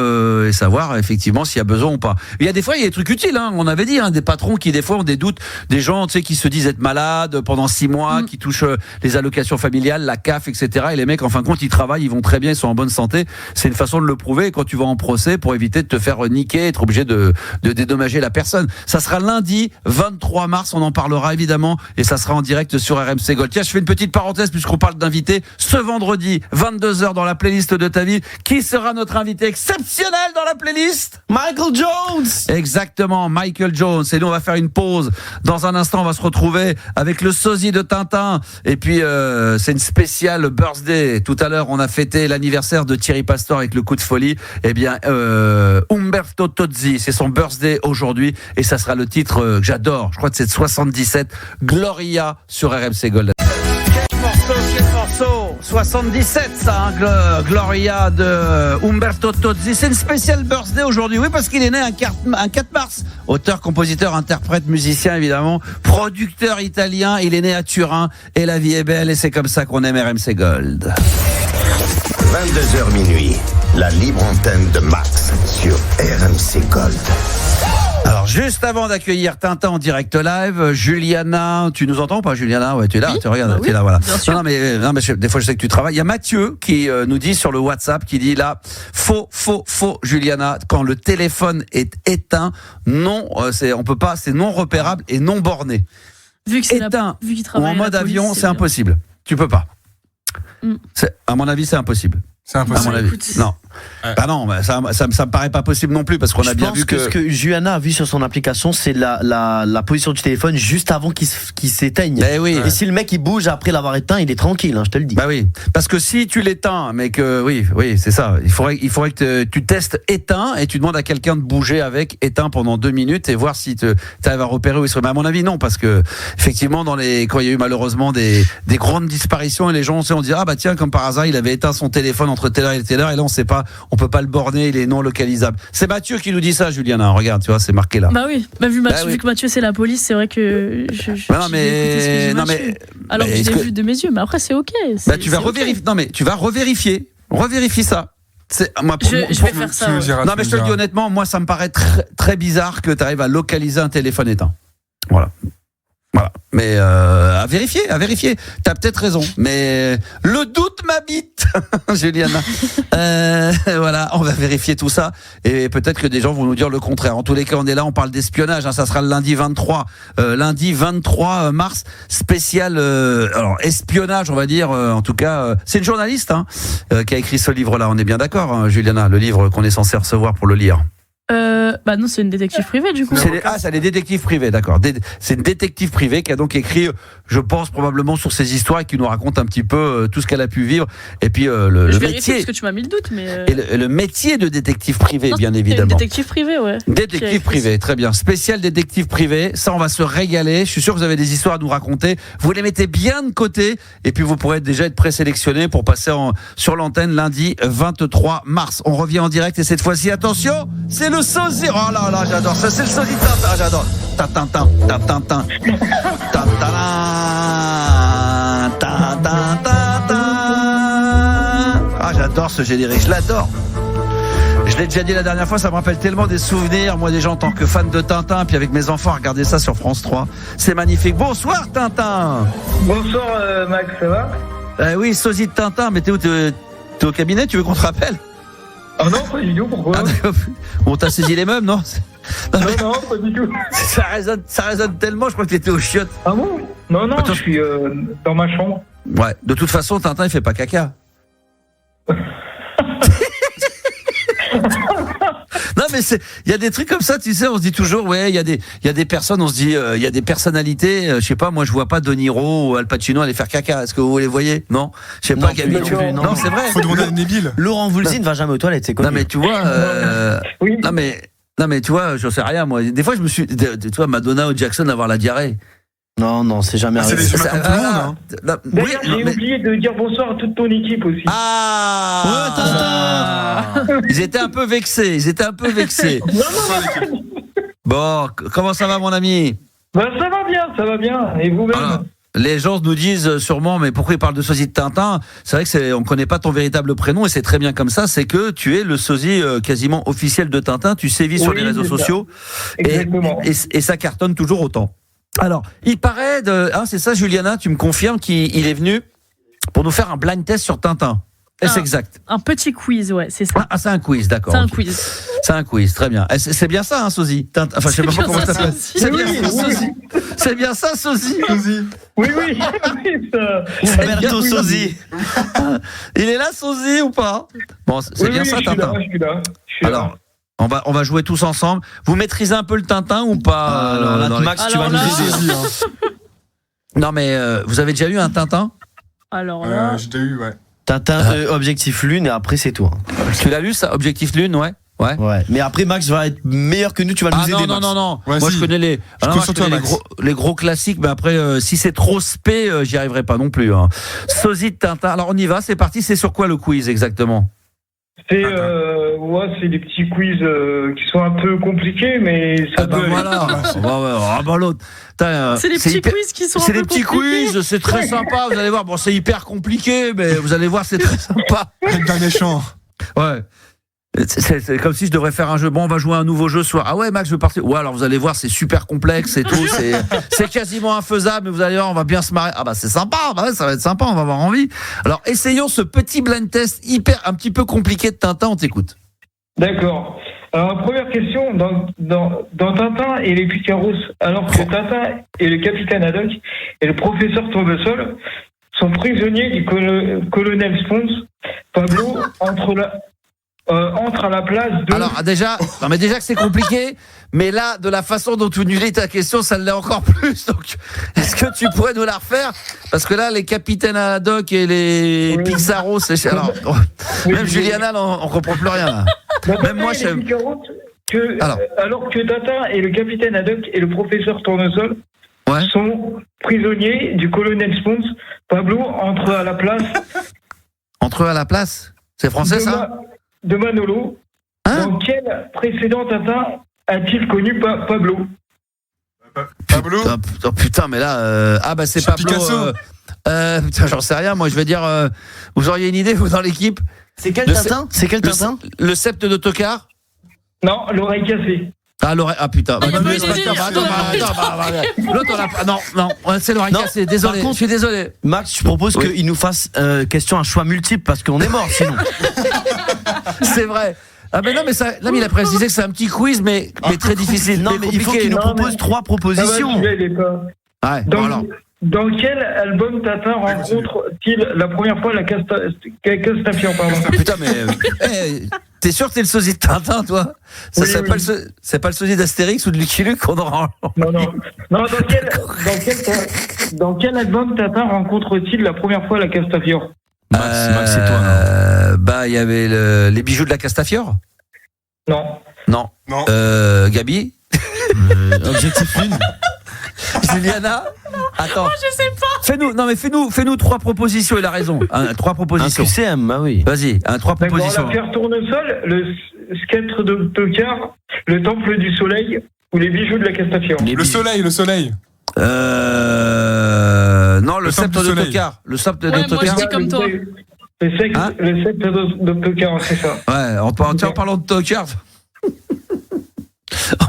et savoir effectivement s'il y a besoin ou pas. Il y a des fois, il y a des trucs utiles. On avait dit, des patrons qui des fois ont des doutes, des gens, qui se disent être malades pendant 6 mois, qui touchent les allocations familiales, la CAF, etc. Et les mecs, en fin de compte, ils travaillent, ils vont très bien, ils sont en bonne santé. C'est une façon de le prouver. Et quand tu vas en procès, pour éviter de te faire niquer, être obligé de dédommager la personne. Ça sera lundi 23 mars. On en parlera évidemment et ça sera en direct sur RMC Gold. Tiens, je fais une petite parenthèse puisqu'on parle d'invités. Ce vendredi, 22h dans la playlist de ta vie. Qui sera notre invité exceptionnel dans la playlist? Michael Jones. Exactement, Michael Jones. Et nous, on va faire une pause. Dans un instant, on va se retrouver avec le sosie de Tintin. Et puis, c'est une spéciale birthday. Tout à l'heure, on a fêté l'anniversaire de Thierry Pastor avec le coup de folie. Eh bien, Umberto Tozzi, c'est son birthday aujourd'hui. Et ça sera le titre que j'adore. Je crois que c'est de 77, Gloria sur RMC Gold. Quel morceau 77 ça, Gloria de Umberto Tozzi. C'est une spéciale birthday aujourd'hui, oui, parce qu'il est né un 4 mars. Auteur, compositeur, interprète, musicien évidemment, producteur italien. Il est né à Turin et la vie est belle et c'est comme ça qu'on aime RMC Gold. 22h minuit, la libre antenne de Max sur RMC Gold. Alors, juste avant d'accueillir Tintin en direct live, Juliana, tu nous entends ou pas, Juliana? Ouais, tu es là, Oui. tu regardes, Bah tu es oui, là, voilà. bien sûr. Non, mais des fois, je sais que tu travailles. Il y a Mathieu qui nous dit sur le WhatsApp, qui dit là, faux, Juliana, quand le téléphone est éteint, non, on peut pas, c'est non repérable et non borné. Vu que c'est Éteint vu qu'il ou travaille en à la mode police, avion, c'est bien. impossible. Tu peux pas. Mm. À mon avis, c'est impossible. C'est À impossible. mon avis. écoute. Non. Ouais. Bah non, ça me paraît pas possible non plus parce qu'on a Je bien pense vu que ce que Juliana a vu sur son application, c'est la position du téléphone juste avant qu'il s'éteigne. Eh oui. Et si le mec il bouge après l'avoir éteint, il est tranquille, hein, je te le dis. Bah oui, parce que si tu l'éteins, mais que oui, c'est ça. Il faudrait que tu testes éteint et tu demandes à quelqu'un de bouger avec éteint pendant 2 minutes et voir si tu arrives à repérer où il serait. Mais à mon avis, non, parce que effectivement, quand il y a eu malheureusement des grandes disparitions et les gens, on dit ah bah tiens, comme par hasard, il avait éteint son téléphone entre telle heure et telle heure et là on sait pas, on peut pas le borner, il est non localisable. C'est Mathieu qui nous dit ça, Juliana. Regarde, tu vois, c'est marqué là. Bah oui, vu que Mathieu c'est la police, c'est vrai que non mais alors que je l'ai vu de mes yeux, mais après c'est ok. Bah tu vas revérifier. Non mais tu vas revérifier ça. Moi, Je vais faire ça. Ouais. Non mais je te le dis honnêtement, moi ça me paraît très, très bizarre que tu arrives à localiser un téléphone éteint. Voilà. Mais à vérifier. T'as peut-être raison, mais le doute m'habite, Juliana. Voilà, on va vérifier tout ça et peut-être que des gens vont nous dire le contraire. En tous les cas, on est là, on parle d'espionnage. Ça sera le lundi 23 mars, spécial. Alors espionnage, on va dire. En tout cas, c'est une journaliste qui a écrit ce livre-là. On est bien d'accord, Juliana, le livre qu'on est censé recevoir pour le lire. Bah non, c'est une détective privée du coup. C'est des détectives privés, d'accord. C'est une détective privée qui a donc écrit, je pense probablement sur ces histoires et qui nous raconte un petit peu tout ce qu'elle a pu vivre et puis le je vérifie métier. parce que tu m'as mis le doute, mais. Et le métier de détective privé, Non, bien c'est évidemment. Une détective privée, ouais. Détective privé, très bien. Spécial détective privé, ça on va se régaler. Je suis sûr que vous avez des histoires à nous raconter. Vous les mettez bien de côté et puis vous pourrez déjà être présélectionné pour passer sur l'antenne lundi 23 mars. On revient en direct et cette fois-ci, attention, c'est le sosie. Oh là là, j'adore ça, c'est le sosie de Tintin, j'adore. Tintin. J'adore ce générique, je l'adore. Je l'ai déjà dit la dernière fois, ça me rappelle tellement des souvenirs. Moi, déjà en tant que fan de Tintin, puis avec mes enfants, regarder ça sur France 3. C'est magnifique. Bonsoir, Tintin. Bonsoir, Max, ça va? Oui, sosie de Tintin, mais t'es où? T'es au cabinet? Tu veux qu'on te rappelle? Oh non, pas du tout, pourquoi? On t'a saisi les meubles, non? Non, pas du tout. Ça résonne tellement, je crois que t'étais aux chiottes. Ah bon? Non, je suis dans ma chambre. Ouais, de toute façon, Tintin, il fait pas caca. Non, mais il y a des trucs comme ça, tu sais, on se dit toujours, ouais, il y a des personnes, on se dit, il y a des personnalités, je sais pas, moi je vois pas De Niro ou Al Pacino aller faire caca. Est-ce que vous les voyez? Non, je sais pas, Gabi. Non, c'est vrai. Faut demander à Nabil. Laurent Voulzy ne va jamais aux toilettes, c'est connu. Non, mais tu vois, Oui. non mais tu vois, j'en sais rien, moi. Des fois, je me suis, tu vois, Madonna ou Jackson avoir la diarrhée. Non, c'est jamais C'est arrivé. des humains comme tout le monde, hein. D'ailleurs, j'ai oublié de dire bonsoir à toute ton équipe aussi. Ils étaient un peu vexés. Non. Bon, comment ça va, mon ami? Bah, ça va bien. Et vous-même? Alors, les gens nous disent sûrement, mais pourquoi ils parlent de sosie de Tintin? C'est vrai que on connaît pas ton véritable prénom et c'est très bien comme ça. C'est que tu es le sosie quasiment officiel de Tintin. Tu sévis sur les réseaux sociaux. Exactement. Et ça cartonne toujours autant. Alors, il paraît c'est ça, Juliana, tu me confirmes qu'il est venu pour nous faire un blind test sur Tintin. Est-ce exact? Un petit quiz, ouais, c'est ça. Ah, c'est un quiz, d'accord. C'est un ok. quiz. C'est un quiz, très bien. C'est bien ça, hein, sosie? Enfin, je sais pas comment ça s'appelle. C'est bien ça, sosie. C'est bien ça, sosie. Oui, ça. Roberto Sosie. Il est là, sosie, ou pas? Bon, c'est bien ça, Tintin. Je suis là. Alors, on va jouer tous ensemble. Vous maîtrisez un peu le Tintin ou pas? Alors là, Max, tu vas nous aider. Non, mais vous avez déjà eu un Tintin? Alors là. J'ai déjà eu, ouais. Tintin, Objectif Lune, et après c'est tout. Tu l'as lu, ça? Objectif Lune, ouais. Ouais. Mais après, Max va être meilleur que nous, tu vas nous aider. Non. Ouais, moi, si. je connais les. Alors, moi, je connais les gros classiques, mais après, si c'est trop spé, j'y arriverai pas non plus. Hein. Sosie de Tintin. Alors, on y va, c'est parti. C'est sur quoi le quiz exactement? C'est des petits quiz qui sont un peu compliqués, mais ça peut. Voilà. L'autre. C'est les petits quiz qui sont un peu compliqués. C'est des petits quiz, c'est très sympa. Vous allez voir. Bon, c'est hyper compliqué, mais vous allez voir, c'est très sympa. Avec d'un méchant. Ouais. C'est comme si je devrais faire un jeu. Bon, on va jouer un nouveau jeu ce soir. Ah ouais, Max, je veux partir. Ouais, alors vous allez voir, c'est super complexe et tout. C'est quasiment infaisable, mais vous allez voir, on va bien se marrer. Ah bah c'est sympa, ça va être sympa, on va avoir envie. Alors essayons ce petit blind test un petit peu compliqué de Tintin. On t'écoute. D'accord. Alors première question, dans Tintin et les Picaros, alors que Tintin et le capitaine Haddock et le professeur Tournesol sont prisonniers du colonel Sponge, Pablo entre à la place de... Alors déjà que c'est compliqué, mais là, de la façon dont tu nous lis ta question, ça l'est encore plus. Donc, est-ce que tu pourrais nous la refaire? Parce que là, les capitaines Haddock et les Pixaros, c'est... Alors, même Juliana, on comprend plus rien là. Même moi, je... Alors que Tintin et le capitaine Haddock et le professeur Tournesol sont prisonniers du colonel Sponge, Pablo entre à la place... Entre à la place? C'est français ça? De Manolo. Dans quel précédent Tintin a-t-il connu Pablo? Pablo? Oh putain, mais là... c'est Pablo... Picasso. Putain, j'en sais rien, moi je vais dire... vous auriez une idée, vous, dans l'équipe? C'est quel Tintin? Le Sept de Tocard? Non, l'oreille cassée. Ah, l'oreille... Ah putain. Non, c'est l'oreille cassée. Désolé, par contre, je suis désolé. Max, je propose qu'il nous fasse question à choix multiple parce qu'on est mort sinon. C'est vrai. Ah ben non, mais ça, là, il a précisé que c'est un petit quiz, mais très difficile. Non, mais il faut qu'il nous propose 3 propositions. Ouais, dans quel album Tintin rencontre-t-il la première fois la Castafiore, pardon? Putain, mais t'es sûr que t'es le sosie de Tintin, toi? C'est pas le sosie d'Astérix ou de Lucky Luke qu'on aura? Non. Dans quel album Tintin rencontre-t-il la première fois la Castafiore? Max, c'est toi. Il y avait les bijoux de la Castafiore? Non. Gabi? Objectif Lune. Juliana? Attends. Oh, je sais pas. Fais-nous 3 propositions, il a raison. 3 propositions. Un QCM, bah oui. Vas-y, 3 propositions. L'affaire Tournesol, le sketch de Tocard, le temple du soleil ou les bijoux de la Castafiore? Le soleil. Non, le sceptre de Tocard. Le sceptre de Tocard. Moi je dis comme toi. Le sexe d'Octocard, c'est ça. Ouais, en parlant de tocard.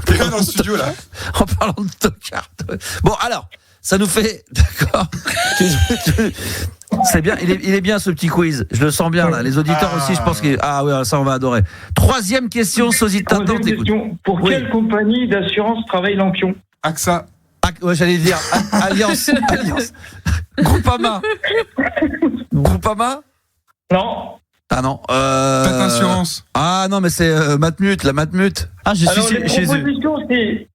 T'es là dans le studio, là. En parlant de tocard. Bon, alors, ça nous fait. D'accord. C'est bien, il est bien ce petit quiz. Je le sens bien, là. Les auditeurs aussi, je pense que. Ah oui, ça, on va adorer. Troisième question, Sosie Tintin. Troisième question. Pour quelle compagnie d'assurance travaille Lampion? AXA. Ouais, j'allais dire Alliance. Groupama. Non. Ah non. Tata Assurance. Ah non, mais c'est Matmut, la Matmut. Ah, je Alors, suis les chez eux. propositions, c'est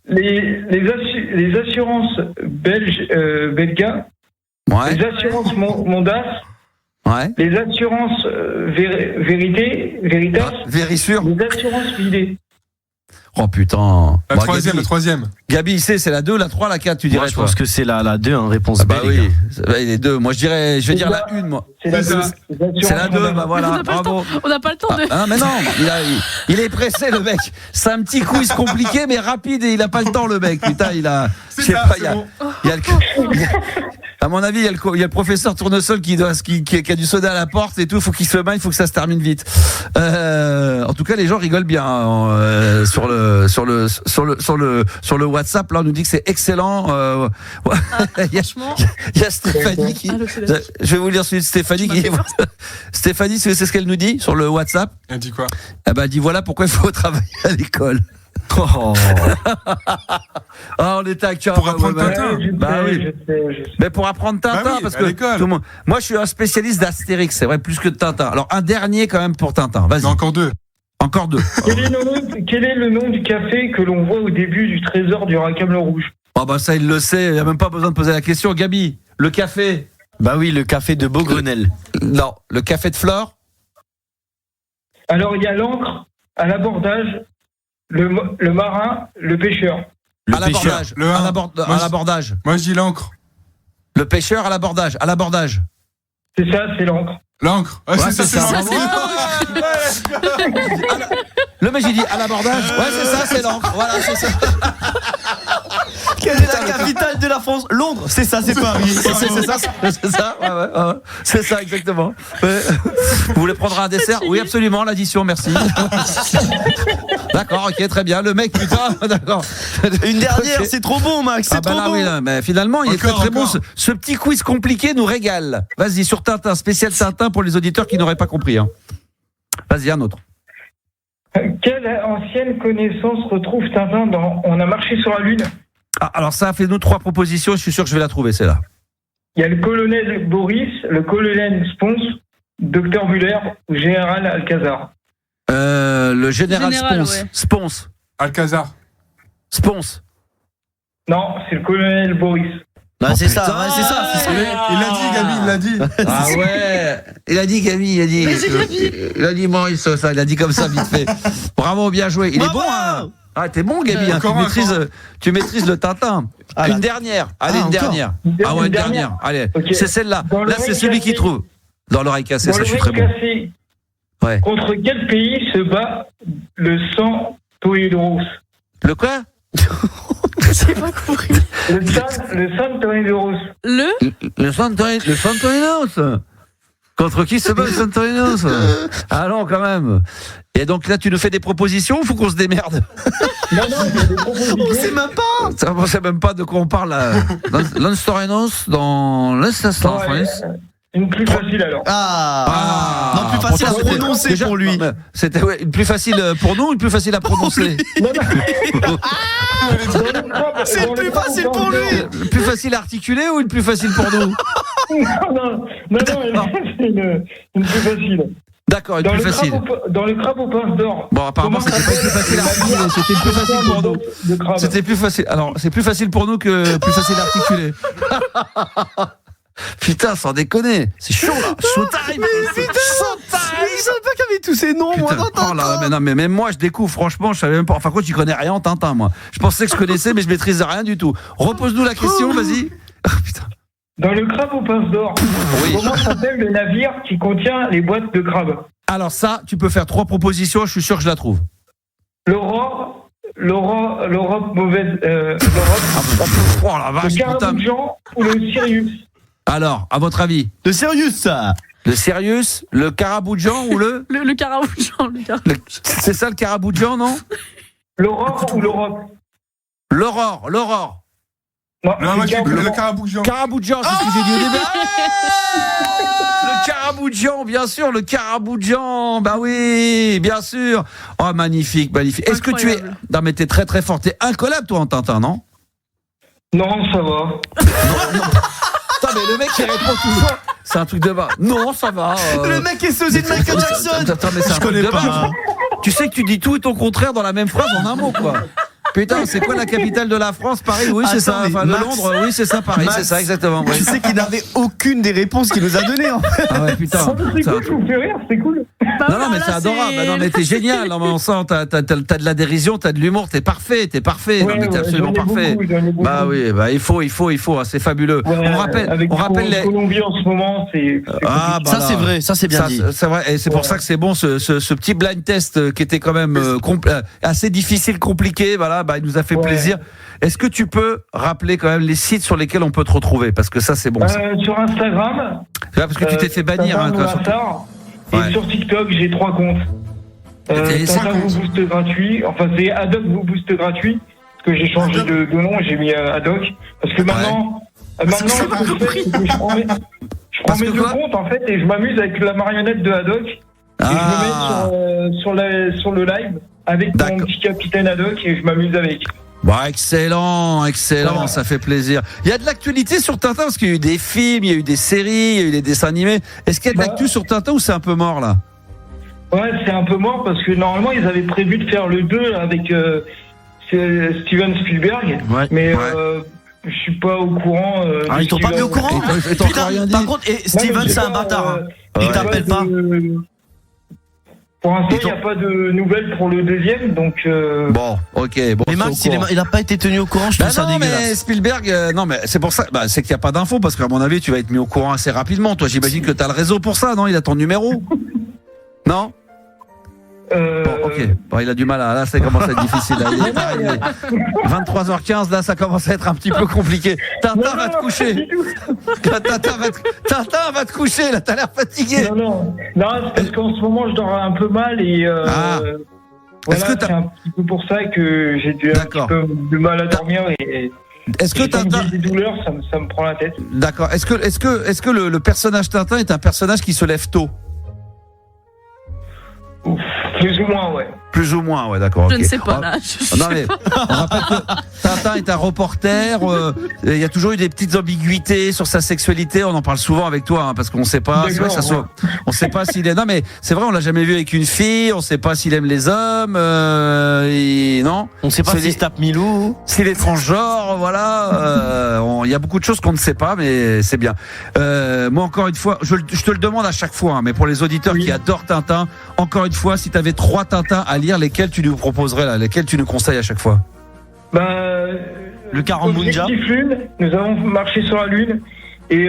les assurances belga, Ouais. les assurances Mondas, Ouais. les assurances Veritas, Vérissure. les assurances Vidé. Oh putain. La Bon, troisième, Gabi, la troisième. Gabi, c'est la 2, la 3, la 4, tu dirais. Moi, je pense que c'est la 2, hein, réponse Ah bah B, les oui, gars. les deux. Moi, je vais dire la 1, moi. C'est la 2. C'est la 2, bah voilà, bravo. On n'a pas le temps de. Ah, mais non, il est pressé, le mec. C'est un petit quiz compliqué, mais rapide, et il a pas le temps, le mec. Putain, il a. Je sais pas, il y a à mon avis, il y a le professeur Tournesol qui a du soda à la porte et tout. Faut qu'il se maille, il faut que ça se termine vite. En tout cas, les gens rigolent bien sur le WhatsApp. Là, on nous dit que c'est excellent. Il y a Stéphanie qui. Je vais vous lire celui de Stéphanie qui. Stéphanie, c'est ce qu'elle nous dit sur le WhatsApp. Elle dit quoi? Eh ben, elle dit voilà pourquoi il faut travailler à l'école. Oh. Ah, on était à cœur. Pour apprendre Tintin. Bah oui. Je sais. Mais pour apprendre Tintin, Bah oui, parce à que l'école. tout le monde. Moi, je suis un spécialiste d'Astérix, c'est vrai, plus que de Tintin. Alors, un dernier quand même pour Tintin. Vas-y. Non, encore deux. Encore deux. Quel est le nom du café que l'on voit au début du trésor du Racamelo Rouge? Oh bah ça, il le sait. Il n'y a même pas besoin de poser la question. Gabi, le café. Bah oui, le café de Beaugrenelle. Non, le café de Flore. Alors, il y a l'encre à l'abordage, le marin, le pêcheur. Le À pêcheur. l'abordage. Le un. À Moi, l'abordage. Moi, je dis l'encre. Le pêcheur à l'abordage. À l'abordage. C'est ça, c'est l'encre. L'encre. Ouais, Ouais, c'est c'est ça. l'encre. Le mec, j'ai dit à l'abordage. Ouais, c'est ça, c'est l'encre. Voilà, c'est ça. Quelle est la capitale de la France? Londres. C'est ça, c'est Paris. C'est ça, ouais. C'est ça, exactement. Ouais. Vous voulez prendre un dessert? Oui, absolument, l'addition, merci. D'accord, ok, très bien. Le mec, putain, d'accord. Une dernière, Ok. c'est trop bon, Max. C'est Ah bah trop là, bon. oui, là, mais finalement, il est Encore, très bon. encore. Ce petit quiz compliqué nous régale. Vas-y, sur Tintin, spécial Tintin pour les auditeurs qui n'auraient pas compris. Hein. Vas-y, un autre. Quelle ancienne connaissance retrouve Tintin dans On a marché sur la Lune? Ah, alors ça, fait-nous 3 propositions. Je suis sûr que je vais la trouver, celle-là. Il y a le colonel Boris, le colonel Spons, Docteur Muller ou Général Alcazar. Le général Général, Spons. ouais. Spons. Alcazar. Spons. Non, c'est le colonel Boris. Bah, c'est ça, putain. ouais, c'est ça. c'est ça. Il l'a dit, Gabi, il l'a dit. Ah ouais. Il a dit Gabi, il a dit Maurice, ça, il a dit comme ça vite fait. Bravo, bien joué. Il Bravo. est bon, hein. Ah, t'es bon, Gabi. Hein. Encore un, Tu maîtrises le Tintin. Ah, Une là. dernière. Allez, Ah, une encore. dernière. Ah ouais, une dernière. Allez, Ok. c'est celle-là. Dans Là, l'oreille c'est celui qui cassée. trouve. Dans l'oreille cassée, Dans ça, je suis l'oreille très bon. cassée, Ouais. contre quel pays se bat le sang Tornedos? Le quoi? J'ai pas compris. Le sang Tornedos. Le Santorinos. Contre qui se bat le Santorinos? Ah non, quand même. Et donc là, tu nous fais des propositions ou faut qu'on se démerde? Non, il y a des propositions. On sait même pas. On sait même pas de quoi on parle là. L'Anstorinos dans l'Est Non, une plus facile alors. Non, plus facile à pourtant, c'était- prononcer déjà, pour lui. non, mais C'était une plus facile pour nous, une plus facile à prononcer. Non, C'est le plus facile pour lui. Une plus facile à articuler ou une plus facile pour nous? Non, c'est une plus facile. D'accord, une plus facile. Dans le crabe aux pinces d'or. Bon, apparemment, Comment c'était pas plus facile à articuler, c'était plus facile pour nous. De crabe. C'était plus facile. Alors, c'est plus facile pour nous que plus facile à articuler. Putain, sans déconner. C'est chaud là. Showtime. Je savais pas qu'il y avait tous ces noms, moi, Putain, dans Tintin. oh là, mais non, mais même moi je découvre, franchement, je savais même pas. Enfin, quoi, tu connais rien en Tintin, moi. Je pensais que je connaissais, mais je maîtrisais rien du tout. Repose-nous la question, vas-y. Oh, putain. Dans le crabe aux pinces d'or, Oui. comment s'appelle le navire qui contient les boîtes de crabe? Alors, ça, tu peux faire 3 propositions, je suis sûr que je la trouve. L'Europe mauvaise. L'Europe. Oh la Le vache, putain. Caravaggian ou le Sirius? Alors, à votre avis? De Sirius, ça. Le Sirius, le Caraboudjan ou le... Le Caraboudjan. C'est ça le Caraboudjan, non? L'Aurore ou l'Europe? L'aurore. Non, moi, le Caraboudjan. Caraboudjan, c'est ce que j'ai dit au début. Le Caraboudjan, bien sûr, le Caraboudjan. Bah oui, bien sûr. Oh, magnifique. Est-ce que tu es... Non, mais t'es très très fort. T'es incollable, toi, en Tintin, non? Non, ça va. Non. Attends, mais le mec qui répond toujours, c'est un truc de bas. Non, ça va. Le mec est sosie de Michael Jackson. Attends, mais c'est un truc de bas. Tu sais que tu dis tout et ton contraire dans la même phrase en un mot, quoi. Putain, c'est quoi la capitale de la France? Paris, oui, c'est ça. Enfin, Max, Londres, oui, c'est ça. Paris, Max, c'est ça, exactement. Ouais. Tu sais qu'il n'avait aucune des réponses qu'il nous a données. En fait. Ah ouais, putain. C'est cool, je vous fais rire, c'est cool. Non, mais c'est adorable. Non, mais t'es génial. Non, mais on sent, t'as de la dérision, t'as de l'humour, t'es parfait. Ouais, non, mais t'es absolument parfait. Beaucoup. Bah oui, bah il faut, hein, c'est fabuleux. Ouais, on rappelle les Colombie en ce moment, c'est bah ça, c'est vrai, ça, c'est bien dit. C'est vrai, et c'est pour ça que c'est bon, ce petit blind test qui était quand même assez difficile, compliqué. Voilà, bah il nous a fait plaisir. Est-ce que tu peux rappeler quand même les sites sur lesquels on peut te retrouver? Parce que ça, c'est bon. Sur Instagram. Parce que tu t'es fait bannir. Et sur TikTok, j'ai 3 comptes. Tintin vous booste gratuit. Enfin, c'est Adoc vous booste gratuit. Parce que j'ai changé de nom, j'ai mis Adoc. Parce que maintenant, ce que je fais, c'est que je prends mes 2 comptes en fait et je m'amuse avec la marionnette de Adoc. Et je me mets sur le live avec mon petit capitaine Adoc et je m'amuse avec. Bah, excellent, ça fait plaisir. Il y a de l'actualité sur Tintin parce qu'il y a eu des films, il y a eu des séries, il y a eu des dessins animés. Est-ce qu'il y a de l'actu sur Tintin ou c'est un peu mort là? Ouais, c'est un peu mort parce que normalement ils avaient prévu de faire le 2 avec Steven Spielberg, mais je suis pas au courant. Ils t'ont pas mis au courant? Putain, par contre, Steven c'est un bâtard. Il t'appelle pas. Pour l'instant, il n'y a pas de nouvelles pour le deuxième, donc. Bon, ok. Mais Max, il n'a pas été tenu au courant, je trouve ça dégueulasse. Mais Spielberg, non, mais c'est pour ça, c'est qu'il n'y a pas d'infos, parce qu'à mon avis, tu vas être mis au courant assez rapidement. Toi, j'imagine que tu as le réseau pour ça, non? Il a ton numéro? Non? Bon, ok. Bon, il a du mal à. Là, ça commence à être difficile. Là, il est arrivé. 23h15, là, ça commence à être un petit peu compliqué. Tintin va te coucher. Tintin va te coucher, là, t'as l'air fatigué. Non, c'est parce qu'en ce moment, je dors un peu mal et. Voilà, c'est un petit peu pour ça que j'ai un petit peu de mal à dormir et. Est-ce que Tintin des douleurs, ça me prend la tête. D'accord. Est-ce que le personnage Tintin est un personnage qui se lève tôt? Ouf, plus ou moins, ouais. Plus ou moins, ouais, d'accord. Je ne sais pas, là. Non, mais on rappelle que Tintin est un reporter. Il y a toujours eu des petites ambiguïtés sur sa sexualité. On en parle souvent avec toi, hein, parce qu'on ne sait pas. C'est vrai que ça soit. On ne sait pas s'il est. Non, mais c'est vrai, on l'a jamais vu avec une fille. On ne sait pas s'il aime les hommes. Non. On ne sait pas s'il se tape Milou. S'il est transgenre, voilà. Il y a beaucoup de choses qu'on ne sait pas, mais c'est bien. Moi, encore une fois, je te le demande à chaque fois, hein, mais pour les auditeurs qui adorent Tintin, encore une fois, si tu avais 3 Tintins à lire, lesquels tu nous proposerais là, lesquels tu nous conseilles à chaque fois? Le Caraboudjan. Lune, nous avons marché sur la Lune et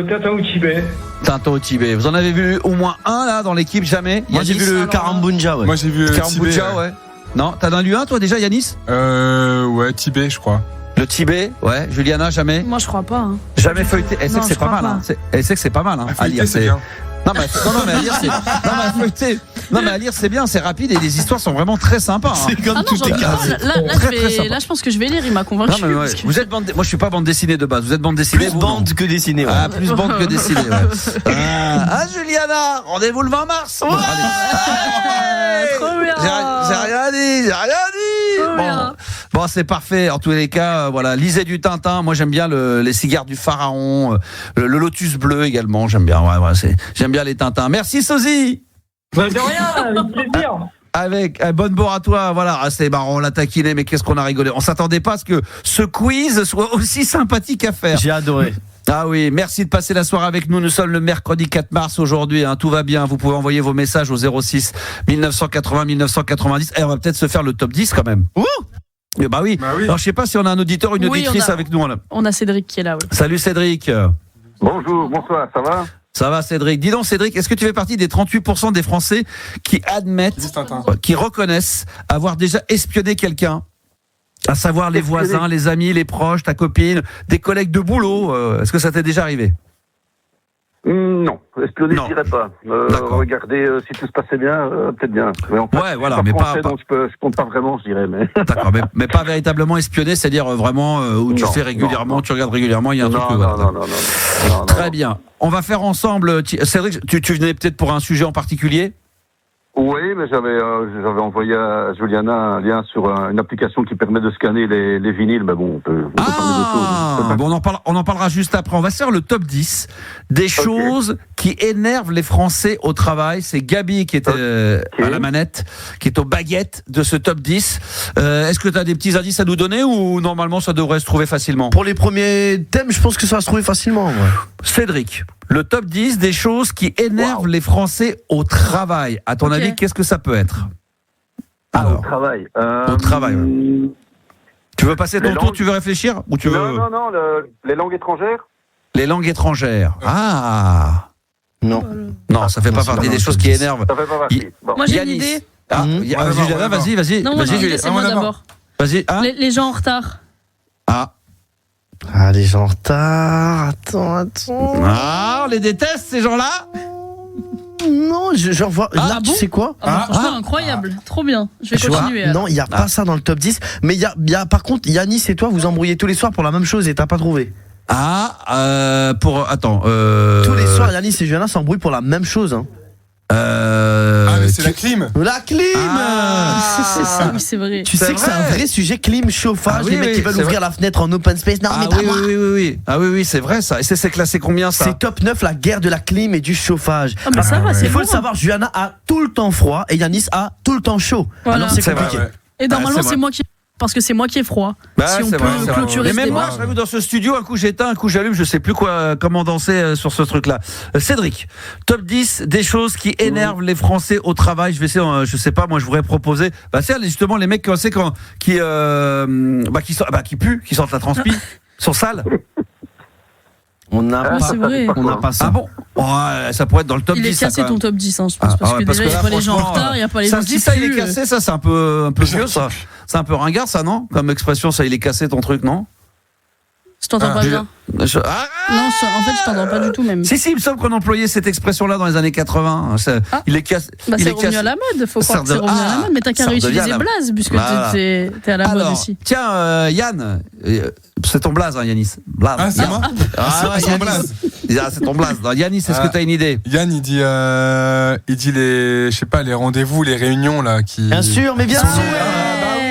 Tintin au Tibet. Tintin au Tibet. Vous en avez vu au moins un là dans l'équipe? Jamais? Moi j'ai vu le Caraboudjan, ouais. Moi j'ai vu le Caraboudjan, ouais. Non, t'en as lu un toi déjà, Yanis? Ouais, Tibet, je crois. Le Tibet, ouais. Juliana, jamais? Moi je crois pas. Hein. Jamais feuilleté. Elle sait que c'est pas mal. Hein. Elle sait que c'est pas mal. Hein. À lire, c'est bien. Non mais à lire c'est non mais à lire c'est bien, c'est rapide et les histoires sont vraiment très sympas. Hein. C'est comme toutes les cases. Là je pense que je vais lire, il m'a convaincu. Non, mais ouais. Vous êtes moi je suis pas bande dessinée de base, vous êtes bande dessinée. Plus bande que dessinée. Ouais. Ah, plus bande que dessinée. Ouais. Juliana, rendez-vous le 20 mars. Ouais. Trop bien. J'ai rien dit. Bon, c'est parfait. En tous les cas, voilà, lisez du Tintin. Moi, j'aime bien les cigares du pharaon, le lotus bleu également. J'aime bien. J'aime bien les Tintins. Merci, Sozy. De rien, avec plaisir. Bonne bourre à toi. Voilà, c'est marrant, on l'a taquiné, mais qu'est-ce qu'on a rigolé. On s'attendait pas à ce que ce quiz soit aussi sympathique à faire. J'ai adoré. Ah oui, merci de passer la soirée avec nous. Nous sommes le mercredi 4 mars aujourd'hui, hein, tout va bien. Vous pouvez envoyer vos messages au 06 1980 1990. Et on va peut-être se faire le top 10 quand même. Ouh. Bah oui. Alors je sais pas si on a un auditeur ou une auditrice avec nous. On a Cédric qui est là. Oui. Salut Cédric. Bonjour, bonsoir, ça va? Ça va Cédric. Dis donc Cédric, est-ce que tu fais partie des 38% des Français qui admettent, qui reconnaissent avoir déjà espionné quelqu'un? À savoir les voisins, les amis, les proches, ta copine, des collègues de boulot. Est-ce que ça t'est déjà arrivé? Non, espionner, Non. je dirais pas. D'accord. Regarder si tout se passait bien, peut-être bien. Mais en fait, Ouais, voilà, je suis mais pas- français, donc je compte pas vraiment, je dirais. Mais... D'accord, mais pas véritablement espionner, c'est-à-dire vraiment où tu Non, fais régulièrement, non. tu regardes régulièrement, il y a un truc. non, voilà. non. Très bien. On va faire ensemble. Cédric, tu venais peut-être pour un sujet en particulier? Oui, mais j'avais envoyé à Juliana un lien sur une application qui permet de scanner les vinyles. Mais bon, on peut parler d'autre chose. Bon, on en parlera juste après. On va se faire le top 10 des choses qui énervent les Français au travail. C'est Gabi qui est à la manette, qui est aux baguettes de ce top 10. Est-ce que tu as des petits indices à nous donner ou normalement ça devrait se trouver facilement? Pour les premiers thèmes, je pense que ça va se trouver facilement. Ouais. Cédric, le top 10 des choses qui énervent les Français au travail. À ton avis, qu'est-ce que ça peut être? Au travail. Au travail, ouais. Tu veux passer ton tour? Tu veux réfléchir ou tu veux... Non, les langues étrangères. Les langues étrangères. Ah Non. Non, ça fait pas partie des choses qui énervent. Ça fait pas partie. Bon. Moi, j'ai une Yanis. idée. Ah, Juliana, vas-y. Non, moi, j'ai une idée, Juliana. c'est moi d'abord. Vas-y. Ah. Les gens en retard. Ah, les gens en retard. Attends. Ah, on les déteste, ces gens-là? Non, je revois. Ah, là, bon tu sais quoi? Franchement, incroyable. Trop bien. Je vais Tu vois, continuer. alors. non, il n'y a pas ça dans le top 10. Mais il y a, par contre, Yanis et toi, vous embrouillez tous les soirs pour la même chose et t'as pas trouvé. Attends. Tous les soirs, Yanis et Juliana s'embrouillent pour la même chose. Hein. mais c'est la clim. La clim Oui, c'est vrai. Tu sais que c'est un vrai sujet, clim, chauffage, oui, les mecs qui veulent ouvrir la fenêtre en open space. Non, mais pas moi. Oui. Ah oui, c'est vrai ça. Et c'est classé combien ça? C'est top 9, la guerre de la clim et du chauffage. Ah, mais ça va, c'est Il faut bon. le savoir, Juliana a tout le temps froid et Yanis a tout le temps chaud. Voilà. Alors c'est C'est vrai, compliqué. ouais. Et normalement, c'est c'est moi qui. Parce que c'est moi qui ai froid. Si on c'est peut vrai, c'est vrai. clôturer Et ce même moi, débat. je l'avoue, dans ce studio, un coup j'éteins, un coup j'allume, je sais plus comment danser sur ce truc-là. Cédric, top 10 des choses qui énervent les Français au travail. Je vais essayer, je sais pas, moi je voudrais proposer, c'est justement les mecs qui puent, qui sentent la transpi, sont sales. On n'a c'est vrai. pas ça. Ah bon? Ouais, ça pourrait être dans le top 10. Il est ça, cassé quand ton même. top 10, je pense. Parce que déjà, il n'y a pas les gens en retard, il n'y a pas les ça gens se qui dit ça, il est puent. cassé, ça c'est un peu vieux, ça. C'est un peu ringard, ça, non? Comme expression, ça, il est cassé ton truc, non? Je t'entends pas bien. Non, en fait, je t'entends pas du tout même. Si, il me semble qu'on employait cette expression-là dans les années 80. Il est cassé. C'est revenu à la mode, faut croire que c'est revenu à la mode. Mais t'as qu'à réutiliser Blaze, puisque t'es à la mode aussi. Tiens, Yann, c'est ton Blaze, hein, Yanis. Blaze. Ah, c'est moi? C'est mon Blaze. C'est ton Blaze. Yanis, est-ce que t'as une idée? Yann, il dit les, je sais pas, les rendez-vous, les réunions là qui. Bien sûr, mais bien sûr.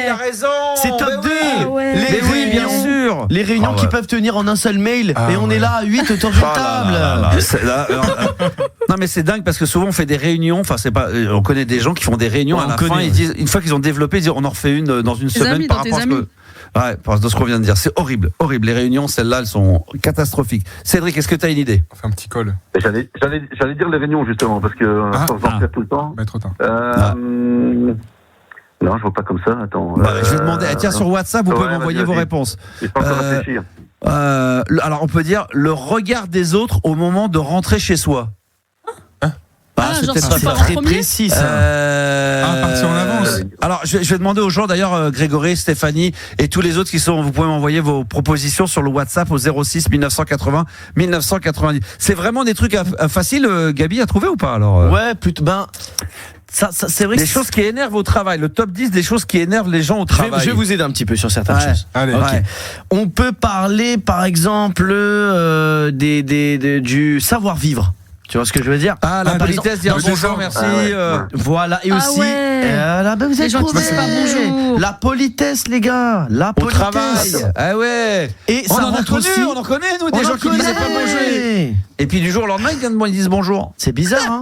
Il a raison. C'est top 2. Mais oui, bien sûr. Les réunions qui peuvent tenir en un seul mail et on est là à 8 autour d'une table. Non mais c'est dingue parce que souvent on fait des réunions, on connaît des gens qui font des réunions à la fin, ils disent, une fois qu'ils ont développé, ils disent on en refait une dans une semaine par rapport à ce que... Ouais, par ce qu'on vient de dire, c'est horrible. Les réunions, celles-là, elles sont catastrophiques. Cédric, est-ce que tu as une idée? On fait un petit call. J'allais dire les réunions justement parce que sans en faire tout le temps. Trop tard. Non, je vois pas comme ça. Attends. Je vais demander. Tiens, sur WhatsApp, vous pouvez m'envoyer vos réponses. Je peux encore réfléchir. Alors, on peut dire le regard des autres au moment de rentrer chez soi. Genre, C'est très précis ça. Partir en avance. Alors, je vais demander aux gens, d'ailleurs, Grégory, Stéphanie et tous les autres qui sont, vous pouvez m'envoyer vos propositions sur le WhatsApp au 06 1980 1990. C'est vraiment des trucs faciles, Gabi, à trouver ou pas alors? Ouais, plutôt. Ça, c'est vrai. Des choses qui énervent au travail. Le top 10 des choses qui énervent les gens au travail. Je vais vous aider un petit peu sur certaines choses. Allez. Okay. On peut parler, par exemple, du savoir-vivre. Tu vois ce que je veux dire? La politesse, dire bonjour, merci. Voilà, et aussi. Vous êtes gens qui disent pas bonjour. La politesse, les gars. La Au politesse. travail. Ah ouais. Et on ça en a rentre connu, aussi. on en connaît, nous, des gens qui disaient pas bonjour. Et puis du jour au lendemain, ils disent bonjour. C'est bizarre, hein?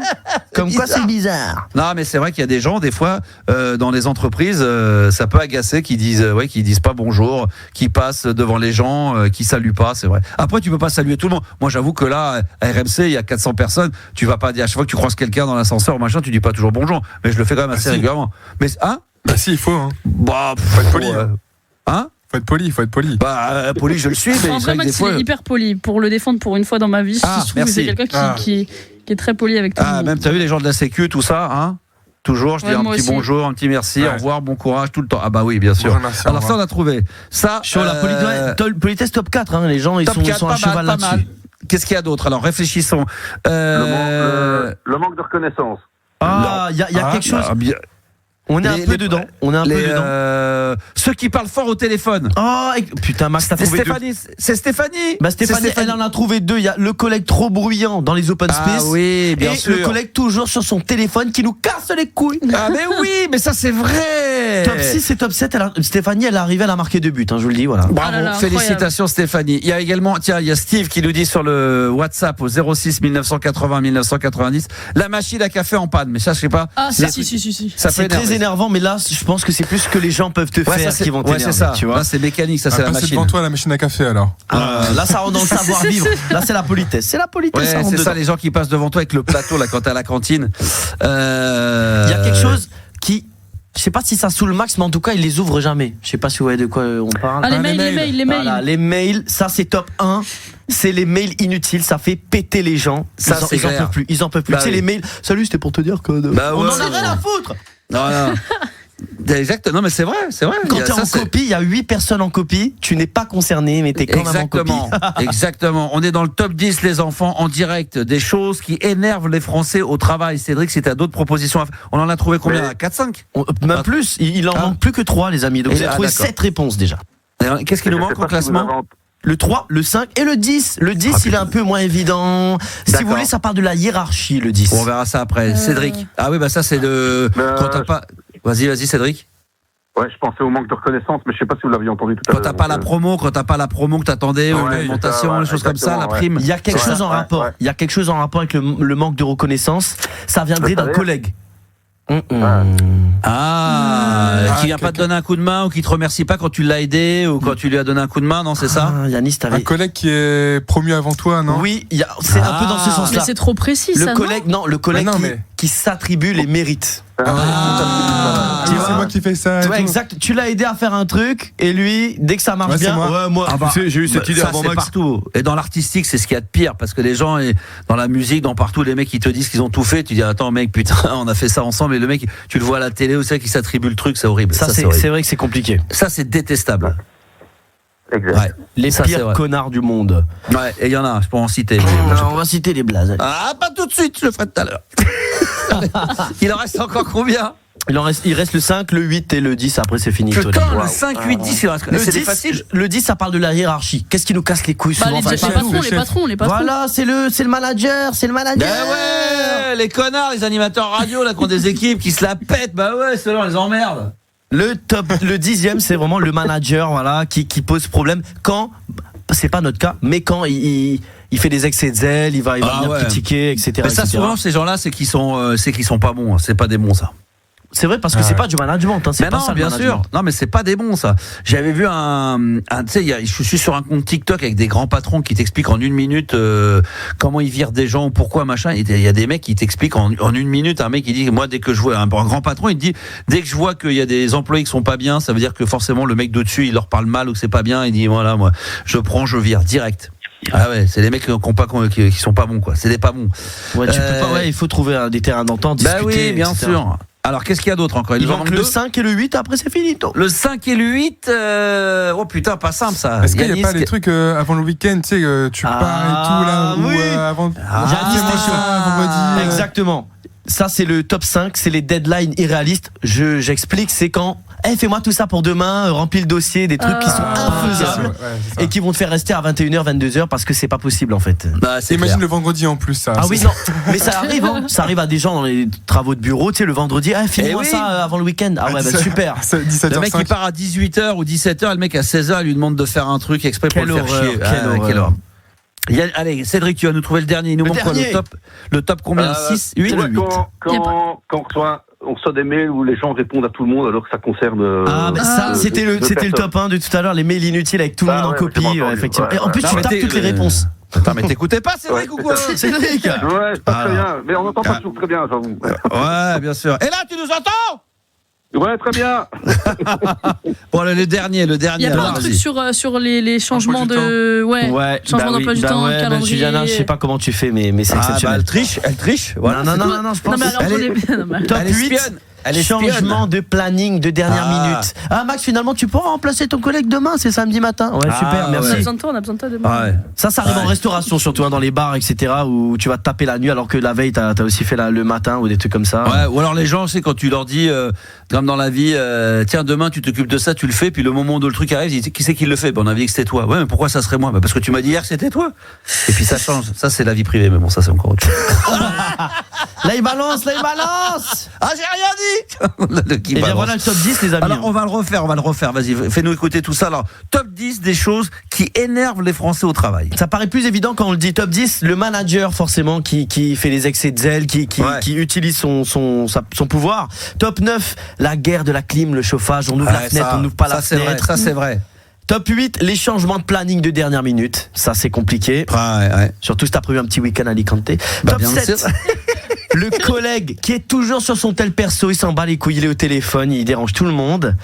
Comme quoi, c'est bizarre. Non, mais c'est vrai qu'il y a des gens, des fois, dans les entreprises, ça peut agacer, qui disent pas bonjour, qui passent devant les gens, qui saluent pas, c'est vrai. Après, tu peux pas saluer tout le monde. Moi, j'avoue que là, à RMC, il y a 400 personnes, tu vas pas dire, à chaque fois que tu croises quelqu'un dans l'ascenseur, machin, tu dis pas toujours bonjour. Mais je le fais quand même assez régulièrement. Mais, Si, il faut, hein. Faut être poli. Faut être poli. Poli, je le suis, mais En vrai, Max, il est hyper poli. Pour le défendre pour une fois dans ma vie, je trouve que c'est quelqu'un qui est très poli avec tout le monde. Même, t'as vu les gens de la Sécu, tout ça, hein? Toujours, je dis un petit bonjour, un petit merci, au revoir, bon courage, tout le temps. Ah bah oui, bien sûr. Bonjour, merci, alors ça, on a trouvé. Ça, Sur la politesse top 4, hein, les gens, ils sont à cheval là-dessus. Qu'est-ce qu'il y a d'autre? Alors réfléchissons. Le manque de reconnaissance. Ah, il y a quelque chose. On est un peu dedans. Ceux qui parlent fort au téléphone. Oh putain, Max, t'as trouvé Stéphanie. C'est Stéphanie. Bah Stéphanie, elle en a trouvé 2. Il y a le collègue trop bruyant dans les open space. Ah oui, bien sûr. Et le collègue toujours sur son téléphone qui nous casse les couilles. Ah mais oui, mais ça c'est vrai. Top 6 et top 7, Stéphanie, elle est arrivée, elle a marqué 2 buts, je vous le dis, voilà. Bravo, félicitations Stéphanie. Il y a également, il y a Steve qui nous dit sur le WhatsApp au 06 1980 1990, la machine à café en panne. Mais ça, je sais pas. Ah si. Ça c'est très énervant, mais là, je pense que c'est plus ce que les gens peuvent te faire qui vont t'énerver. C'est ça. Tu vois. Là, c'est mécanique, ça c'est la machine. devant toi la machine à café alors. Là, ça rentre dans le savoir-vivre. Là, c'est la politesse. C'est la politesse. Ouais, c'est ça, les gens qui passent devant toi avec le plateau là quand t'es à la cantine. Il y a quelque chose qui. Je sais pas si ça saoule Max, mais en tout cas, il les ouvre jamais. Je sais pas si vous voyez de quoi on parle. Ah, les mails. Voilà, les mails, ça c'est top 1. C'est les mails inutiles, ça fait péter les gens. Ça, ils en peuvent plus. Bah c'est les mails. Salut, c'était pour te dire que. On en a rien à foutre. Non. Exact, non mais c'est vrai. Quand t'es en copie, il y a 8 personnes en copie, tu n'es pas concerné, mais t'es quand même en copie. Exactement. On est dans le top 10 les enfants en direct, des choses qui énervent les Français au travail. Cédric, si t'as d'autres propositions, on en a trouvé combien? 4-5 Même plus, il en manque plus que 3 les amis. Donc vous avez trouvé 7 réponses déjà. Qu'est-ce qui nous manque au classement? Le 3, le 5 et le 10. Le 10, il est un peu moins évident. Si vous voulez, ça parle de la hiérarchie, le 10. On verra ça après. Cédric. Ah oui, bah ça c'est le... Quand t'as pas... Vas-y Cédric. Ouais, je pensais au manque de reconnaissance, mais je sais pas si vous l'aviez entendu tout à l'heure. Quand t'as pas la promo que t'attendais, ou l'augmentation, les choses comme ça, la prime. Il y a quelque chose en rapport. Il y a quelque chose en rapport avec le manque de reconnaissance. Ça viendrait d'un collègue. Qui vient pas te donner un coup de main ou qui te remercie pas quand tu l'as aidé ou quand tu lui as donné un coup de main, non, c'est ça? Yanis, un collègue qui est promu avant toi, non? Oui, c'est un peu dans ce sens-là. Mais c'est trop précis, le ça. Collègue, le collègue qui s'attribue les mérites. C'est moi qui fais ça. Ouais, exact. Tu l'as aidé à faire un truc et lui, dès que ça marche bien, moi. J'ai eu cette idée avant Max. Partout. Et dans l'artistique, c'est ce qu'il y a de pire parce que les gens, dans la musique, dans partout, les mecs qui te disent qu'ils ont tout fait, tu dis attends mec, putain, on a fait ça ensemble et le mec, tu le vois à la télé ou ça qui s'attribue le truc, c'est horrible. Ça c'est vrai que c'est compliqué. Ça c'est détestable. Exact. Ouais. Les pires connards du monde. Ouais, et il y en a, je peux en citer. On va citer les blazes. Ah, pas tout de suite, je le ferai tout à l'heure. Il en reste encore combien? Il reste le 5, le 8 et le 10, après c'est fini. Putain, le 5, 8, 10, il reste. C'est facile. Le 10, ça parle de la hiérarchie. Qu'est-ce qui nous casse les couilles souvent? Les patrons. Voilà, c'est le manager, Ben ouais, les connards, les animateurs radio là qui ont des équipes qui se la pètent, bah ouais, ceux-là on les emmerde. Le 10e, c'est vraiment le manager, voilà, qui pose problème quand, c'est pas notre cas, mais quand il fait des excès de zèle, il va venir critiquer, etc. Mais ça, souvent, ces gens-là, c'est qu'ils sont pas bons, c'est pas des bons, ça. C'est vrai parce que c'est pas du management, c'est pas ça le management. Sûr. Non mais c'est pas des bons ça. J'avais vu tu sais, je suis sur un compte TikTok avec des grands patrons qui t'expliquent en 1 minute comment ils virent des gens ou pourquoi machin. Il y a des mecs qui t'expliquent en 1 minute. Un mec qui dit moi dès que je vois un grand patron, il te dit dès que je vois qu'il y a des employés qui sont pas bien, ça veut dire que forcément le mec de dessus il leur parle mal ou que c'est pas bien. Il dit voilà moi je vire direct. Ah ouais, c'est les mecs qui sont pas bons quoi. C'est des pas bons. Ouais, tu peux pas. Ouais, il faut trouver des terrains d'entente, discuter. Bah oui, bien sûr. Alors, qu'est-ce qu'il y a d'autre encore? Il manque le 5 et le 8, après c'est finito. Le 5 et le 8, oh putain, pas simple ça. Est-ce qu'il n'y a pas des trucs avant le week-end, tu sais, tu pars et tout là, oui. Avant vendredi. Exactement. Ça, c'est le top 5, c'est les deadlines irréalistes. J'explique, c'est quand fais-moi tout ça pour demain, remplis le dossier, des trucs qui sont infaisables et qui vont te faire rester à 21h, 22h parce que c'est pas possible en fait. Bah, imagine le vendredi en plus ça. Ah oui, non, mais ça arrive, ça arrive à des gens dans les travaux de bureau, tu sais, le vendredi, fais-moi ça avant le week-end. Ah ouais, bah super. Le mec il part à 18h ou 17h, le mec à 16h, il lui demande de faire un truc exprès pour le faire chier. Quelle horreur. Allez, Cédric, tu vas nous trouver le dernier. Il nous manque quoi, le top combien? 6, 8 ou 8? Quand on reçoit des mails où les gens répondent à tout le monde alors que ça concerne. C'était le top 1 de tout à l'heure, les mails inutiles avec tout le monde en copie, effectivement. Et en plus, tu tapes toutes les réponses. Attends, mais t'écoutais pas Cédric ou quoi? Cédric! Ouais, pas très bien, mais on n'entend pas toujours très bien, j'avoue. Ouais, bien sûr. Et là, tu nous entends? Ouais, très bien. Bon, le dernier. Il y a pas un truc sur les changements de changement d'emploi du temps, calendrier. Juliana, je sais pas comment tu fais, mais c'est exceptionnel. Elle triche. Voilà, non, je pense. Non, mais alors, elle espionne. Elle est changement de planning de dernière minute. Ah Max, finalement tu pourras remplacer ton collègue demain, c'est samedi matin. Ouais, super, merci. On a besoin de toi demain. Ça arrive en restauration surtout, dans les bars, etc. où tu vas te taper la nuit alors que la veille t'as aussi fait le matin ou des trucs comme ça. Ouais, ou alors les gens, c'est quand tu leur dis, comme dans la vie, tiens, demain tu t'occupes de ça, tu le fais, puis le moment où le truc arrive, ils disent, qui c'est qui le fait? On a dit que c'était toi. Ouais, mais pourquoi ça serait moi? Parce que tu m'as dit hier que c'était toi. Et puis ça change. Ça, c'est la vie privée, mais bon, ça c'est encore autre chose. Là il balance. Ah, j'ai rien dit. Et bien voilà le top 10 les amis. Alors on va le refaire, vas-y, fais-nous écouter tout ça. Alors, top 10 des choses qui énervent les Français au travail. Ça paraît plus évident quand on le dit. Top 10, le manager forcément qui fait les excès de zèle, qui utilise son pouvoir. Top 9, la guerre de la clim, le chauffage, on ouvre la fenêtre, on n'ouvre pas la fenêtre. Ça c'est vrai. Top 8, les changements de planning de dernière minute. Ça c'est compliqué. Ouais. Surtout si t'as prévu un petit week-end à Alicante. Top 7, le collègue qui est toujours sur son tel perso, il s'en bat les couilles, il est au téléphone, il dérange tout le monde.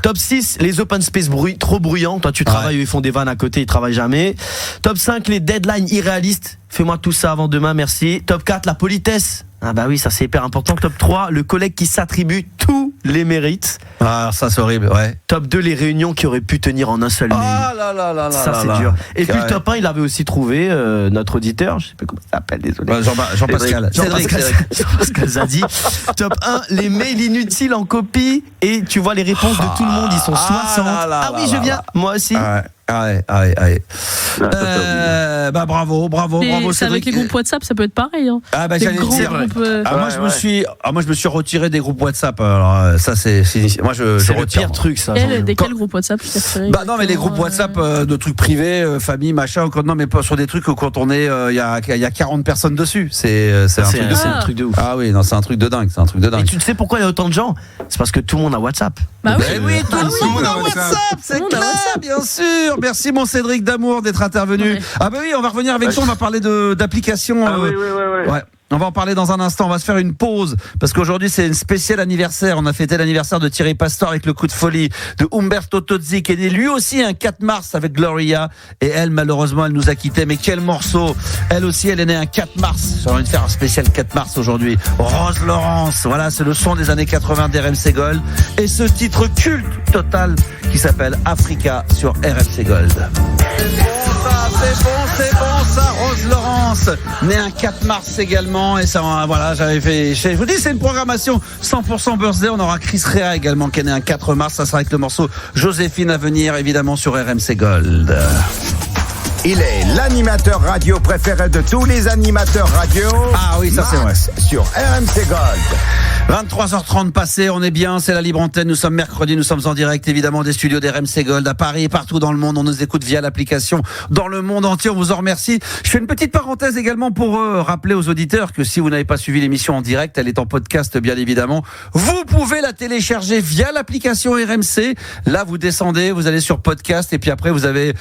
Top 6, les open space trop bruyants. Toi, tu travailles, ils font des vannes à côté, ils travaillent jamais. Top 5, les deadlines irréalistes. Fais-moi tout ça avant demain, merci. Top 4, la politesse. Ah bah oui, ça c'est hyper important. Top 3, le collègue qui s'attribue tous les mérites. Ah, ça c'est horrible, ouais. Top 2, les réunions qui auraient pu tenir en un seul mail. Ah là. Ça c'est dur. Et puis le top 1, il avait aussi trouvé notre auditeur, je sais pas comment ça s'appelle, désolé. Jean-Pascal. Jean-Pascal Zadi. Top 1, les mails inutiles en copie. Et tu vois les réponses de tout le monde, ils sont 60. Oui, je viens. Moi aussi. Ouais. Bravo C'est Cédric. avec les groupes WhatsApp, ça peut être pareil. Hein. Ah bah j'allais dire. Moi je me suis retiré des groupes WhatsApp. Alors ça c'est moi je c'est le retire. pire truc ça. Quel groupe WhatsApp tu t'es retiré? Bah non mais les groupes WhatsApp de trucs privés, famille, machin, non mais pas sur des trucs où quand on est il y a 40 personnes dessus. C'est un truc de ouf. Ah oui, non, c'est un truc de dingue, Et tu sais pourquoi il y a autant de gens? C'est parce que tout le monde a WhatsApp. Bah oui, tout le monde a WhatsApp, c'est clair, bien sûr. Merci mon Cédric Damour d'être intervenu. Ouais. Ah bah oui, on va revenir avec toi, on va parler d'applications. Oui. Ouais. On va en parler dans un instant. On va se faire une pause parce qu'aujourd'hui c'est une spéciale anniversaire. On a fêté l'anniversaire de Thierry Pastor avec le coup de folie de Umberto Tozzi qui est né lui aussi un 4 mars avec Gloria. Et elle, malheureusement, elle nous a quittés. Mais quel morceau! Elle aussi, elle est née un 4 mars. J'ai envie de faire un spécial 4 mars aujourd'hui. Rose Laurence. Voilà, c'est le son des années 80 d'RMC Gold. Et ce titre culte total qui s'appelle Africa sur RMC Gold. C'est bon ça, Rose Laurence, née un 4 mars également, et ça, voilà, je vous dis, c'est une programmation 100% birthday. On aura Chris Rea également qui est né un 4 mars, ça sera avec le morceau Joséphine à venir, évidemment sur RMC Gold. Il est l'animateur radio préféré de tous les animateurs radio. Ah oui, ça c'est vrai. Sur RMC Gold. 23h30 passées, on est bien, c'est la libre antenne, nous sommes mercredi, nous sommes en direct évidemment des studios d'RMC Gold à Paris et partout dans le monde, on nous écoute via l'application dans le monde entier, on vous en remercie. Je fais une petite parenthèse également pour rappeler aux auditeurs que si vous n'avez pas suivi l'émission en direct, elle est en podcast bien évidemment, vous pouvez la télécharger via l'application RMC, là vous descendez, vous allez sur podcast et puis après vous avez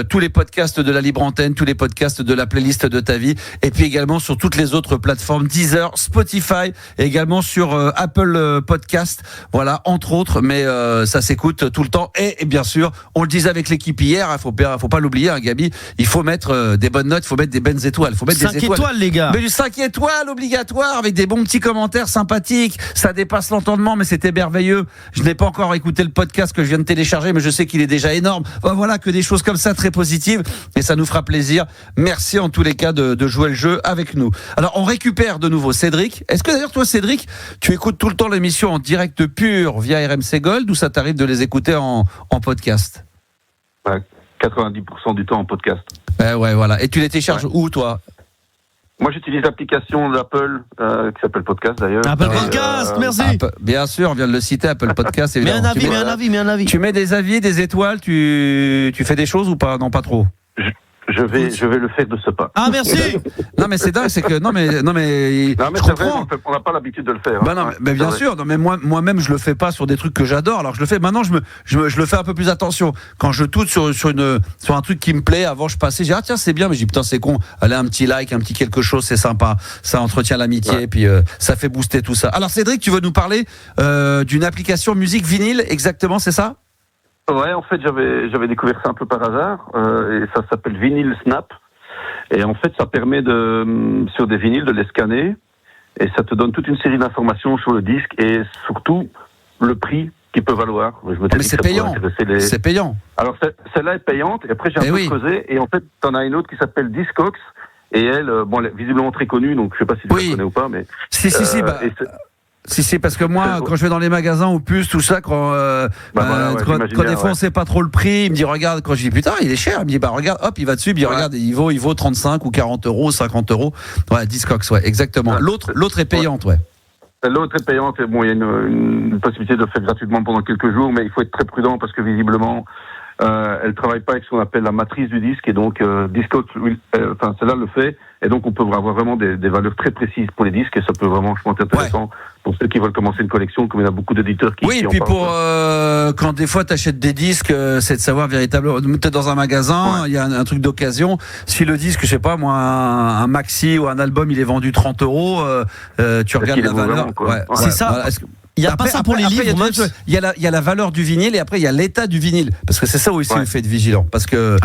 tous les podcasts de la libre antenne, tous les podcasts de la playlist de ta vie et puis également sur toutes les autres plateformes Deezer, Spotify et également sur Apple Podcast, voilà entre autres, mais ça s'écoute tout le temps et bien sûr on le disait avec l'équipe hier, faut pas l'oublier hein, Gabi, il faut mettre des bonnes notes, il faut mettre des bonnes étoiles, il faut mettre 5 des étoiles les gars, mais du 5 étoiles obligatoire avec des bons petits commentaires sympathiques, ça dépasse l'entendement mais c'était merveilleux. Je n'ai pas encore écouté le podcast que je viens de télécharger mais je sais qu'il est déjà énorme, voilà que des choses comme ça très positives et ça nous fera plaisir. Merci en tous les cas de jouer le jeu avec nous. Alors on récupère de nouveau Cédric. Est-ce que d'ailleurs toi Cédric, tu écoutes tout le temps l'émission en direct pur via RMC Gold ou ça t'arrive de les écouter en podcast? 90% du temps en podcast. Ouais, voilà. Et tu les télécharges où toi? Moi, j'utilise l'application d'Apple qui s'appelle Podcast d'ailleurs. Apple Podcast, merci. Bien sûr, on vient de le citer, Apple Podcast. Mets un avis. Tu mets des avis, des étoiles, tu fais des choses ou pas? Non, pas trop. Je vais le faire de ce pas. Ah merci. Non mais c'est dingue, c'est que non mais c'est vrai, on n'a pas l'habitude de le faire. Bah non, mais bien sûr, non mais moi-même je le fais pas sur des trucs que j'adore. Alors je le fais maintenant, je le fais un peu plus attention. Quand je tweete sur un truc qui me plaît, avant je passais, j'ai dit ah tiens c'est bien, mais je dis putain c'est con. Allez un petit like, un petit quelque chose, c'est sympa. Ça entretient l'amitié et puis ça fait booster tout ça. Alors Cédric, tu veux nous parler d'une application musique vinyle, exactement, c'est ça? Ouais, en fait, j'avais découvert ça un peu par hasard, et ça s'appelle Vinyl Snap. Et en fait, ça permet sur des vinyles de les scanner et ça te donne toute une série d'informations sur le disque et surtout le prix qu'il peut valoir. Mais c'est payant. C'est payant. Alors celle-là est payante. Et après j'ai un peu creusé et en fait t'en as une autre qui s'appelle Discogs et elle, elle est visiblement très connue, donc je sais pas si tu la connais ou pas, mais Si, parce que moi, quand je vais dans les magasins ou puces, tout ça, quand des fois on sait pas trop le prix, il me dit regarde, quand je dis putain, il est cher, il me dit bah regarde, hop, il va dessus, il regarde, il vaut 35 ou 40 euros, 50 euros. Ouais, Discogs, exactement. Ouais. L'autre est payante, ouais. L'autre est payante, et bon, il y a une possibilité de le faire gratuitement pendant quelques jours, mais il faut être très prudent parce que visiblement, elle travaille pas avec ce qu'on appelle la matrice du disque, et donc Discogs, celle-là le fait, et donc on peut avoir vraiment des valeurs très précises pour les disques, et ça peut vraiment, je pense, être intéressant pour ceux qui veulent commencer une collection, comme il y a beaucoup d'éditeurs qui et puis pour quand des fois t'achètes des disques, c'est de savoir véritablement, t'es dans un magasin, il y a un truc d'occasion, si le disque, je sais pas moi, un maxi ou un album, il est vendu 30 euros, tu regardes la valeur. C'est ça. Voilà. Il n'y a pas ça pour les livres. Il y a la valeur du vinyle et après il y a l'état du vinyle. Parce que c'est ça aussi, il faut être vigilant. Parce que,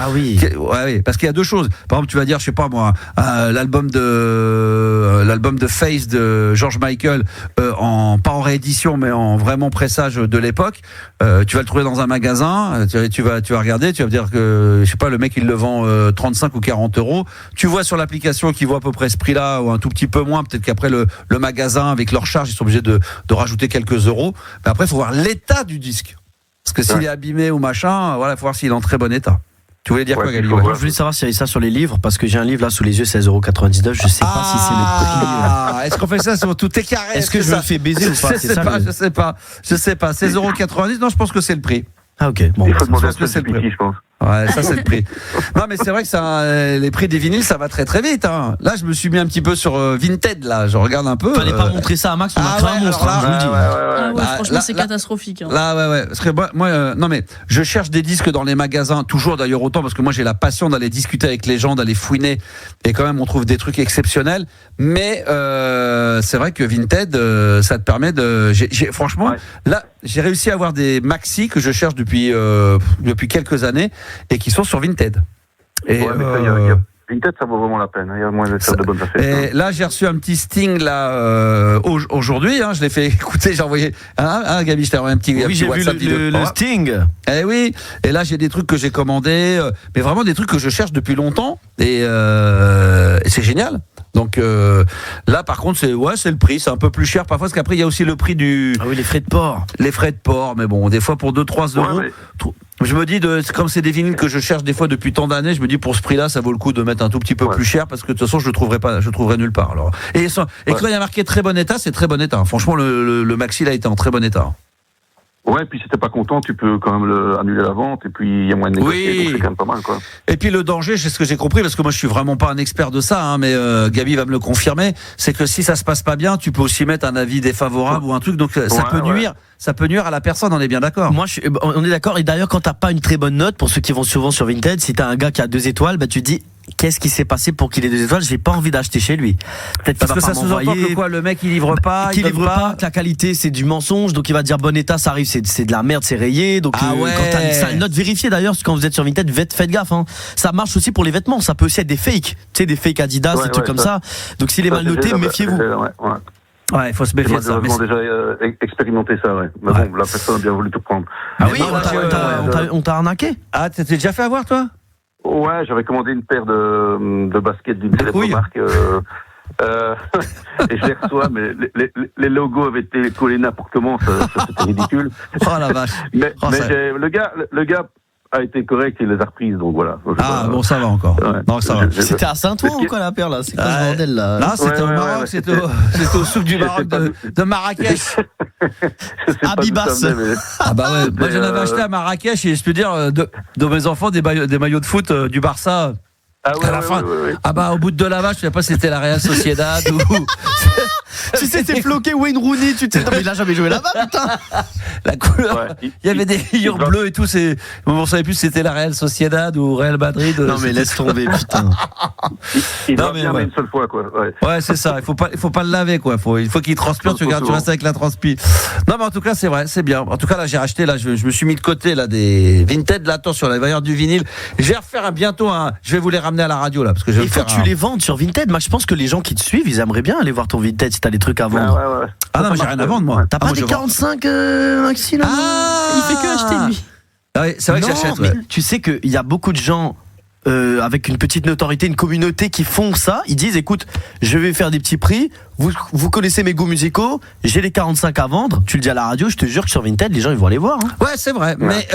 parce qu'il y a deux choses. Par exemple, tu vas dire, je sais pas moi, l'album de Face de George Michael, pas en réédition, mais en vraiment pressage de l'époque. Tu vas le trouver dans un magasin, tu vas regarder, tu vas me dire que, je sais pas, le mec il le vend 35 ou 40 euros. Tu vois sur l'application qu'il vaut à peu près ce prix-là ou un tout petit peu moins. Peut-être qu'après le magasin, avec leur charge, ils sont obligés de rajouter quelques euros, mais après il faut voir l'état du disque, parce que s'il est abîmé ou machin, il faut voir s'il est en très bon état. Tu voulais dire quoi, Gabi? Je voulais savoir s'il y avait ça sur les livres, parce que j'ai un livre là sous les yeux, 16,99 €. Je sais pas si c'est le prix. Est-ce qu'on fait ça sur tout tes carrés? Est-ce que je le fais baiser ou pas? Je sais pas. 16,90 €, non, je pense que c'est le prix. Ah ok. Bon, il faut demander à c'est le prix, je pense. Ouais, ça c'est le prix. Non, mais c'est vrai que ça, les prix des vinyles, ça va très très vite. Hein. Là, je me suis mis un petit peu sur Vinted. Là, je regarde un peu. Fallait pas montrer ça à Max, on a créé un monstre. Je vous le dis. Franchement, c'est catastrophique. Hein. Là, parce que moi, non mais je cherche des disques dans les magasins, toujours d'ailleurs autant, parce que moi j'ai la passion d'aller discuter avec les gens, d'aller fouiner, et quand même on trouve des trucs exceptionnels. Mais c'est vrai que Vinted, ça te permet de. Franchement, là, j'ai réussi à avoir des maxi que je cherche depuis quelques années. Et qui sont sur Vinted. Et Vinted, ça vaut vraiment la peine. Il y a moins de faire de bonnes affaires. Et là, j'ai reçu un petit Sting là aujourd'hui. Je l'ai fait écouter. J'ai envoyé. Gabi, je t'ai envoyé un petit. Oui, j'ai vu le Sting. Eh oui. Et là, j'ai des trucs que j'ai commandés, mais vraiment des trucs que je cherche depuis longtemps. Et c'est génial. Donc là, par contre, c'est le prix. C'est un peu plus cher parfois, parce qu'après, il y a aussi le prix du. Ah oui, les frais de port. Les frais de port, mais bon, des fois pour 2-3 euros. Je me dis, comme c'est des vinyles que je cherche des fois depuis tant d'années, je me dis pour ce prix-là, ça vaut le coup de mettre un tout petit peu plus cher, parce que de toute façon, je le trouverai nulle part. Alors. Et quand il y a marqué très bon état, c'est très bon état. Franchement, le maxi là était en très bon état. Ouais, puis si t'es pas content, tu peux quand même annuler la vente, et puis il y a moins de négocier, donc c'est quand même pas mal, quoi. Et puis le danger, c'est ce que j'ai compris, parce que moi je suis vraiment pas un expert de ça, mais Gabi va me le confirmer, c'est que si ça se passe pas bien, tu peux aussi mettre un avis défavorable ou un truc, donc ça peut nuire. Ça peut nuire à la personne, on est bien d'accord. On est d'accord, et d'ailleurs quand t'as pas une très bonne note, pour ceux qui vont souvent sur Vinted, si t'as un gars qui a 2 étoiles, tu te dis qu'est-ce qui s'est passé pour qu'il ait 2 étoiles? J'ai pas envie d'acheter chez lui. Peut-être parce que ça sous-entend que quoi, le mec il livre pas, que la qualité c'est du mensonge, donc il va te dire bon état, ça arrive, c'est de la merde, c'est rayé. Donc quand t'as une note vérifiée d'ailleurs, quand vous êtes sur Vinted, faites gaffe. Ça marche aussi pour les vêtements, ça peut aussi être des fakes, tu sais, des fakes Adidas, des trucs comme ça. Donc s'il est mal noté, méfiez-vous. Ouais, il faut se méfier de ça. J'ai déjà expérimenté ça, Mais bon, la personne a bien voulu tout prendre. Ah oui, on t'a arnaqué? Ah, t'es déjà fait avoir, toi? Ouais, j'avais commandé une paire de baskets d'une célèbre marque. Et je les reçois, mais les logos avaient été collés n'importe comment, ça c'était ridicule. Oh la vache. Mais le gars a été correct, il les a reprises, donc voilà. Bon, ça va encore. Non, ça va. C'était à Saint-Ouen ou quoi la paire là? C'est quoi ce bordel là? Là, c'était au Maroc, c'était au souk du Maroc de Marrakech. Abibas. Moi j'en avais acheté à Marrakech, et je peux dire de mes enfants des maillots de foot du Barça. À la fin, au bout de la vache, je sais pas si c'était la Real Sociedad ou. Tu sais, c'est floqué Wayne Rooney, tu sais. Non, mais il a jamais joué là-bas, putain. La couleur. Il y avait des rayures bleues et tout. On savait plus si c'était la Real Sociedad ou Real Madrid. Non, mais laisse tomber, putain. Il doit bien une seule fois, quoi. Ouais, c'est ça. Il faut pas le laver, quoi. Il faut qu'il transpire. Tu restes avec la transpi. Non, mais en tout cas, c'est vrai, c'est bien. En tout cas, là, j'ai racheté. Là, je me suis mis de côté là des Vinted. Là, attention, la valeur du vinyle. Je vais refaire bientôt je vais vous les ramener à la radio là, parce que je vais il faut que tu les vendes sur Vinted. Moi, je pense que les gens qui te suivent, ils aimeraient bien aller voir ton Vinted. Si t'as des trucs à vendre. Ouais. Ah non, mais j'ai rien à vendre, moi. T'as pas des 45 maxi là? Il fait que acheter, lui. Ah oui, c'est vrai que Non, j'achète. mais Ouais. tu sais qu'il y a beaucoup de gens avec une petite notoriété, une communauté qui font ça. Ils disent écoute, je vais faire des petits prix. Vous connaissez mes goûts musicaux, j'ai les 45 à vendre. Tu le dis à la radio, je te jure que sur Vinted, les gens ils vont aller voir. Hein. Ouais, c'est vrai. Mais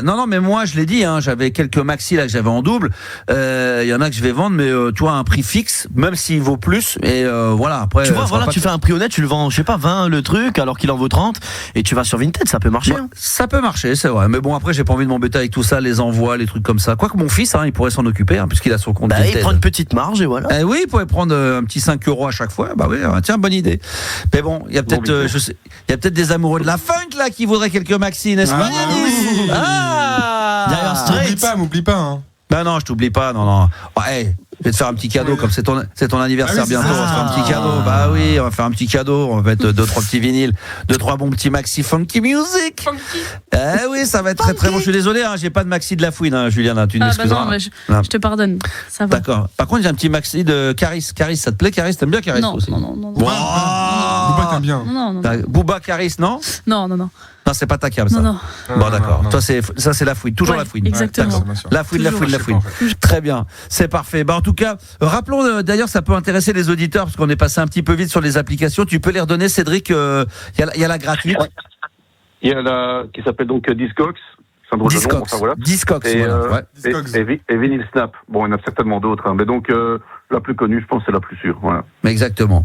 non, mais moi je l'ai dit, hein, j'avais quelques maxi là que j'avais en double. Il y en a que je vais vendre, mais tu vois, un prix fixe, même s'il vaut plus. Et voilà. Après, Tu vois, voilà, tu fais un prix honnête, tu le vends, je sais pas, 20 le truc, alors qu'il en vaut 30, et tu vas sur Vinted, ça peut marcher. Hein. Ça peut marcher, c'est vrai. Mais bon, après, j'ai pas envie de m'embêter avec tout ça, les envois, les trucs comme ça. Quoique mon fils, hein, il pourrait s'en occuper, hein, puisqu'il a son compte Vinted. Il prend une petite marge et voilà. Oui, il pourrait prendre un petit 5 € à chaque fois. Bah oui, tiens, bonne idée. Mais bon, il y a peut-être, il y a peut-être des amoureux de la funk là qui voudraient quelques maxi, n'est-ce pas, Yanis? D'ailleurs, M'oublie pas. Hein. Ben non, je t'oublie pas, non. Ouais, je vais te faire un petit cadeau, comme c'est ton anniversaire bientôt, on va se faire un petit cadeau. Bah oui, on va faire un petit cadeau, on va mettre 2-3 petits vinyles, 2-3 bons petits maxi funky music. Oui, ça va être très très bon. Je suis désolé, hein, j'ai pas de maxi de la fouine, hein, Juliana, tu m'excuseras. Bah non, je te pardonne, ça va. D'accord. Par contre, j'ai un petit maxi de Caris. Caris, ça te plaît, Caris? T'aimes bien Caris aussi? Non. Booba t'aimes bien. Non. Booba, Caris, non? Non. Non, c'est pas ta cam, ça. Non. Bon, d'accord. Non. Toi, c'est la fouine, toujours Ouais, la fouine. exactement. D'accord. La fouine. Très bien, c'est parfait. Bah, en tout cas, rappelons, d'ailleurs, ça peut intéresser les auditeurs, parce qu'on est passé un petit peu vite sur les applications. Tu peux les redonner, Cédric, il y a la gratuite. Il y a la qui s'appelle donc Discogs. C'est un drôle de nom, enfin, voilà. Discogs, Et, voilà. Ouais. et Vinyl Snap. Bon, il y en a certainement d'autres, hein, mais donc la plus connue, je pense, c'est la plus sûre. Voilà. Exactement.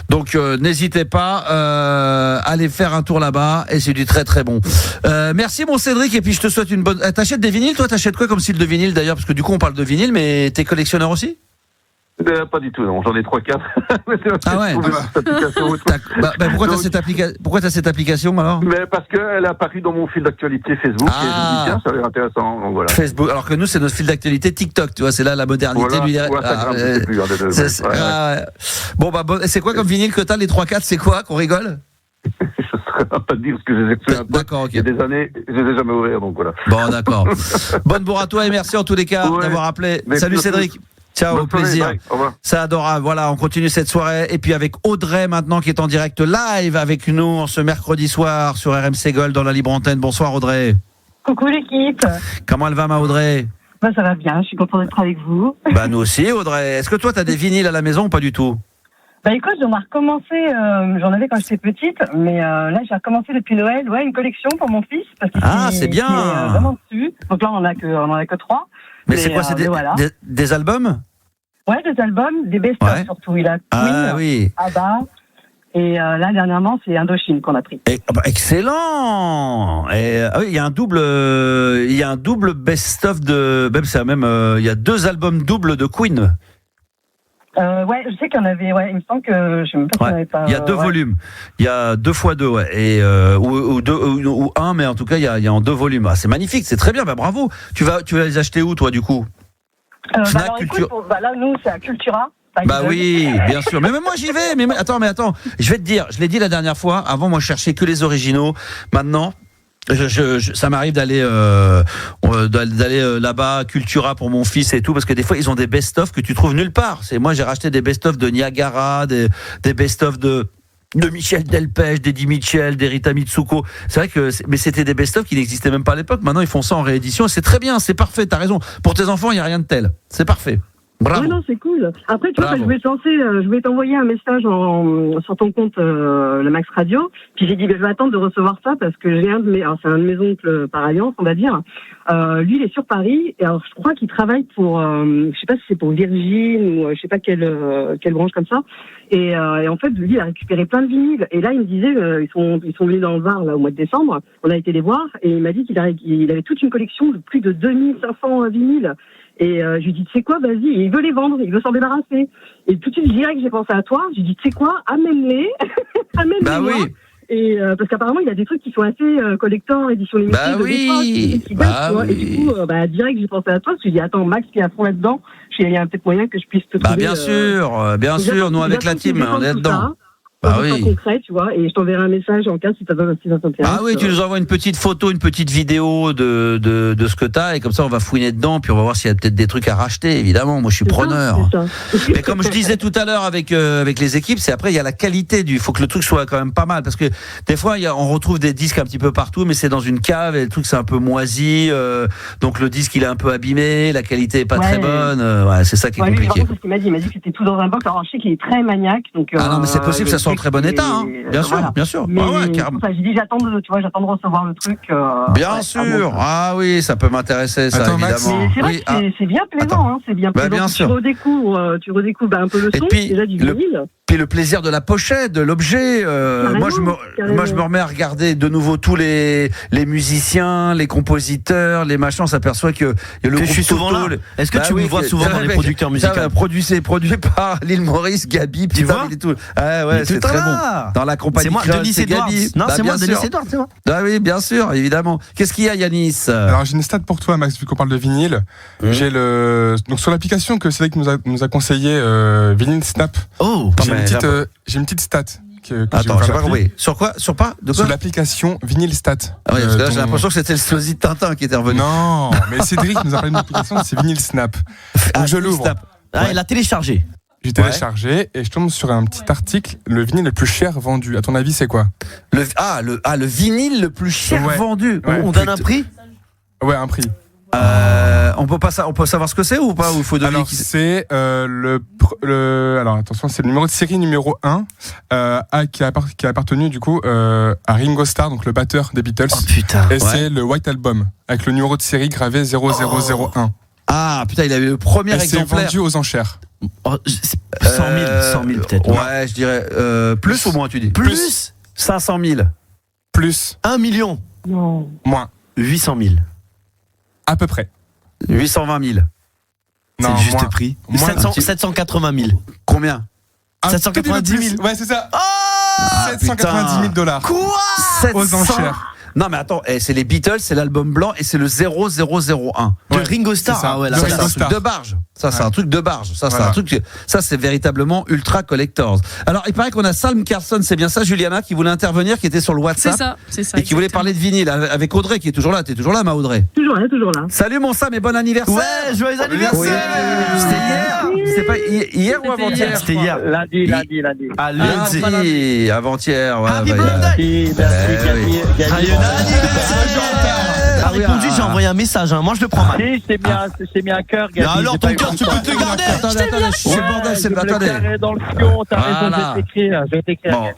Donc n'hésitez pas, allez faire un tour là-bas, et c'est du très très bon. Merci mon Cédric, et puis je te souhaite une bonne. T'achètes des vinyles, toi? T'achètes quoi comme style de vinyle d'ailleurs? Parce que du coup on parle de vinyle, mais t'es collectionneur aussi? Pas du tout, non. J'en ai 3-4. Ah ouais. Pourquoi t'as cette application alors? Mais parce qu'elle est apparue dans mon fil d'actualité Facebook, et je me dis tiens, ça a l'air intéressant. Donc voilà. Facebook, alors que nous c'est notre fil d'actualité TikTok, tu vois, c'est là la modernité. Bon bah c'est quoi comme vinyle que t'as, les 3-4, c'est quoi qu'on rigole? Je ne saurais pas te dire parce que je les ai reçus un peu. D'accord, ok. Il y a des années, je les ai jamais ouverts, donc voilà. Bon, d'accord. Bonne bourre à toi et merci en tous les cas d'avoir appelé. Salut Cédric. Ciao, au plaisir. C'est adorable. Voilà, on continue cette soirée. Et puis avec Audrey maintenant qui est en direct live avec nous en ce mercredi soir sur RMC Gold dans la libre antenne. Bonsoir Audrey. Coucou l'équipe. Comment elle va ma Audrey? Bah ça va bien, je suis contente d'être avec vous. Bah nous aussi Audrey. Est-ce que toi t'as des vinyles à la maison ou pas du tout? Bah écoute, j'en ai recommencé, j'en avais quand j'étais petite, mais là j'ai recommencé depuis Noël, une collection pour mon fils. Parce qu'il c'est bien. est vraiment dessus. Donc là on en a que 3. Mais c'est quoi, c'est des albums? Ouais, des albums, des best-of surtout. Il a Queen, ABBA, et là dernièrement c'est Indochine qu'on a pris. Excellent. Et il y a un double best-of de, il y a 2 albums doubles de Queen. Je sais qu'il y en avait, il me semble que, je sais même pas s'il n'y en avait pas. Il y a 2 volumes. Il y a 2 x 2, et, ou 1, mais en tout cas, il y a en 2 volumes. Ah, c'est magnifique, c'est très bien, bah bravo. Tu vas les acheter où, toi, du coup? Là, nous, c'est à Cultura. Bah oui, bien sûr. Mais même moi, j'y vais. Mais attends. Je vais te dire, je l'ai dit la dernière fois. Avant, moi, je cherchais que les originaux. Maintenant, ça m'arrive d'aller là-bas, Cultura pour mon fils et tout, parce que des fois ils ont des best-of que tu trouves nulle part. Moi j'ai racheté des best-of de Niagara, des best-of de Michel Delpech, d'Eddie Mitchell, d'Erita Mitsuko. C'est vrai que mais c'était des best-of qui n'existaient même pas à l'époque. Maintenant ils font ça en réédition et c'est très bien, c'est parfait, t'as raison. Pour tes enfants, il n'y a rien de tel. C'est parfait. Bravo. Oui, non, c'est cool. Après, tu vois, je vais t'envoyer un message sur ton compte, le Max Radio. Puis j'ai dit, je vais attendre de recevoir ça parce que j'ai c'est un de mes oncles par alliance, on va dire. Lui, il est sur Paris. Et alors, je crois qu'il travaille pour, je sais pas si c'est pour Virgin ou je sais pas quelle branche comme ça. Et en fait, lui, il a récupéré plein de vinyles. Et là, il me disait, ils sont venus dans le Var, là, au mois de décembre. On a été les voir et il m'a dit qu'il avait toute une collection de plus de 2500 vinyles. Et je lui dis, tu sais quoi, vas-y, il veut les vendre, il veut s'en débarrasser. Et tout de suite, direct, j'ai pensé à toi. Je lui dis, tu sais quoi, amène-les, amène-les. Bah oui. Et parce qu'apparemment, il y a des trucs qui sont assez collector, édition limitée. Bah oui. Et du coup, direct, j'ai pensé à toi. Je me suis dit, attends, Max qui est à fond là-dedans. Il y a peut-être moyen que je puisse te trouver. Bien sûr, nous avec la team, on est dedans. Bah oui. Concret, tu vois, et je t'enverrai un message en cas si ça t'intéresse. Ah oui, tu nous envoies une petite photo, une petite vidéo de ce que t'as, et comme ça on va fouiner dedans, puis on va voir s'il y a peut-être des trucs à racheter, évidemment. Moi je suis preneur. Mais comme je disais tout à l'heure avec les équipes, c'est après il y a la qualité du. Faut que le truc soit quand même pas mal, parce que des fois on retrouve des disques un petit peu partout, mais c'est dans une cave et le truc c'est un peu moisi, donc le disque il est un peu abîmé, la qualité est pas très bonne. C'est ça qui est compliqué. C'est ce qu'il m'a dit. Il m'a dit que c'était tout dans un box. Alors je sais qu'il est très maniaque, donc. Ah non, mais c'est possible que ça soit en très bon état, hein. Bien sûr, voilà. Bien sûr. Mais carrément. J'ai dit j'attends de recevoir le truc. Bien sûr. Ah oui, ça peut m'intéresser, ça. Attends, évidemment. Mais c'est vrai que c'est bien plaisant, hein. C'est bien plaisant. Bien sûr. Tu redécouvres un peu le son, déjà du vinyle. Puis le plaisir de la pochette, de l'objet. Moi, je me remets à regarder de nouveau tous les musiciens, les compositeurs, les machins. On s'aperçoit que le groupe je suis souvent là. Est-ce que tu me vois souvent dans les producteurs musicaux? C'est produit par Lil Maurice, Gabi, tu vois, et tout. Ah ouais, c'est très bon. Dans la compagnie. C'est moi, Denis Edwards. Non, c'est moi, Denis Edwards, c'est moi. Ah oui, bien sûr, évidemment. Qu'est-ce qu'il y a, Yanis? Alors j'ai une stat pour toi, Max, vu qu'on parle de vinyle. J'ai donc sur l'application que Cédric nous a conseillé, Vinyl Snap. Oh, j'ai une petite stat. Attends, j'ai pas compris. Sur quoi? Sur l'application Vinyl Stat. Ah oui, parce que là, j'ai l'impression que c'était le sosie de Tintin qui était revenu. Non, mais Cédric nous a parlé d'une application, c'est Vinyl Snap. Donc je l'ouvre. Ah, il a téléchargé. J'ai téléchargé et je tombe sur un petit article, le vinyle le plus cher vendu. À ton avis, c'est quoi? Le vinyle le plus cher vendu. On donne un prix? Ouais, un prix. On peut savoir ce que c'est ou pas, ou il faut donner. Alors c'est alors attention, c'est le numéro de série numéro 1 qui a appartenu du coup à Ringo Starr, donc le batteur des Beatles. Oh putain. Et c'est le White Album avec le numéro de série gravé 0001. Ah putain, il avait le premier exemplaire. C'est vendu aux enchères. 100 000 peut-être. Ouais, je dirais plus ou moins, tu dis. Plus 500 000. Plus 1 million. Non. Moins 800 000. À peu près. 820 000. C'est le juste prix. 780 000. Combien? 790 000. Ouais, c'est ça. 790 $790 000. Quoi? Aux enchères. Non mais attends, c'est les Beatles, c'est l'album blanc et c'est le 0001. De Ringo Starr. Ah ouais, ça, c'est un truc de barge. Ça, c'est un truc de barge. Ça, c'est un truc. Ça, c'est véritablement ultra collectors. Alors, il paraît qu'on a Salm Carson, c'est bien ça, Juliana, qui voulait intervenir, qui était sur le WhatsApp. C'est ça. Et qui voulait parler de vinyle avec Audrey, qui est toujours là. T'es toujours là, ma Audrey? Toujours là. Salut mon Sam et bon anniversaire. Ouais, joyeux anniversaire. Oui. C'était hier. C'était pas hier ou avant-hier? C'était hier. Lundi. Ah, lundi. Avant-hier. Ouais, Happy birthday. Merci. T'as répondu, j'ai envoyé un message. Moi, je le prends mal. Si, c'est mis un cœur, Gabi. Alors, ton cœur, tu peux te le garder. Attendez, c'est le bordel, c'est le bordel. Dans le fion, t'as raison, je vais t'écrire. Bon.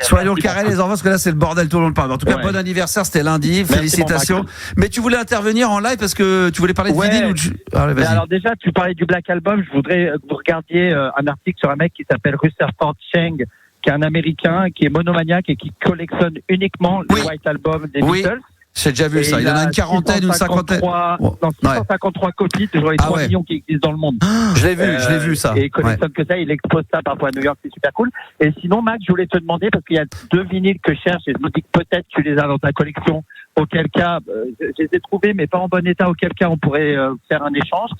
Soyons carrés les enfants, parce que là c'est le bordel, tout le monde parle. En tout cas, bon anniversaire, c'était lundi, félicitations. Mais tu voulais intervenir en live parce que tu voulais parler de vinyle ou Allez, vas-y. Alors déjà, tu parlais du Black Album, je voudrais que vous regardiez un article sur un mec qui s'appelle Rutherford Cheng, qui est un Américain, qui est monomaniaque et qui collectionne uniquement les White Album des Beatles. J'ai déjà vu ça. Il en a une quarantaine, une cinquantaine. 653 copies de les 3 millions qui existent dans le monde. Je l'ai vu ça. Et il collectionne que ça, il expose ça parfois à New York, c'est super cool. Et sinon, Max, je voulais te demander, parce qu'il y a 2 vinyles que je cherche, et je me dis que peut-être tu les as dans ta collection, auquel cas, je les ai trouvés, mais pas en bon état, auquel cas on pourrait faire un échange.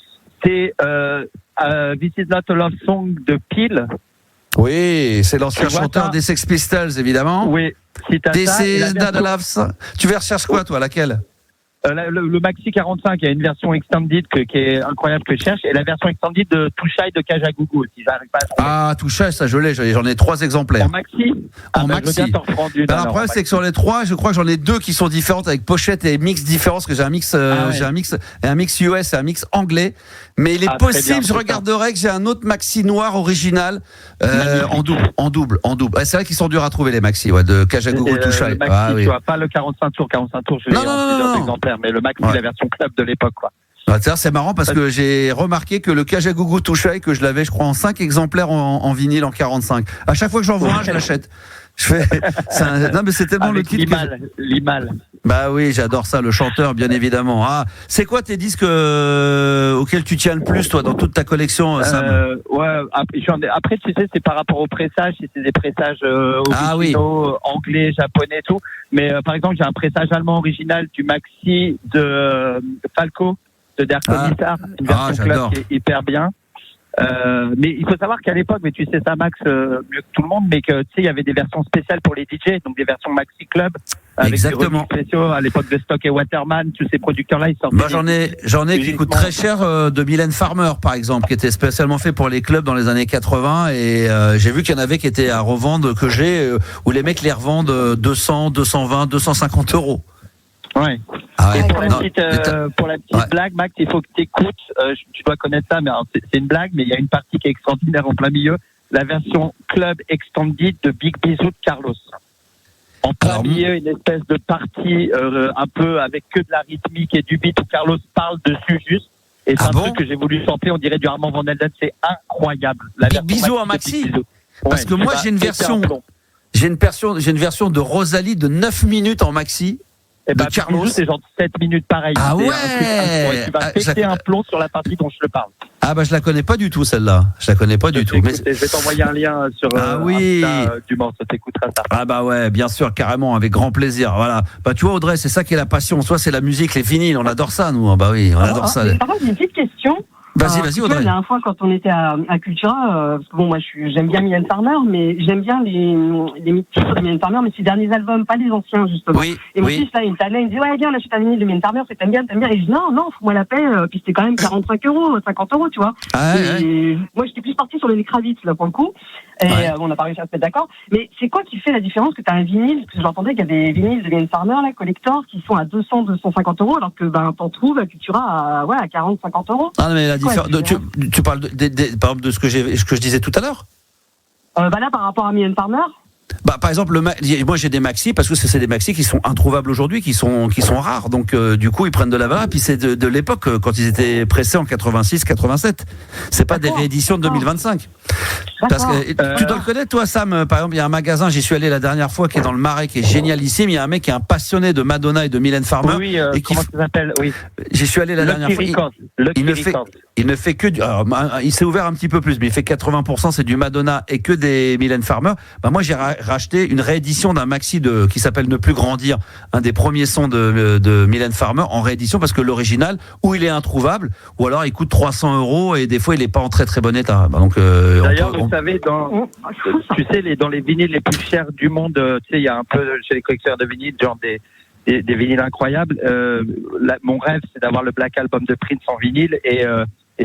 C'est This Is Not a Love Song de Peel. Oui, c'est l'ancien chanteur des Sex Pistols, évidemment. Oui. This Is Not a Love Song. Tu recherches quoi, toi, laquelle? Le Maxi 45, il y a une version extended qui est incroyable que je cherche, et la version extended de Too Shy de Kajagougou aussi. J'arrive pas à trouver. Ah, Too Shy, ça je l'ai, j'en ai 3 exemplaires. En Maxi? En Maxi. Le problème, c'est que sur les 3, je crois que j'en ai 2 qui sont différentes avec pochette et mix différents, parce que j'ai un mix, un mix US et un mix anglais. Mais il est possible, je regarderai que j'ai un autre Maxi noir original, en double. C'est vrai qu'ils sont durs à trouver, les Maxi, de Kajagougou, Too Shy. Le Maxi, tu vois, pas le 45 tours, je l'ai en plusieurs exemplaires, mais le Maxi, la version club de l'époque, quoi. C'est marrant parce que j'ai remarqué que le Kajagougou Too Shy, que je l'avais, je crois, en 5 exemplaires en vinyle en 45. À chaque fois que j'en vois un, je l'achète. Non, mais c'est tellement avec le titre. Limal. Bah oui, j'adore ça, le chanteur, bien évidemment. Ah, c'est quoi tes disques auxquels tu tiens le plus, toi, dans toute ta collection, Sam? Après, tu sais, c'est par rapport au pressage, si c'est des pressages originaux, anglais, japonais et tout. Mais par exemple, j'ai un pressage allemand original du Maxi de Falco, de Der Kommissar, une version club qui est hyper bien. Mais il faut savoir qu'à l'époque, mais tu sais ça Max mieux que tout le monde, mais que tu sais il y avait des versions spéciales pour les DJ, donc des versions Maxi Club avec Exactement. des remixes spéciaux à l'époque de Stock et Waterman, tous ces producteurs-là ils sortaient. Moi j'en ai qui coûtent très cher de Mylène Farmer par exemple, qui était spécialement fait pour les clubs dans les années 80 et j'ai vu qu'il y en avait qui étaient à revendre où les mecs les revendent 200, 220, 250 euros. Ouais. Ah ouais. Et pour la petite blague, Max, il faut que tu écoutes. Tu dois connaître ça, mais alors, c'est une blague, mais il y a une partie qui est extraordinaire en plein milieu. La version Club Extended de Big Bisou de Carlos. En plein milieu, une espèce de partie un peu avec que de la rythmique et du beat où Carlos parle dessus juste. Et c'est un truc que j'ai voulu chanter, on dirait du Armand Van Helden, c'est incroyable. Big Bisou en maxi. Parce que moi j'ai une version de Rosalie de 9 minutes en maxi. Et bah, Carlos, c'est genre 7 minutes pareil. Ah ouais. Tu vas péter un plomb sur la partie dont je te parle. Ah bah je la connais pas du tout celle-là. Je la connais pas du tout. Mais... Je vais t'envoyer un lien sur Insta, du morceau, t'écouteras ça. Ah bah ouais, bien sûr, carrément, avec grand plaisir. Voilà. Bah tu vois Audrey, c'est ça qui est la passion. Soit c'est la musique, les vinyles, on adore ça nous. Bah oui, on adore ça. Par contre, j'ai une petite question. Vas-y Audrey. La dernière fois quand on était à Cultura, parce que bon moi j'aime bien Mylène Farmer, mais j'aime bien les titres de Mylène Farmer, mais ses derniers albums, pas les anciens justement. Oui, et mon fils là il me tannait, il me dit ouais viens on achète un vinyle de Mylène Farmer, t'aimes bien. Et je dis non, fous-moi la paix, puis c'était quand même 45 €, 50 €, tu vois. Et moi j'étais plus partie sur le Kravitz là pour le coup. Et on n'a pas réussi à se mettre d'accord. Mais c'est quoi qui fait la différence que tu as un vinyle? Parce que j'entendais qu'il y a des vinyles de Mylène Farmer, là, collector, qui sont à 200, 250 €, alors que t'en trouves à Cultura à 40, 50 €. Ah non, mais la différence. Tu parles par exemple de ce que je disais tout à l'heure. Là, par rapport à Mylène Farmer. Bah, par exemple, moi j'ai des maxi parce que c'est des maxi qui sont introuvables aujourd'hui, qui sont rares. Donc du coup ils prennent de la valeur. Puis c'est de l'époque quand ils étaient pressés en 86, 87. C'est pas des rééditions de 2025. Parce que tu dois le connaître toi Sam. Par exemple il y a un magasin, j'y suis allé la dernière fois, qui est dans le Marais, qui est génialissime. Il y a un mec qui est un passionné de Madonna et de Mylène Farmer. Oui, comment ça s'appelle? Oui. J'y suis allé la dernière fois. Il ne fait que il s'est ouvert un petit peu plus, mais il fait 80%, c'est du Madonna et que des Mylène Farmer. Bah moi j'ai racheté une réédition d'un maxi qui s'appelle Ne plus grandir, un des premiers sons de Mylène Farmer en réédition, parce que l'original, ou il est introuvable, ou alors il coûte 300 € et des fois il est pas en très très bon état. Bah donc d'ailleurs vous savez tu sais dans les vinyles les plus chers du monde, tu sais il y a un peu chez les collectionneurs de vinyles genre des vinyles incroyables. Mon rêve c'est d'avoir le Black Album de Prince en vinyle et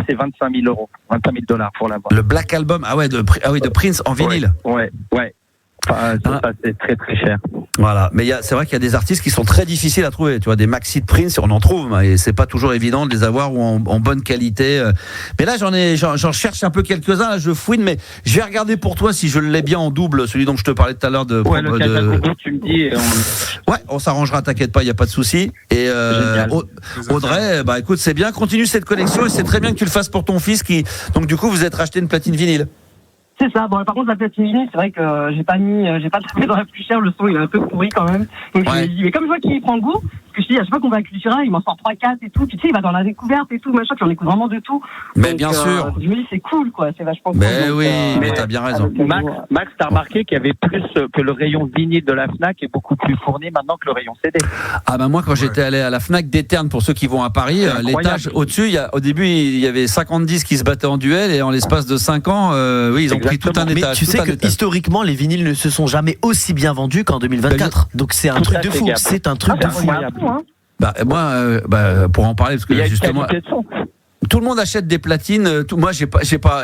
c'est 25 000 €, 25 000 $ pour l'avoir. Le Black Album, de Prince en vinyle. Ouais. Enfin, ça, c'est très très cher. Voilà, mais c'est vrai qu'il y a des artistes qui sont très difficiles à trouver. Tu vois, des maxi de Prince, on en trouve, et c'est pas toujours évident de les avoir ou en bonne qualité. Mais là, j'en cherche un peu quelques-uns. Là, je fouine, mais je vais regarder pour toi si je l'ai bien en double, celui dont je te parlais tout à l'heure de. Ouais, le tu me dis. Ouais, on s'arrangera, t'inquiète pas, il y a pas de souci. Et Audrey, bah écoute, c'est bien, continue cette collection et c'est très bien que tu le fasses pour ton fils donc du coup, vous êtes racheté une platine vinyle. C'est ça. Bon, par contre, la platine vinyle, c'est vrai que j'ai pas trouvé dans la plus chère, le son, il est un peu pourri quand même. Donc, je me dis, mais comme je vois qu'il prend goût, parce que je dis, à chaque fois qu'on va à Cultura, il m'en sort 3-4 et tout. Puis tu sais, il va dans la découverte et tout, machin, puis on écoute vraiment de tout. Mais bien sûr. Je me dis, c'est cool, quoi, c'est vachement cool. Mais oui, mais t'as bien raison. Max, t'as remarqué qu'il y avait plus que le rayon vinyle de la Fnac est beaucoup plus fourni maintenant que le rayon CD. Ah bah moi, quand j'étais allé à la Fnac d'Éterne, pour ceux qui vont à Paris, l'étage au-dessus, au début, il y avait 50 disques qui se battaient en duel, et en l'espace de 5 ans, ils ont pris tout un étage. Tu sais que historiquement, les vinyles ne se sont jamais aussi bien vendus qu'en 2024. Donc c'est un truc de fou. C'est un truc de fou. Bah moi, pour en parler, parce que justement. Tout le monde achète des platines. Moi, j'ai pas.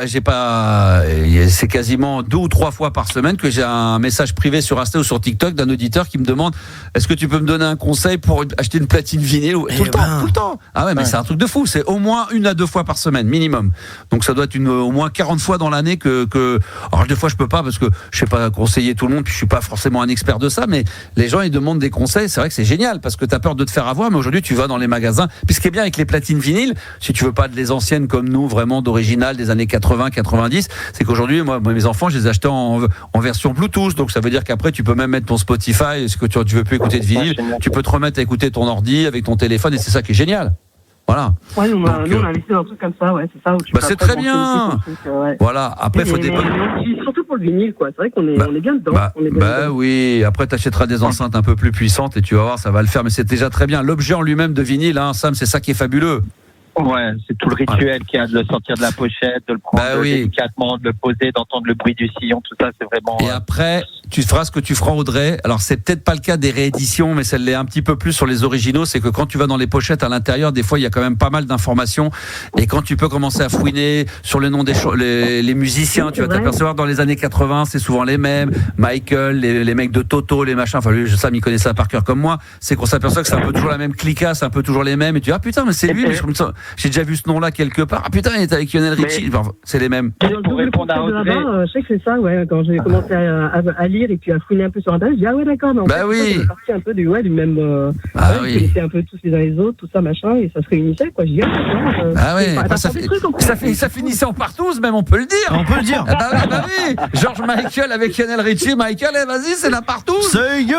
C'est quasiment 2 ou 3 fois par semaine que j'ai un message privé sur Insta ou sur TikTok d'un auditeur qui me demande: est-ce que tu peux me donner un conseil pour acheter une platine vinyle? Tout le temps. Ah ouais, mais c'est un truc de fou. C'est au moins 1 à 2 fois par semaine minimum. Donc ça doit être au moins 40 fois dans l'année que. Alors des fois je peux pas parce que je sais pas conseiller tout le monde, puis je suis pas forcément un expert de ça. Mais les gens ils demandent des conseils. C'est vrai que c'est génial parce que t'as peur de te faire avoir. Mais aujourd'hui tu vas dans les magasins. Puis ce qui est bien avec les platines vinyles, si tu veux pas les anciennes comme nous, vraiment d'original des années 80, 90, c'est qu'aujourd'hui, moi, mes enfants, je les ai achetés en version Bluetooth. Donc ça veut dire qu'après, tu peux même mettre ton Spotify. Ce que tu veux plus écouter de vinyle, tu peux te remettre à écouter ton ordi avec ton téléphone, et c'est ça qui est génial. Voilà. Ouais, nous, on a laissé un truc comme ça, ouais, c'est ça. Où tu c'est très bien. Voilà. Après, il faut surtout pour le vinyle, quoi. C'est vrai qu'on est bien dedans. Oui. Après, t'achèteras des enceintes un peu plus puissantes et tu vas voir, ça va le faire. Mais c'est déjà très bien. L'objet en lui-même de vinyle, Sam, c'est ça qui est fabuleux. Ouais, c'est tout le rituel qu'il y a de le sortir de la pochette, de le prendre délicatement, de le poser, d'entendre le bruit du sillon, tout ça, c'est vraiment. Et après, tu feras ce que tu feras, Audrey. Alors, c'est peut-être pas le cas des rééditions, mais ça l'est un petit peu plus sur les originaux. C'est que quand tu vas dans les pochettes à l'intérieur, des fois, il y a quand même pas mal d'informations. Et quand tu peux commencer à fouiner sur le nom des les musiciens, tu vas t'apercevoir dans les années 80, c'est souvent les mêmes. Michael, les mecs de Toto, les machins. Enfin, lui, Sam, il connaît ça par cœur comme moi. C'est qu'on s'aperçoit que c'est un peu toujours la même clicasse, un peu toujours les mêmes. Et tu dis, ah putain, mais c'est lui, mais j'ai déjà vu ce nom-là quelque part. Ah putain, il est avec Lionel Richie. Enfin, c'est les mêmes. Pour répondre à Audrey, je sais que c'est ça, ouais. Quand j'ai commencé à lire et puis à fouiner un peu sur Internet, je dis ah ouais d'accord. Bah oui. C'est parti un peu du même. Ils étaient un peu tous les uns les autres, tout ça machin, et ça se réunissait quoi. Je dis ah ouais. Ça finissait en partouze même, on peut le dire. On peut le dire. Bah oui. George Michael avec Lionel Richie. Michael, vas-y, c'est la partouze. C'est you.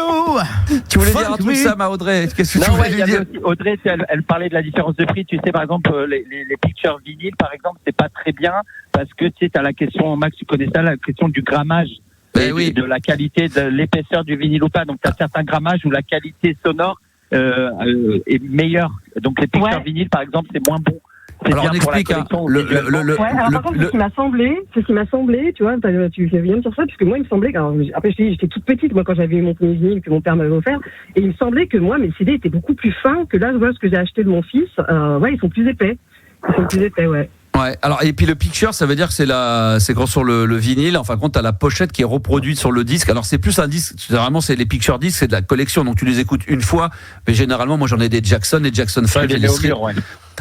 Tu voulais dire un truc ça, ma Audrey? Qu'est-ce que tu voulais dire? Audrey, elle parlait de la différence de prix. Tu sais, par exemple, les pictures vinyles, par exemple, c'est pas très bien parce que tu sais, t'as la question, Max, tu connais ça, la question du grammage. De la qualité, de l'épaisseur du vinyle ou pas. Donc, tu as certains grammages où la qualité sonore est meilleure. Donc, les pictures vinyles, par exemple, c'est moins bon. Alors, on explique. Par contre, ce qui m'a semblé, tu vois, tu viens de dire ça, parce que moi, il me semblait, après, je te dis, j'étais toute petite, moi, quand j'avais eu mon premier vinyle que mon père m'avait offert, et il me semblait que moi, mes CD étaient beaucoup plus fins que là, je vois ce que j'ai acheté de mon fils, ils sont plus épais. Ouais. Ouais, alors, et puis le picture, ça veut dire que c'est quand sur le vinyle, enfin, quand t'as la pochette qui est reproduite sur le disque. Alors, c'est plus un disque, généralement, c'est les picture disques, c'est de la collection, donc tu les écoutes une fois, mais généralement, moi, j'en ai des Jackson 5,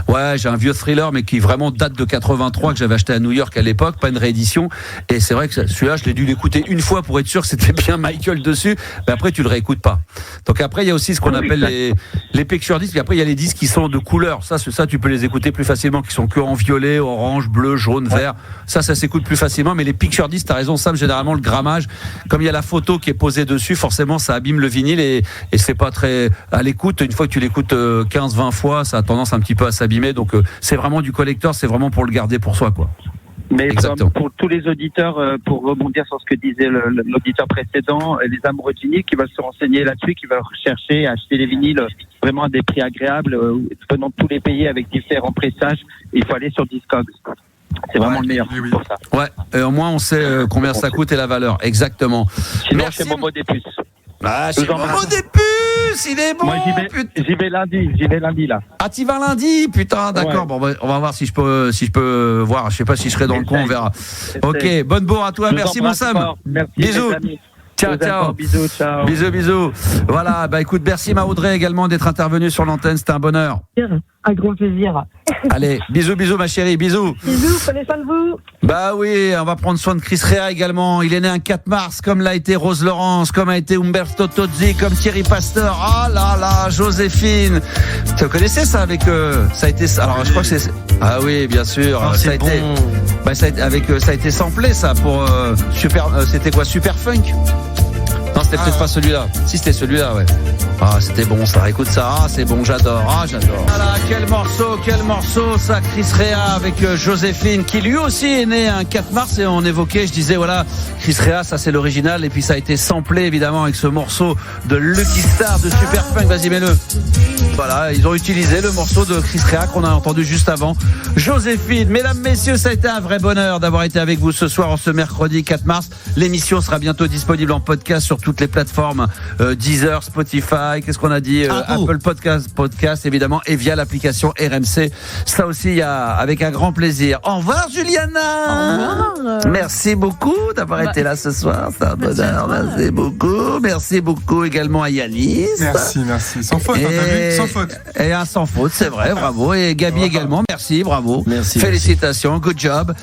Ouais, j'ai un vieux Thriller, mais qui vraiment date de 83, que j'avais acheté à New York à l'époque, pas une réédition. Et c'est vrai que celui-là, je l'ai dû l'écouter une fois pour être sûr que c'était bien Michael dessus. Mais après, tu le réécoutes pas. Donc après, il y a aussi ce qu'on appelle les picture discs. Et après, il y a les disques qui sont de couleur. Ça, tu peux les écouter plus facilement, qui sont que en violet, orange, bleu, jaune, vert. Ça s'écoute plus facilement. Mais les picture discs, t'as raison, Sam, généralement, le grammage, comme il y a la photo qui est posée dessus, forcément, ça abîme le vinyle et c'est pas très à l'écoute. Une fois que tu l'écoutes 15-20 fois, ça a tendance un petit peu à s'abîmer. Donc c'est vraiment du collector, c'est vraiment pour le garder pour soi, quoi. Mais pour tous les auditeurs, pour rebondir sur ce que disait l'auditeur précédent, les amoureux de vinyle qui veulent se renseigner là-dessus, qui veulent rechercher et acheter les vinyles vraiment à des prix agréables, venant de tous les pays avec différents pressages, il faut aller sur Discogs. C'est vraiment le meilleur pour ça. Ouais, et au moins on sait combien ça coûte et la valeur, exactement. Sinon, chez Momo des Puces. Ah, chez Momo des Puces, il est bon. Moi, j'y vais lundi là. Ah, t'y vas lundi, putain, d'accord. Ouais. Bon, on va voir si je peux voir. Je sais pas si je serai dans le coin, on verra. Ok, bonne bourre à toi. Merci, mon Sam. Merci. Bisous. Ciao. Bisous, ciao. Bisous. Voilà, écoute, merci ma Audrey également d'être intervenue sur l'antenne, c'était un bonheur. Un grand plaisir. Allez, bisous ma chérie, bisous. Bisous, prenez soin de vous. Bah oui, on va prendre soin de Chris Rea également. Il est né un 4 mars, comme l'a été Rose Laurence, comme a été Umberto Tozzi, comme Thierry Pasteur. Ah là là, Joséphine. Tu connaissais ça avec ça a été. Alors je crois que c'est. Ah oui, bien sûr. Ça a été. Ça a été samplé ça pour c'était quoi, Super Funk? Non, c'était peut-être pas celui-là. Si, c'était celui-là, ouais. Ah, c'était bon ça. Écoute ça. Ah, c'est bon, j'adore. Voilà, quel morceau, ça, Chris Rea avec Joséphine, qui lui aussi est né un 4 mars et on évoquait, je disais, voilà, Chris Rea, ça c'est l'original et puis ça a été samplé évidemment avec ce morceau de Lucky Star de Super Funk. Vas-y, mets-le. Voilà, ils ont utilisé le morceau de Chris Rea qu'on a entendu juste avant. Joséphine, mesdames, messieurs, ça a été un vrai bonheur d'avoir été avec vous ce soir en ce mercredi 4 mars. L'émission sera bientôt disponible en podcast sur toutes les plateformes, Deezer, Spotify, qu'est-ce qu'on a dit, Apple Podcast évidemment, et via l'application RMC. Ça aussi, il y a avec un grand plaisir. Au revoir Juliana. Au revoir. Merci beaucoup d'avoir été là ce soir. C'est un bonheur. Merci beaucoup. Merci beaucoup également à Yanis. Merci. Sans faute, sans faute. Et un sans faute, c'est vrai, bravo. Et Gabi également, merci, bravo. Merci. Félicitations, good job.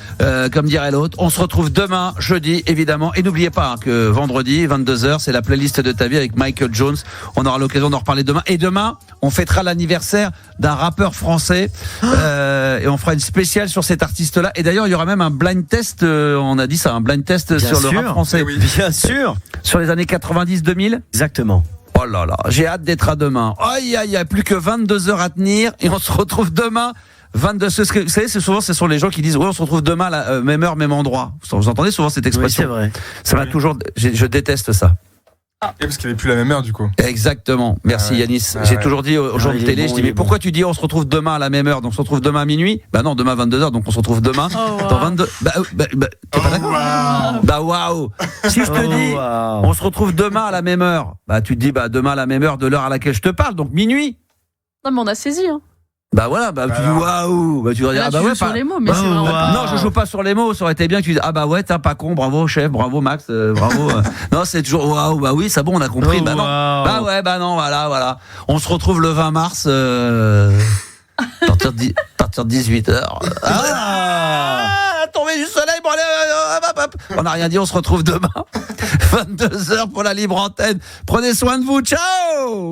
Comme dirait l'autre. On se retrouve demain, jeudi, évidemment. Et n'oubliez pas que vendredi, 22h, c'est la playlist de ta vie avec Michael Jones. On aura l'occasion d'en reparler demain. Et demain, on fêtera l'anniversaire d'un rappeur français. Et on fera une spéciale sur cet artiste-là. Et d'ailleurs, il y aura même un blind test. On a dit ça, un blind test bien sur le rap français. Oui. Bien sûr. Sur les années 90-2000. Exactement. Oh là là, j'ai hâte d'être à demain. Aïe, il y a plus que 22 heures à tenir. Et on se retrouve demain. 22. Vous savez, ce sont les gens qui disent, ouais, on se retrouve demain, même heure, même endroit. Vous entendez souvent cette expression? Oui, c'est vrai. Ça va toujours, je déteste ça. Et parce qu'il n'est plus la même heure du coup. Exactement. Merci Yanis. J'ai toujours dit aux gens de télé, je dis mais pourquoi tu dis on se retrouve demain à la même heure, donc on se retrouve demain à minuit? Bah non, demain 22h, donc on se retrouve demain dans 22. T'es pas d'accord? Bah waouh. Si je te dis on se retrouve demain à la même heure, bah tu te dis bah demain à la même heure de l'heure à laquelle je te parle, donc minuit. Non mais on a saisi hein. Bah voilà, bah tu dis waouh, bah tu vas dire là, sur les mots, mais c'est vraiment non, je joue pas sur les mots, ça aurait été bien que tu dises ah bah ouais, t'es pas con, bravo chef, bravo Max, bravo. Non, c'est toujours waouh, bah oui, c'est bon, on a compris. Bah non. Bah ouais, bah non, voilà. On se retrouve le 20 mars à partir de 18h. La tombée du soleil, bon allez, on n'a rien dit, on se retrouve demain 22h pour la libre antenne. Prenez soin de vous, ciao.